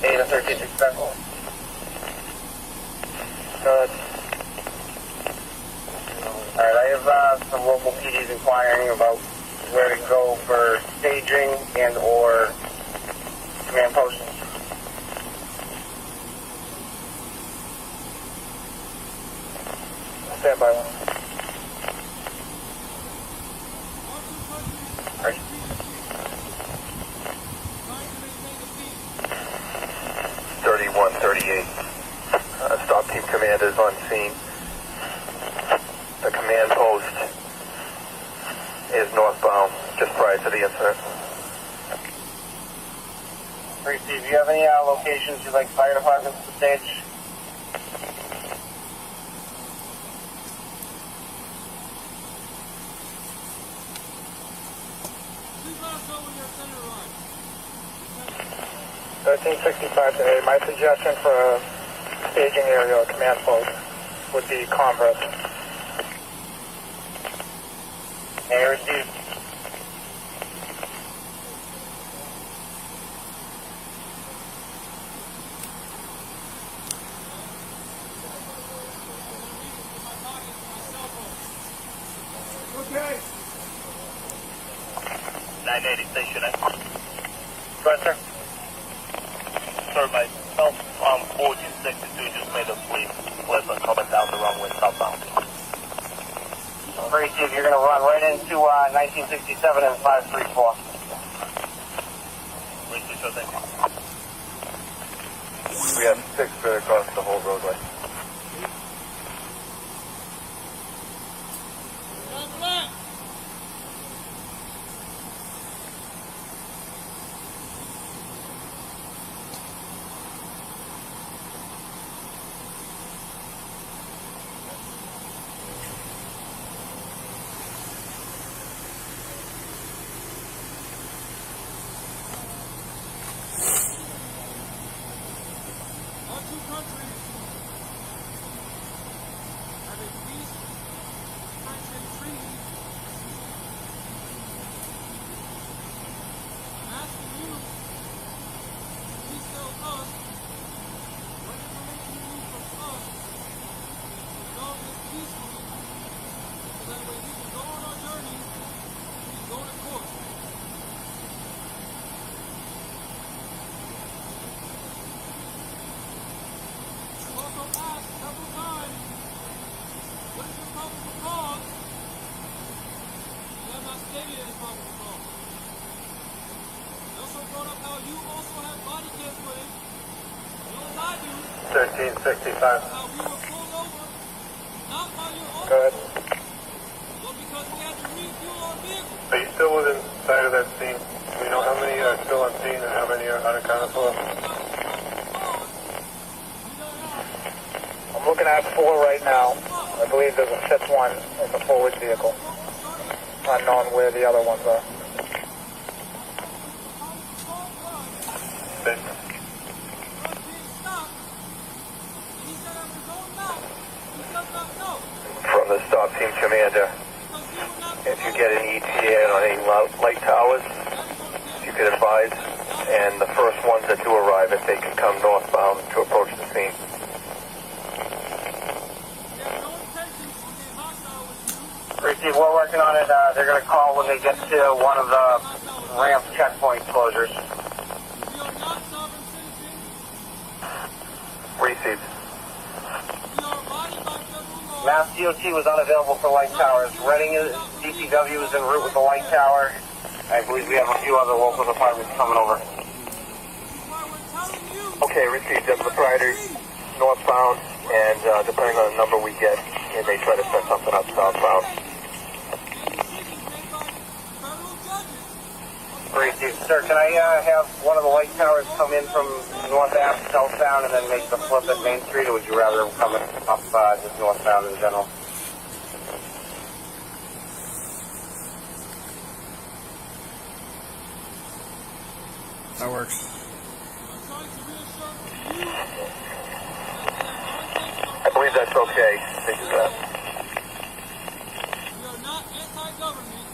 Yeah, 1367. Good. Alright, I have some local PDs inquiring about where to go for staging and or command posting. Stand by one. Right. 3138. Stop team commanders on scene. The command post is northbound just prior to the incident. Steve, do you have any locations you'd like fire departments to stage? Please let us know when your center arrives. 1365 today. My suggestion for a staging area or command post would be Converse. Hey, received. Okay. 980 station. Go ahead, sir. Sir, myself on 1462 just made a fleet flip and coming down the wrong way southbound. Very Steve, you're going to run right into 1967 and 534. We have 6 that across the whole roadway. 1765. Go ahead. Are you still within sight of that scene? Do we know how many are still on scene and how many are unaccounted for? I'm looking at 4 right now. I believe there's a 5th one in the forward vehicle. Unknown where the other ones are. From the stop team commander, if you get an ETA on any light towers, you could advise, and the first ones that do arrive, if they can come northbound to approach the scene. Receive, we're working on it. They're going to call when they get to one of the ramp checkpoint closures. Receive. Mass DOT was unavailable for light towers. Reading DPW is en route with the light tower. I believe we have a few other local departments coming over. Okay, received. That's the priority northbound, and depending on the number we get, they may try to set something up southbound. Receive. Sir, can I have one of the light towers come in from North Ave southbound and then make the flip at Main Street, or would you rather them come up just northbound in general? That works. I believe that's okay. Thank you, sir. We are not anti-government.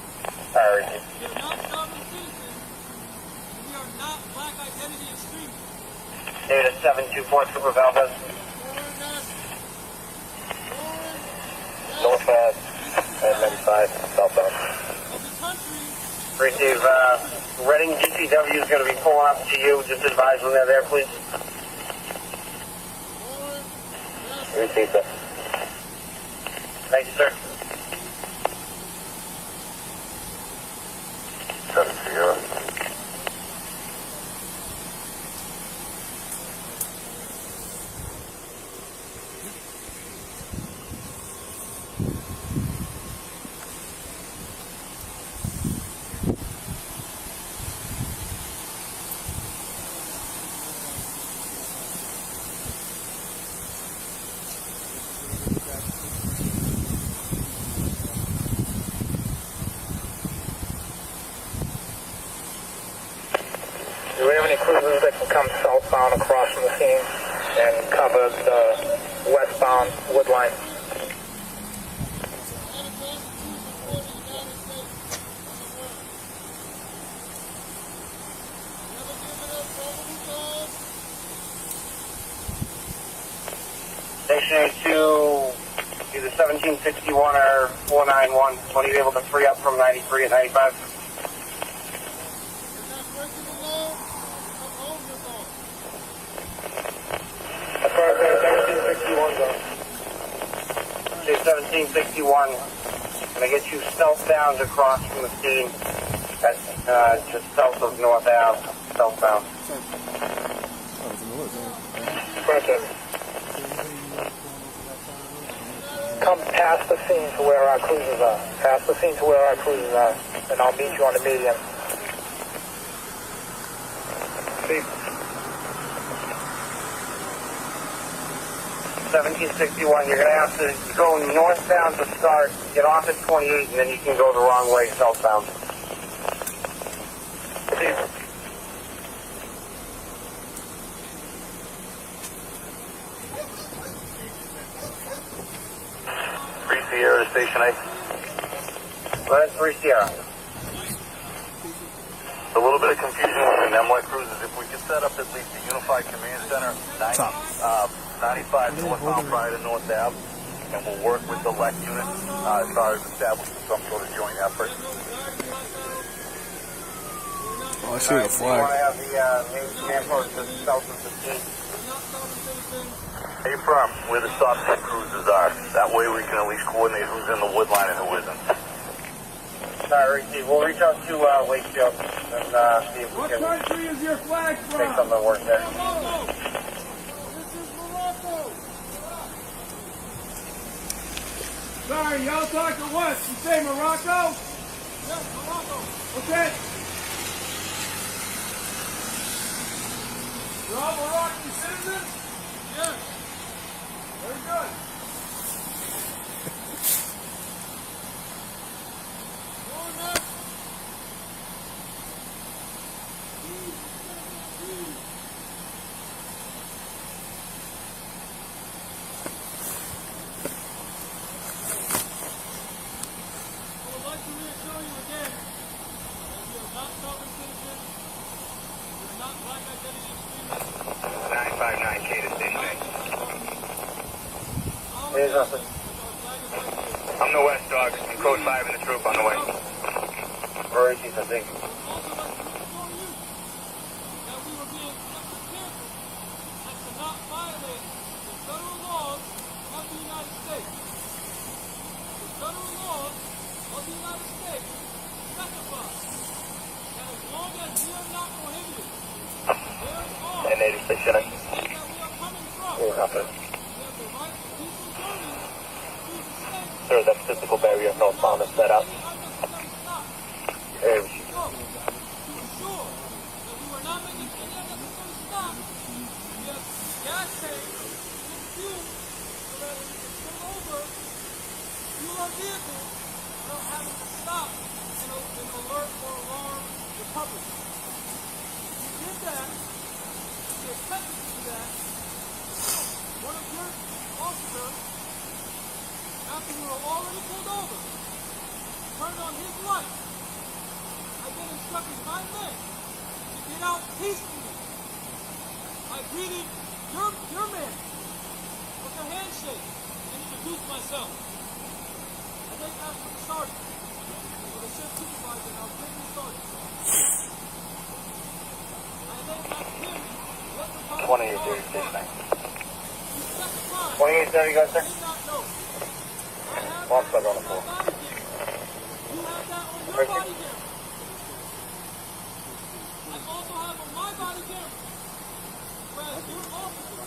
Sorry. We are not sovereign citizens. And we are not black identity extremists. Data 724 Trooper Valdez. North Ave, and 95, southbound. Receive. Reading DPW is going to be pulling up to you. Just advise when they're there, please. Receive, sir. Thank you, sir. 7-0. Do we have any cruisers that can come southbound across from the scene and cover the westbound wood line? Station A2, either 1761 or 491. When are you able to free up from 93 at 95? As far as the 1761 goes. Okay, 1761. Can I get you southbound across from the scene? That's just south of North Ave, southbound. Come past the scene to where our cruisers are. Past the scene to where our cruisers are. And I'll meet you on the median. See? 1761, you're going to have to go northbound to start, get off at 28, and then you can go the wrong way southbound. See? Sierra to Station A. Well, that's 3 Sierra. A little bit of confusion with the Nemway cruises. If we could set up at least a unified command center, 95 northbound prior to North Ave, and we'll work with the LEC unit as far as establishing some sort of joint effort. Oh, I see the flag. You want to have the main command post just south of the scene? Hey, firm, where the stop team cruisers are. That way we can at least coordinate who's in the wood line and who isn't. Sorry, Steve. We'll reach out to Wakefield and see if we can What country is your flag from? make something work there. This is Morocco. Sorry, y'all talk to what? You say Morocco? Yes, Morocco. Okay. You're all Moroccan citizens? Yes. Very good. Going next. I would like to reassure you again that we are not sovereign citizens. We are not black identity extremists. 959K to station 8. Here's nothing. I'm the West, dog. I'm code 5 in the troop on the way. Where is he, I think? That we were being extra careful as to not violate the federal laws of the United States. The federal laws of the United States specify that as long as we are not prohibited, there are And 86 shooting. that we are coming from. Here's nothing. We have the right to peaceful journey through the state. Sir, that physical barrier northbound is set up. Hey, To ensure that we were not making any unnecessary stops, we have gas tanks and fuel so that we can pull over, fuel our vehicles without having to stop and alert or alarm the public. We did that, we expected to do that. One of your officers, after we were already pulled over, turned on his light. I then instructed my men to get out peacefully. I greeted your men with a handshake and introduced myself. I then asked for the sergeant, or the shift supervisor, and I'll bring the sergeant. I then asked him what the policy 28 was. there, station 28 28 there, you got there? did not know. One plug on the floor. You have that on your body camera. I also have on my body camera. Whereas your officer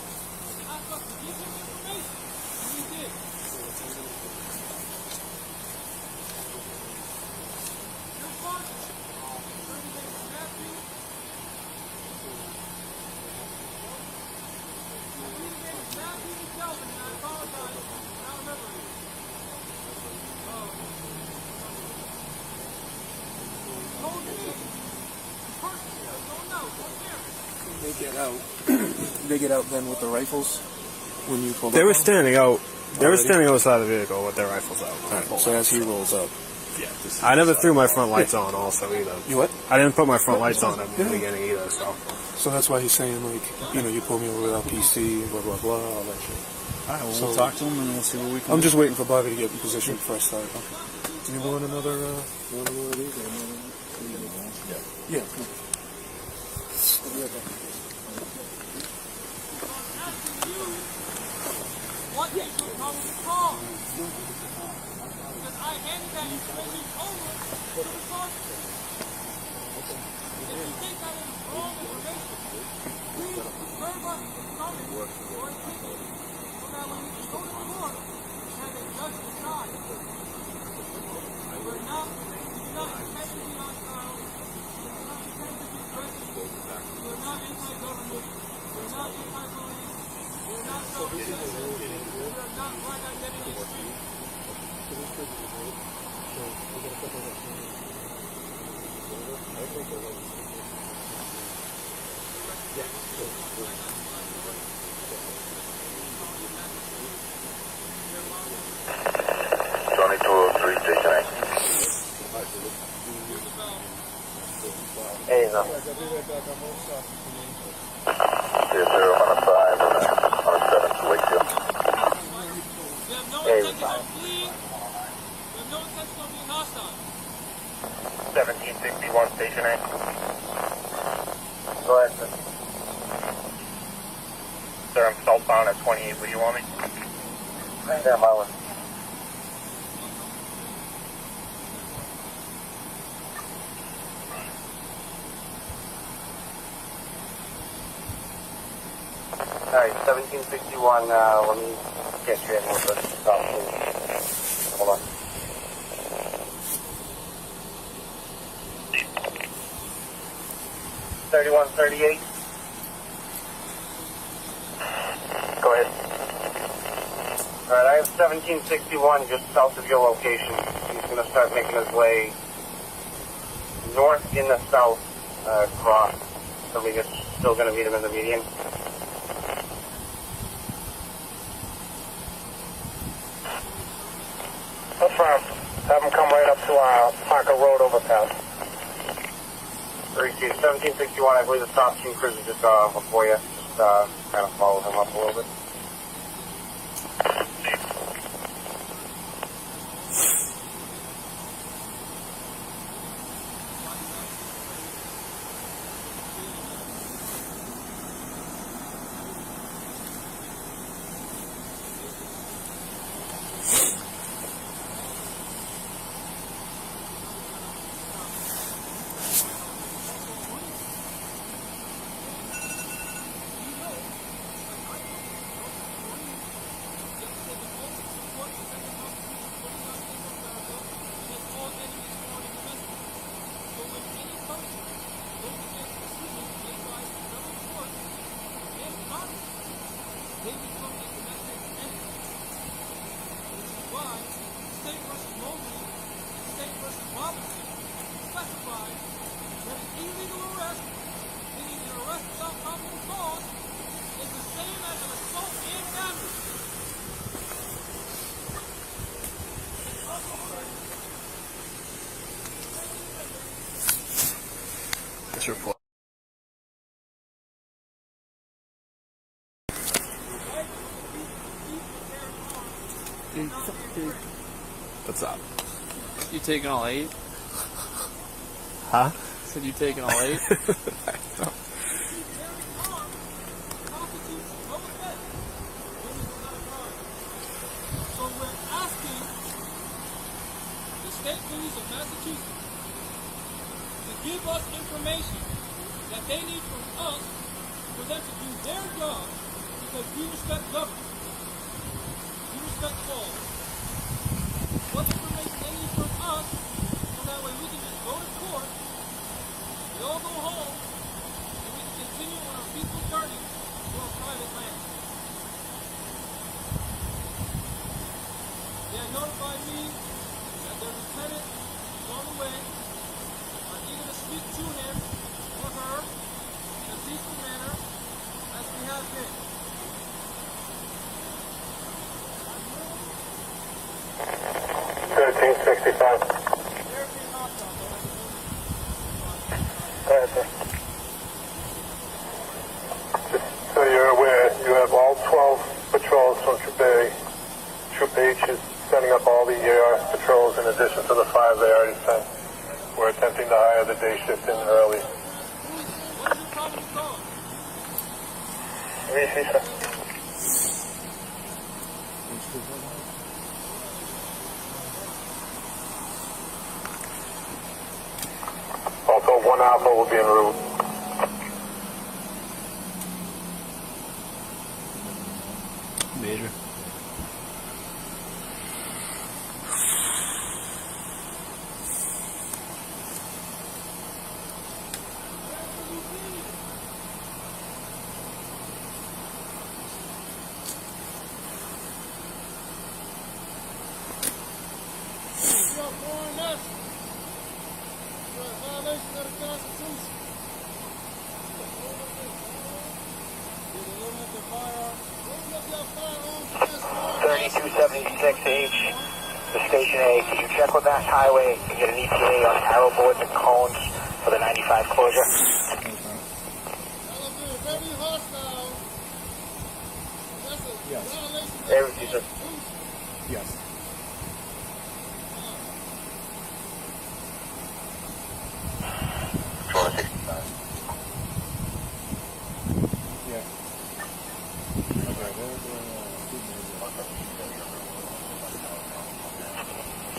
asked us to give him information, and we did. Your sergeant, Attorney David Matthew, Attorney David Matthew Kelvin, and I apologize, I don't remember it. Told me, personally, don't know, don't care. They get out then with the rifles when you pull They up were on them? standing out. They were Already? standing outside the vehicle with their rifles out. Alright, so as he rolls up. Yeah. I never threw my front lights on also either. You what? I didn't put my front lights on at the beginning either, so. So that's why he's saying, like, you know, you pull me over without PC, blah, blah, blah, all that shit. Alright, well, we'll talk to him and we'll see what we can I'm do. just waiting for Bobby to get in position before I start. Okay. You want another, one of these? Yeah. I'll be right back. What is your probable cause? Because I handed that information over to the sergeant. If you think that is wrong information, please serve us a summons or a ticket so that when we can go to court, we have a judge decide. We do not intend to be hostile. We do not intend to be aggressive. We are not anti-government. We are not anti-police. We are not self-citizens. We are not black identity extremists. Johnny 203, station 8. Hey, no. Clear 0 on a 5 on a 7 to Wakefield. We have no Hey, intention of fleeing. We have no intention of being hostile. 1761, station 8. Go ahead, sir. Sir, I'm southbound at 28. Where do you want me? Stand by one. Alright, 1761, let me get you in with the stop, please. Hold on. $3138. Go ahead. All right, I have 1761 just south of your location. He's going to start making his way north in the south, across. So we're still going to meet him in the median. Affirm. Have him come right up to our Parker Road overpass. Received 1761, I believe the top team cruiser just before you. Just kind of follow him up a little bit. Report. What's up? You taking all 8? Huh? Said you taking all 8? So we're asking the state police of Massachusetts to give us information that they need from us for them to do their job, because we respect government. We respect laws. What information they need from us, so that way we can just go to court, we all go home, and we can continue on our peaceful journey to our private land. They have notified me that their lieutenant is on the way. I'm eager to speak to him or her in a peaceful manner as we have been. 1365. Go ahead, sir. Just so you're aware, you have all 12 patrols from Troop A. Troop H is setting up all the ER patrols in addition to the 5 they already sent. We're attempting to hire the day shift in early. Receive, sir. Also, 1 Alpha will be en route. Major. Violation of the Constitution. 3276H, the Station A. Could you check with Mass Highway and get an ETA on arrow boards and cones for the 95 closure? Yes. Hey, with you, sir. Yes. Yeah.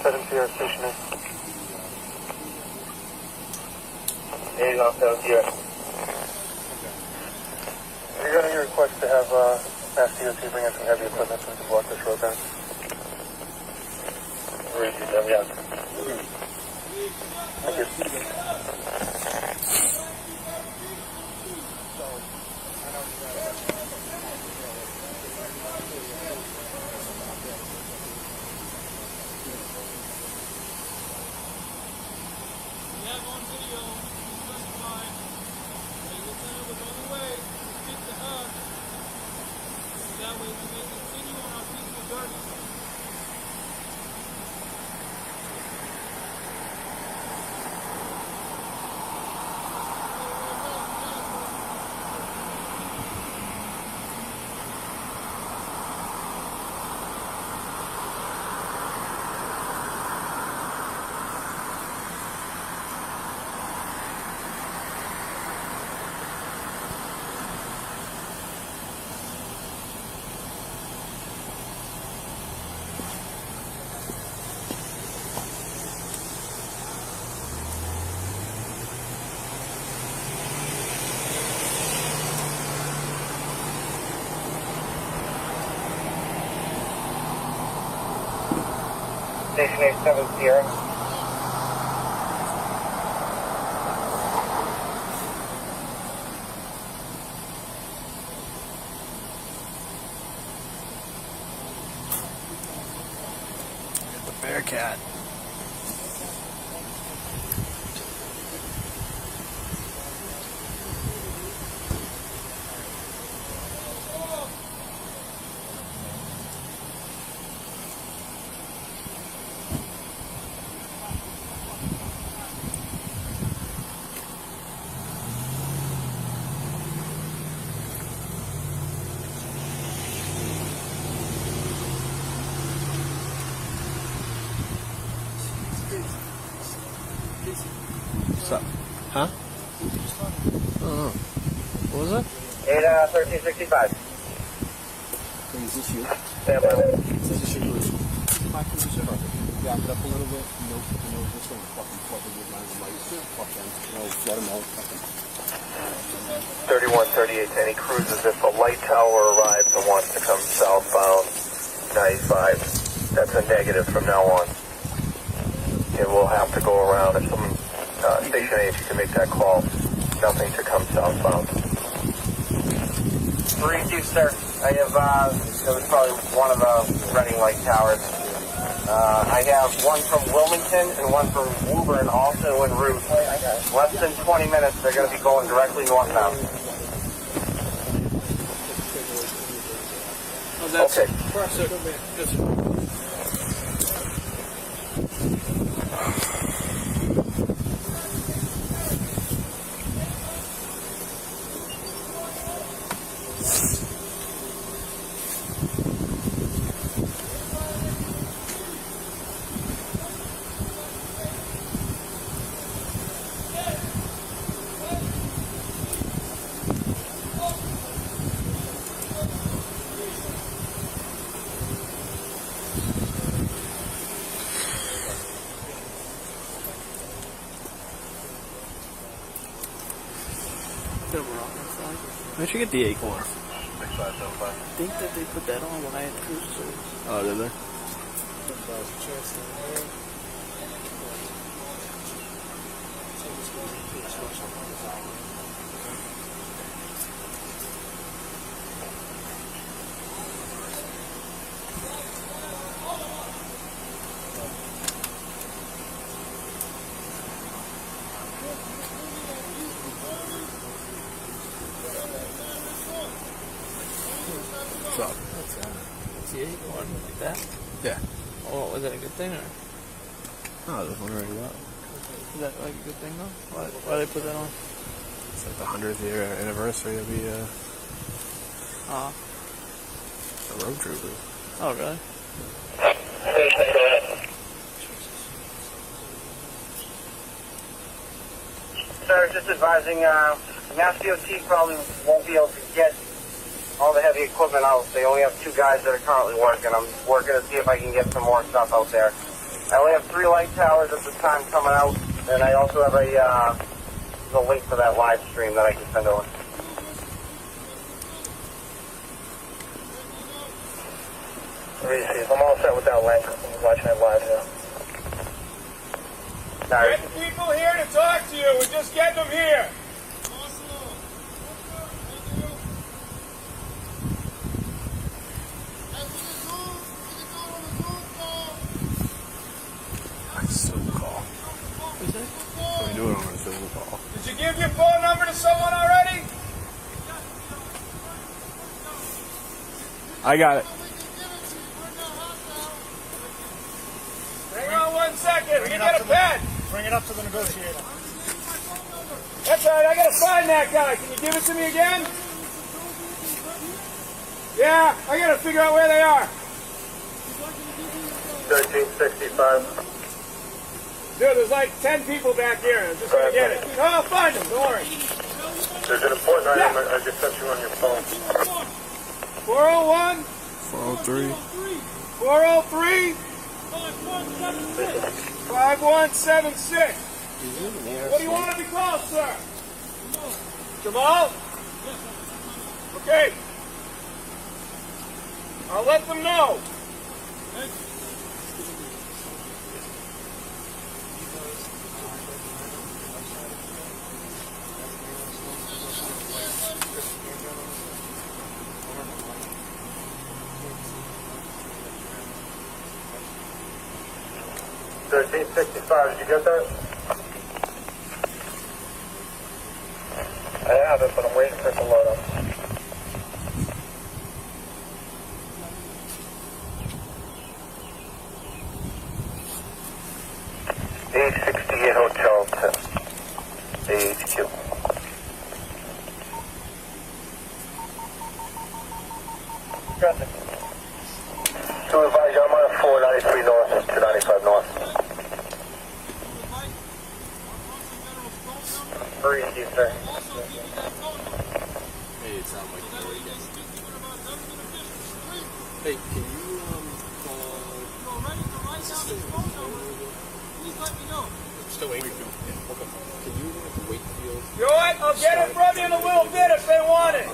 Set him to your station. There you go, so here. Regarding your request to have Mass DOT bring in some heavy equipment so we can block this road down. Receive them, yes. Thank you. We have on video, specified, the lieutenant was on the way to get to us. That way we may continue on our peaceful journey. Station 87 Sierra. The Bearcat. What's up? Huh? Oh. What was it? 1365. Is this you? Stand by. Is this you, Bruce? Back it up a little bit. No, this one fucking with my lights. Fuck them. No, let them out. 3138 to any cruises. If a light tower arrives and wants to come southbound 95, that's a negative from now on. It will have to go around. If someone, Station 8, you can make that call. Nothing to come southbound. 3-2, sir. I have, it was probably one of the running light towers. I have one from Wilmington and one from Woburn, also en route. Less than 20 minutes, they're going to be going directly northbound. Oh, that's okay. Yes, Where'd you get the Acorn? I think that they put that on when I had cruise service. Oh, did they? What's up? See, one like that? Yeah. Oh, was that a good thing or? No, I was wondering about. Is that like a good thing though? Why they put that on? It's like the 100th year anniversary of the road troopers. Oh, really? Sir, just advising, Mass DOT probably won't be able to get all the heavy equipment out. They only have 2 guys that are currently working. I'm working to see if I can get some more stuff out there. I only have 3 light towers at this time coming out, and I also have the link for that live stream that I can send over. I'm all set with that link. I'm watching it live now. Get the people here to talk to you. We're just getting them here. Zoom call. We do it on a Zoom call. Did you give your phone number to someone already? I got it. Hang on 1 second. We get a pen. Bring it up to the negotiator. That's all right. I gotta find that guy. Can you give it to me again? Yeah, I gotta figure out where they are. 1365. Dude, there's like 10 people back here. I'm just gonna get it. No, I'll find them. Don't worry. There's an important item I just sent you on your phone. 401. 403. 403. 5176. What do you want to be called, sir? Jamal? Okay. I'll let them know. $1365, did you get that? I have it, but I'm waiting for it to load up. A68 Hotel to AHQ. Got it. To advise, I'm on 493 North and 295 North. Hurry, you, sir. Hey, it sounds like you're already getting. Hey, can you call? Still Wakefield. Yeah. Okay. Can you Wakefield? You know what? I'll get it from you in a little bit if they want it.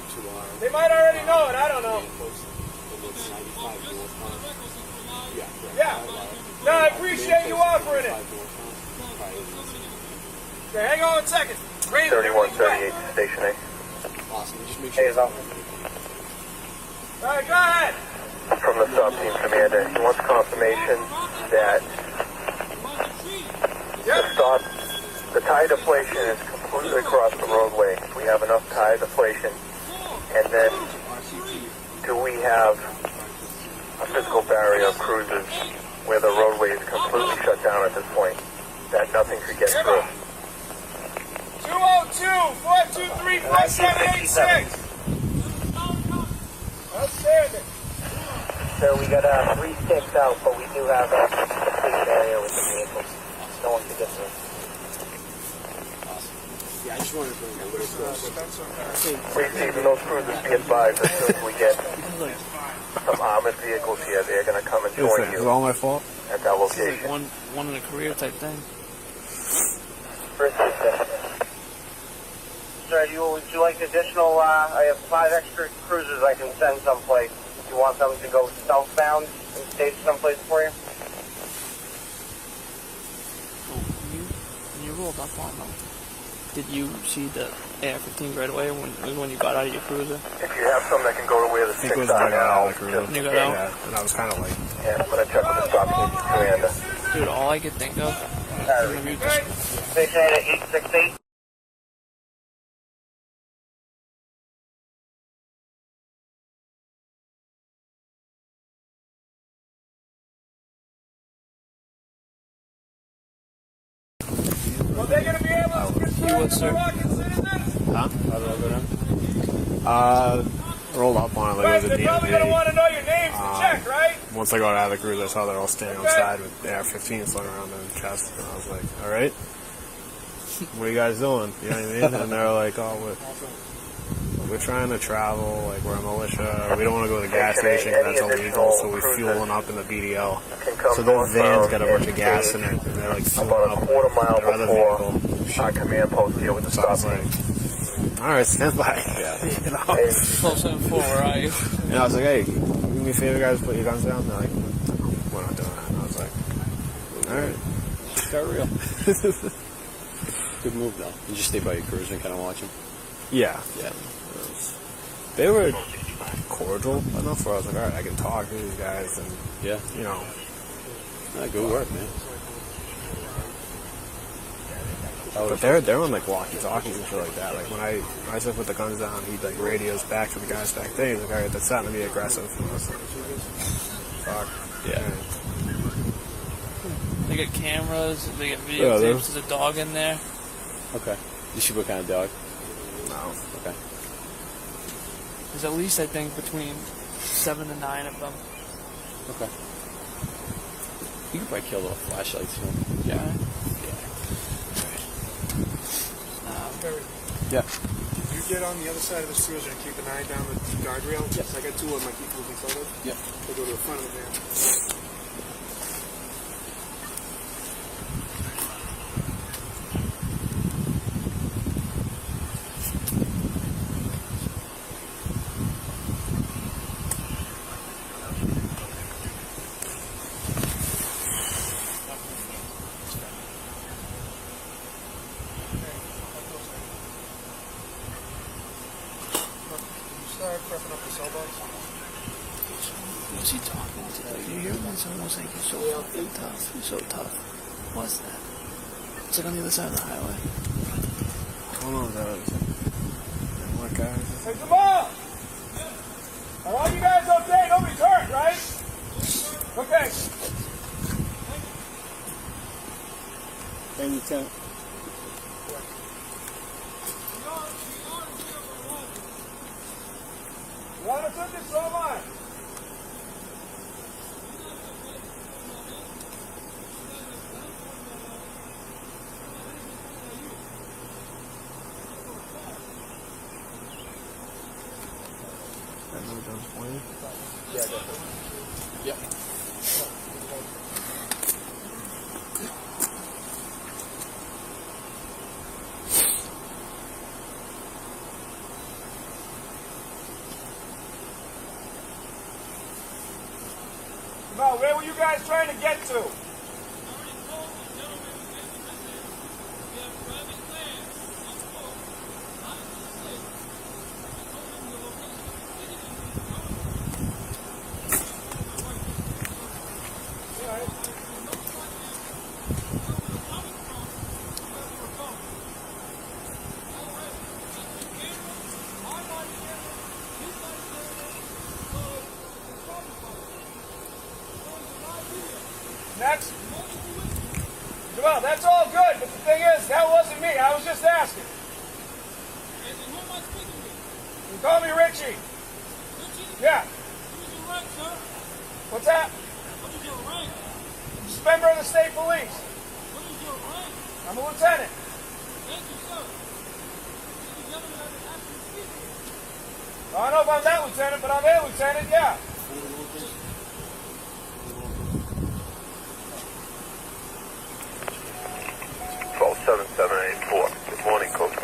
They might already know it. I don't know. Yeah. No, I appreciate you offering it. Okay, hang on 1 second. 3138 Station A. Awesome. Just make sure. Hey, All right, go ahead. From the sub team commander, he wants confirmation that the tire deflation is completely across the roadway. We have enough tire deflation, and then do we have a physical barrier of cruisers where the roadway is completely shut down at this point, that nothing could get through? 202-423-4786. Outstanding. So we got 3 sticks out, but we do have a complete barrier with the vehicles. No one can get through. Yeah, I just wanted to bring that with Receiving those cruisers, be advised as soon as we get some armored vehicles here, they're going to come and join Is you it all my fault? at that This is location. like one in a career type thing. First, sir, would you like additional, I have 5 extra cruisers I can send someplace. You want them to go southbound and stage someplace for you? When you rolled up on them, did you see the AR-15 right away when you got out of your cruiser? If you have some that can go to where the sticks are now, When you got out? Yeah, and I was kind of like... Yeah, I'm going to check with the stop team commander. Dude, all I could think of... Station 868. Are they going to be able to confirm the Moroccan citizens? Huh? How do I go down? Rolled up on it like Guys, it was a they're probably going to want to know your names to check, right? Once I got out of the cruise, I saw they're all standing outside with AR-15s floating around their chest, and I was like, all right, what are you guys doing? You know what I mean? And they're like, oh, we're trying to travel, like we're a militia, we don't want to go to the gas station because that's illegal, so we're fueling up in the BDL. So their van's got a bunch of gas in it, and they're like fueling up quarter mile their other before vehicle. our command post here with the So I stop was team. like, all right, stand by. You know? 1274, where are you? And I was like, hey, do me a favor, guys, put your guns down. They're like, we're not doing that. And I was like, all right. Just got real. Good move, though. You just stay by your cruiser and kind of watch them. Yeah. Yeah. They were cordial enough where I was like, all right, I can talk to these guys, and yeah, you know. Good work, man. But they're on like walkie-talkies and shit like that. Like when I said put the guns down, he like radios back to the guys back there. He's like, all right, that's starting to be aggressive. And I was like, fuck. Yeah. They got cameras. They got Yeah, videotapes. there's- There's a dog in there. Okay. You shoot what kind of dog? No. Okay. There's at least, I think, between 7 to 9 of them. Okay. You could probably kill the flashlights, you know? Yeah. Yeah. Can you get on the other side of the cruiser and keep an eye down the guardrail? Yes. I got two of them I keep moving forward. Yep. They go to the front of the van. Start prepping up the cell box. What's he talking to? You hear him? It's almost like he's so fucking tough. He's so tough. What's that? It's like on the other side of the highway. I don't know what that is. What guys? Hey, Jamal! Are all you guys okay? Nobody's hurt, right? Okay. Hey, Lieutenant. You understood this, so am I. Yeah, definitely. Yep. Jamal, where were you guys trying to get to? Next. Well, that's all good, but the thing is, that wasn't me. I was just asking. You call me Richie. Yeah. What's that? I'm just a member of the state police. I'm a lieutenant. I don't know if I'm that lieutenant, but I'm a lieutenant, yeah. Good morning, Code 5.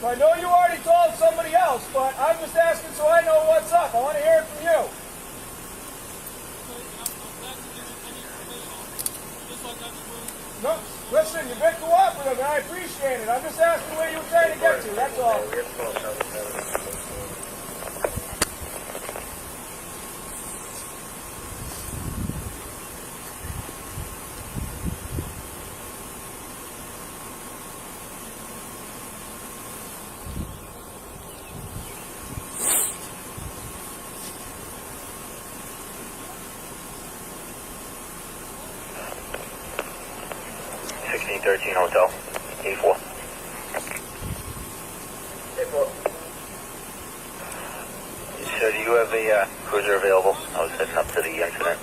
I know you already told somebody else, but I'm just asking so I know what's up. I want to hear it from you. No, listen, you've been cooperative, and I appreciate it. I'm just asking where you were trying to get to, that's all. Hotel, 84. So do you have a cruiser available? I was heading up to the incident.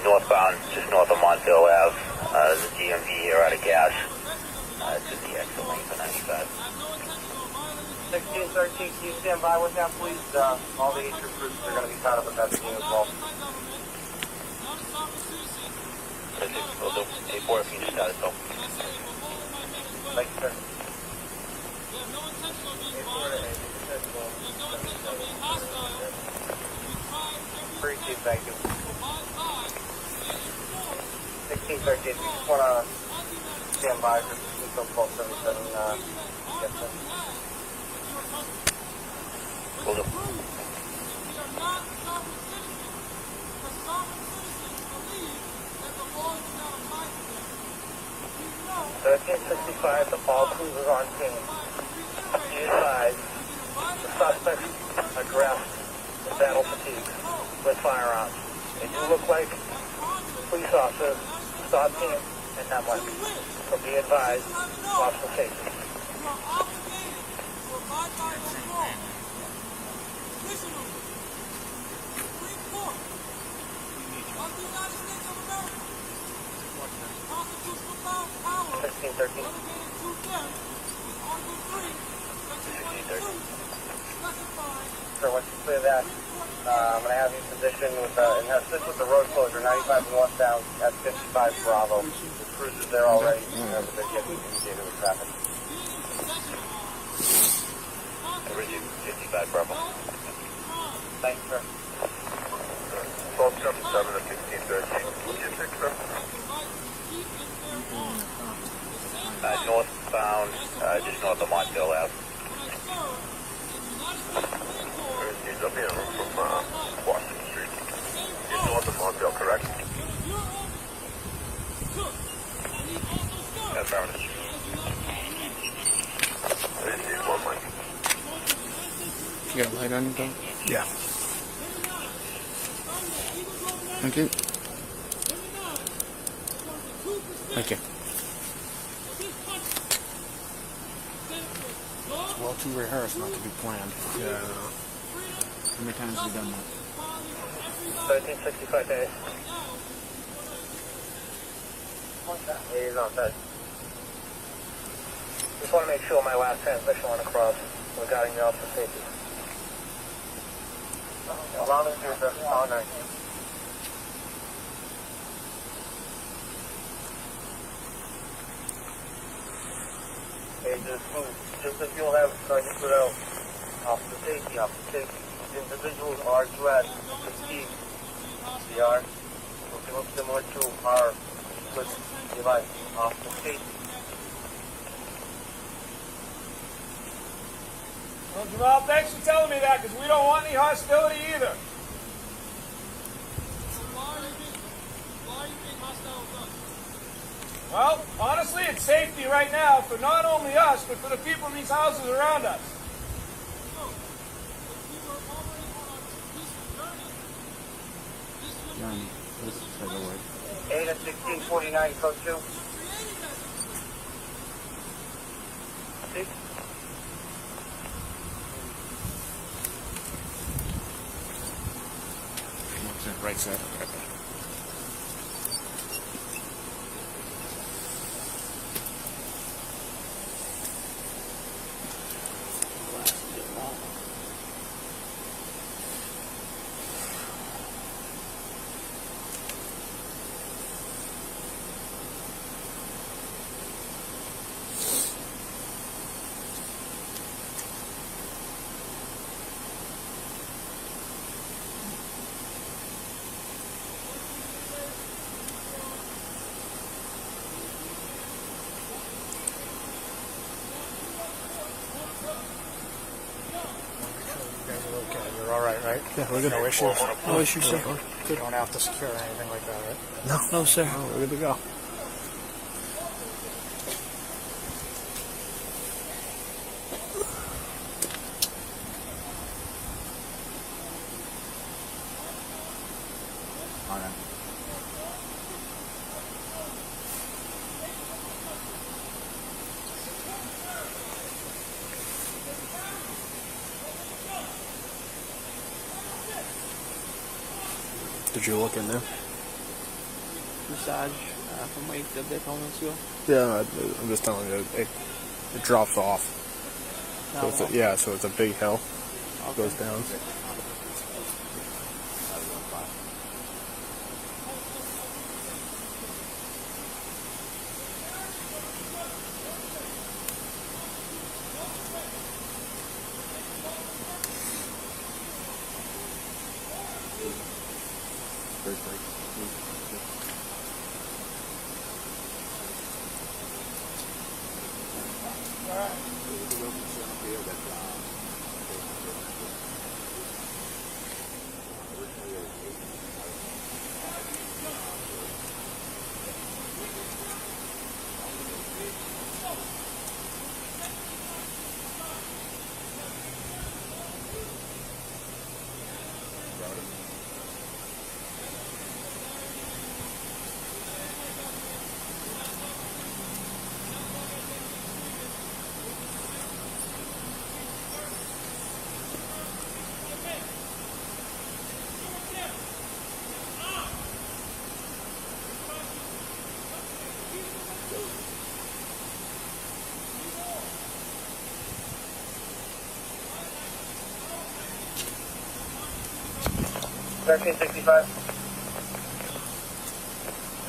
Northbound, just north of Montville Ave. There's a GMV here out of gas. It's in the exit lane for 95. 1613, can you stand by with that, please? All the HQ cruisers are going to be caught up with that scene as well. Will do. 84 if you just got it, though. Thank you, sir. want to stand by for until 1277 gets in. Hold up. 1365 to all cruisers on scene. Be advised, the suspects are dressed in battle fatigues with firearms. They do look like police officers, SWAT team, and NEMLEC. So be advised, watch the faces. Sixteen, 13. Sir, once you clear that, I'm going to have you positioned with, and assist with the road closure, 95 northbound at 55 Bravo. The cruiser's there already. They're getting indicated with traffic. Original 55 Bravo. Thank you, sir. 1277 at 1613. What's your six, sir? Northbound, just north of Montville Ave. I'll be in from Washington Street. You're north of Montville, correct? Affirmative. You got a light on your dog? Yeah. Thank you. Thank you. It's well too rehearsed not to be planned. Yeah. How many times have you done that? 1365 days. It is on set. Just want to make sure my last transmission went across regarding the officer safety. Allow me to do the honor. Hey, just as you'll have started to put out officer safety. Individuals are dressed fatigued. They are looking similar to our equipment device, officer safety. Well, Jamal, thanks for telling me that, because we don't want any hostility either. Well, honestly, it's safety right now for not only us, but for the people in these houses around us. Johnny, this is for the word. 8 at 1649, code 2. 6. Right side. Right there. Right? Yeah, we're good. No issues. No issues, sir. You don't have to secure anything like that, right? No, sir. Oh, we're good to go. Did you look in there? Massage from Wakefield, they're calling us go. Yeah, I'm just telling you, it drops off. So it's so it's a big hill. It goes down.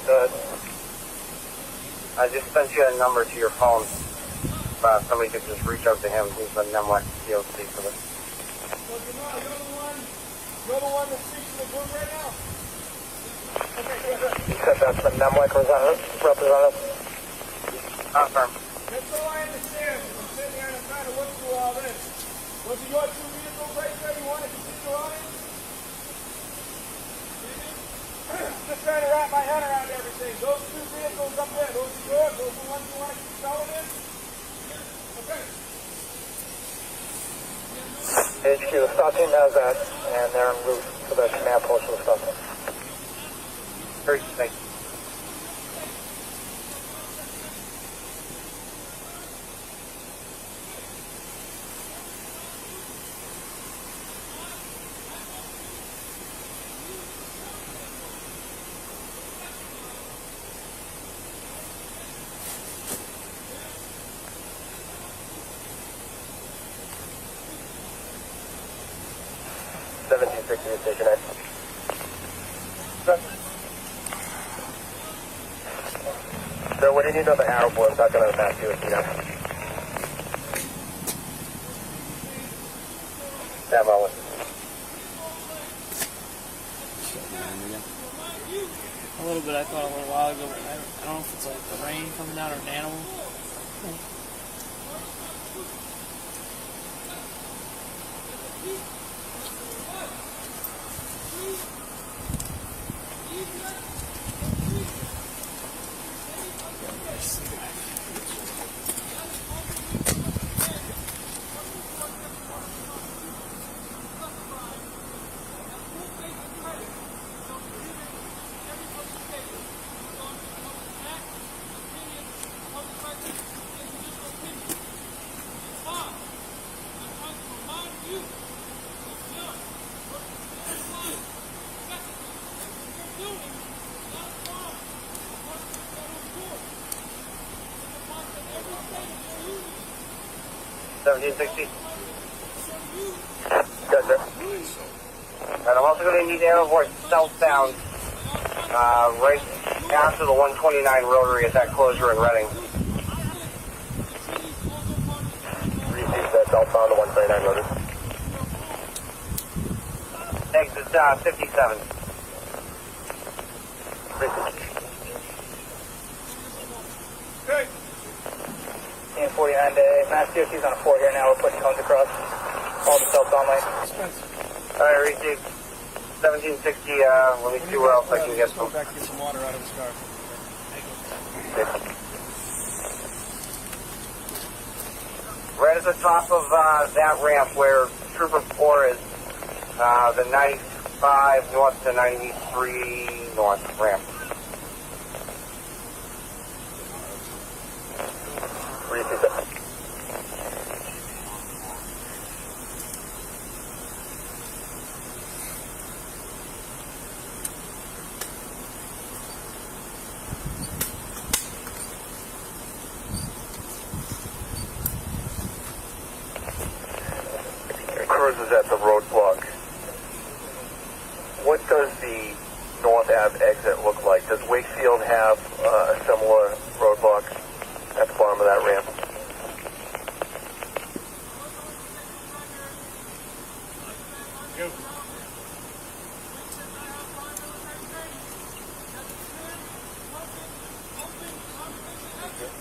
Good. I just sent you a number to your phone. Somebody could just reach out to him. He's the NEMLEC DOC for this. You're the one that speaks to the group right now? You said that's the NEMLEC representative? Confirm. That's all I understand. I'm sitting here and I'm trying to look through all this. Was it your two vehicles right there you want to continue on in? Just trying to wrap my head around everything. Those two vehicles up there, those are yours? Those are the ones you want to keep selling in? Okay. HQ, the SWAT team has that, and they're en route to the command post for the SWAT team. Great, thank you. Station X. So what do you need on the arrow board? I'm not going to pass you a seat up. Yeah, Owen. A little bit I thought a little while ago, but I don't know if it's like the rain coming down or an animal. Good, sir. And I'm also going to need arrow board southbound, right after the 129 rotary at that closure in Reading. Receive that southbound to 129 rotary. Exit 57. Good. And 49 to Mass DOT's on a 4 here now. We're putting cones across all the southbound lanes. Alright, received. 1760, let me see where else I can get some. Go back and get some water out of his car. Right at the top of that ramp where Trooper 4 is, the 95 north to 93 north ramp. Receive that. Cruz is at the roadblock. What does the North Ave exit look like? Does Wakefield have a similar roadblock at the bottom of that ramp?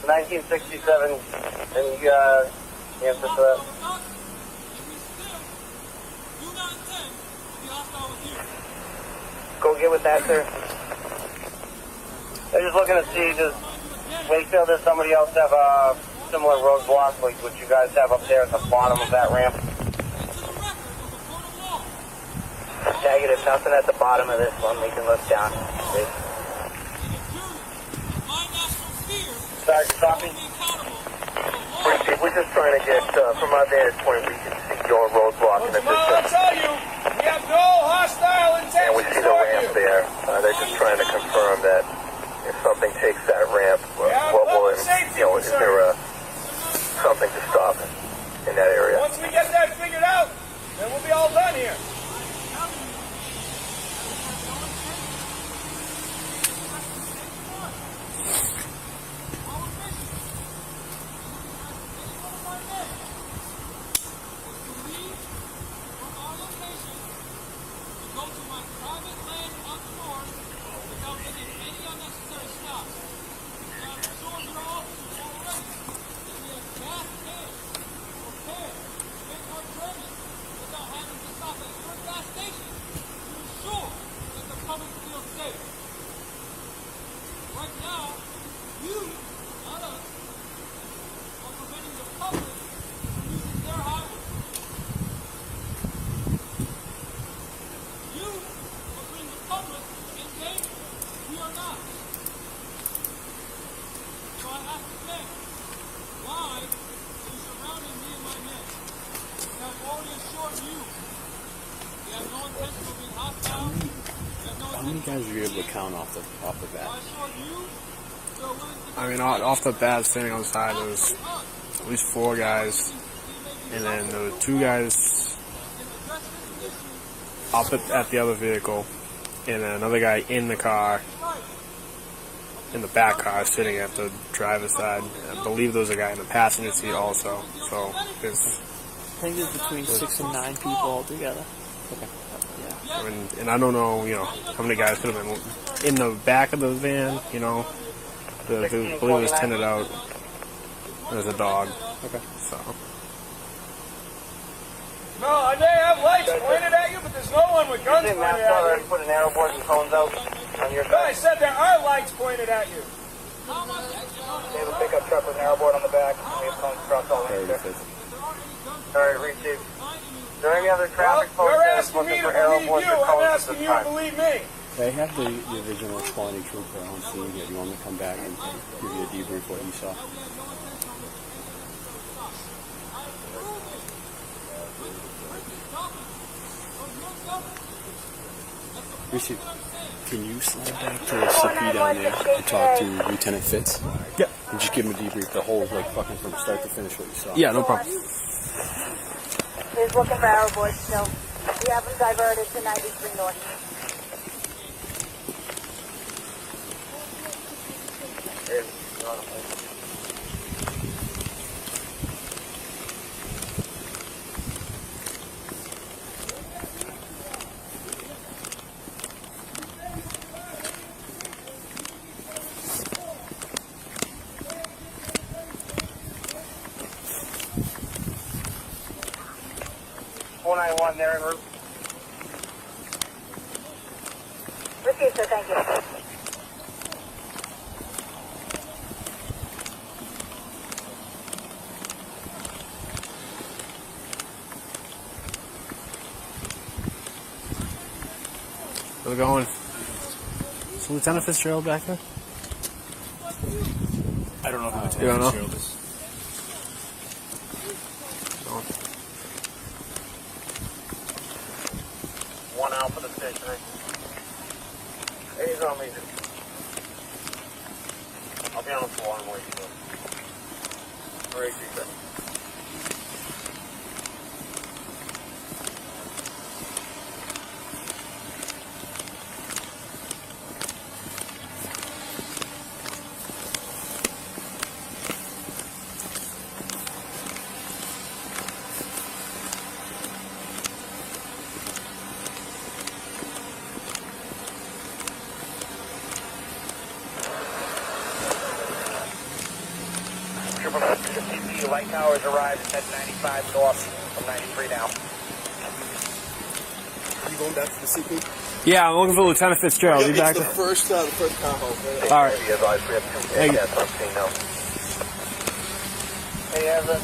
1967. Any answer to that? Go get with that, sir. I'm just looking to see, does Wakefield or somebody else have a similar roadblock like what you guys have up there at the bottom of that ramp? Negative, nothing at the bottom of this one. We can look down. Sorry, copy. We're just trying to get, from our vantage point, we can see your roadblock in the I'll distance. tell you, we have no hostile intentions. And we see the ramp there. They're just trying to confirm that if something takes that ramp, what will it, is there something to stop in that area? Once we get that figured out, then we'll be all done here. How many guys are you able to count off the bat? I mean, off the bat, standing on the side, there was at least 4 guys, and then there were 2 guys up at the other vehicle, and then another guy in the car, in the back car, sitting at the driver's side. I believe there was a guy in the passenger seat also. So it's. I think it's between 6 and 9 people altogether. Okay. Yeah. I mean, and I don't know, how many guys could have been in the back of the van. I believe it was tinted out. There's a dog. Okay. So. No, they have lights pointed at you, but there's no one with guns pointed at you. Already put an arrow board and cones out on your No, I said there are lights pointed at you. They have a pickup truck with an arrow board on the back. We have cones across all lanes there. Alright, received. Is there any other traffic folks You're that are asking me looking to for arrow believe boards you. or I'm cones at asking this you to time? believe me. They have the original quality trooper on scene here. Do you want me to come back and give you a debrief what you saw? Rishi, can you slide back to the CP down there and talk to Lieutenant Fitz? Yeah. And just give him a debrief, the whole, fucking from start to finish what you saw. Yeah, no problem. He's looking for arrow boys still. We have them diverted to 93 North. One there en route. Received, sir. Thank you. How's it going? Is Lieutenant Fitzgerald back there? I don't know who You don't know? Fitzgerald is. One out for the station. He's on me. I'll be on the floor and wait for him. Where is he, sir? from the CP. Light towers arrived at 95 north from 93 now. You going back to the CP? Yeah, I'm looking for Lieutenant Fitzgerald. Be It's back. the first Tahoe. All right. Be advised, we have 2 Bearcats on scene now. Hey, Evan.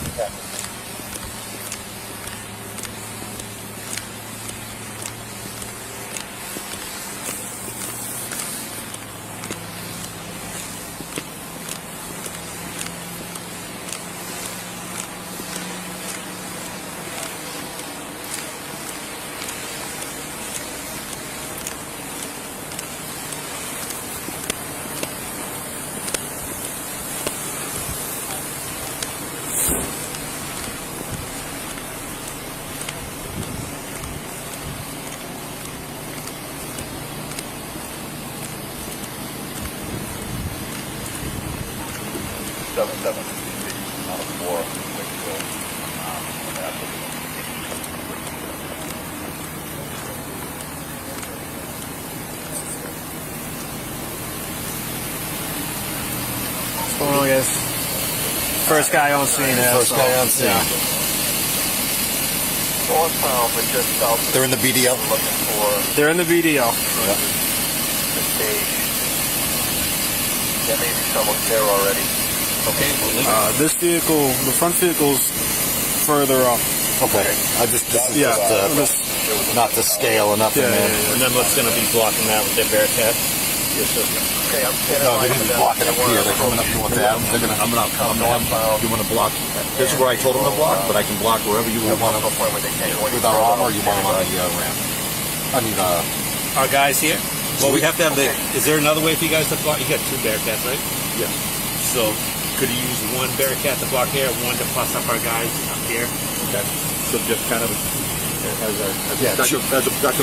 What's going on, guys? First guy on scene. First guy on scene. Yeah. Northbound, but just south. They're in the BDL? Looking for They're in the BDL. the stage. There may be someone there already. Okay. This vehicle, the front vehicle's further up. Okay. This is not to scale or nothing, man. And then what's going to be blocking that with their Bearcat? Yes, sir. Okay, I'm No, they're going to be blocking up here. They're coming up North Ave. I'm going to you want to block. This is where I told them to block, but I can block wherever you want them. With our armor, you want them on the ramp. I mean, Our guys here? Well, we have to have the... Is there another way for you guys to block? You got 2 Bearcats, right? Yes. So, could you use 1 Bearcat to block here, 1 to plus up our guys up here? Okay. So just kind of as a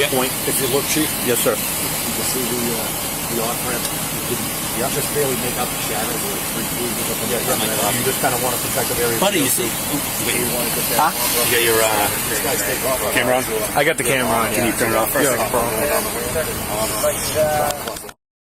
point. If you look, Chief. Yes, sir. You can see the off-ramp. You can just barely make out the shadow where 3 crews or something. You just kind of want to protect the area. Buddy, you see? Huh? You got your camera on? I got the camera on. Can you turn it off for a second? Yeah, no problem.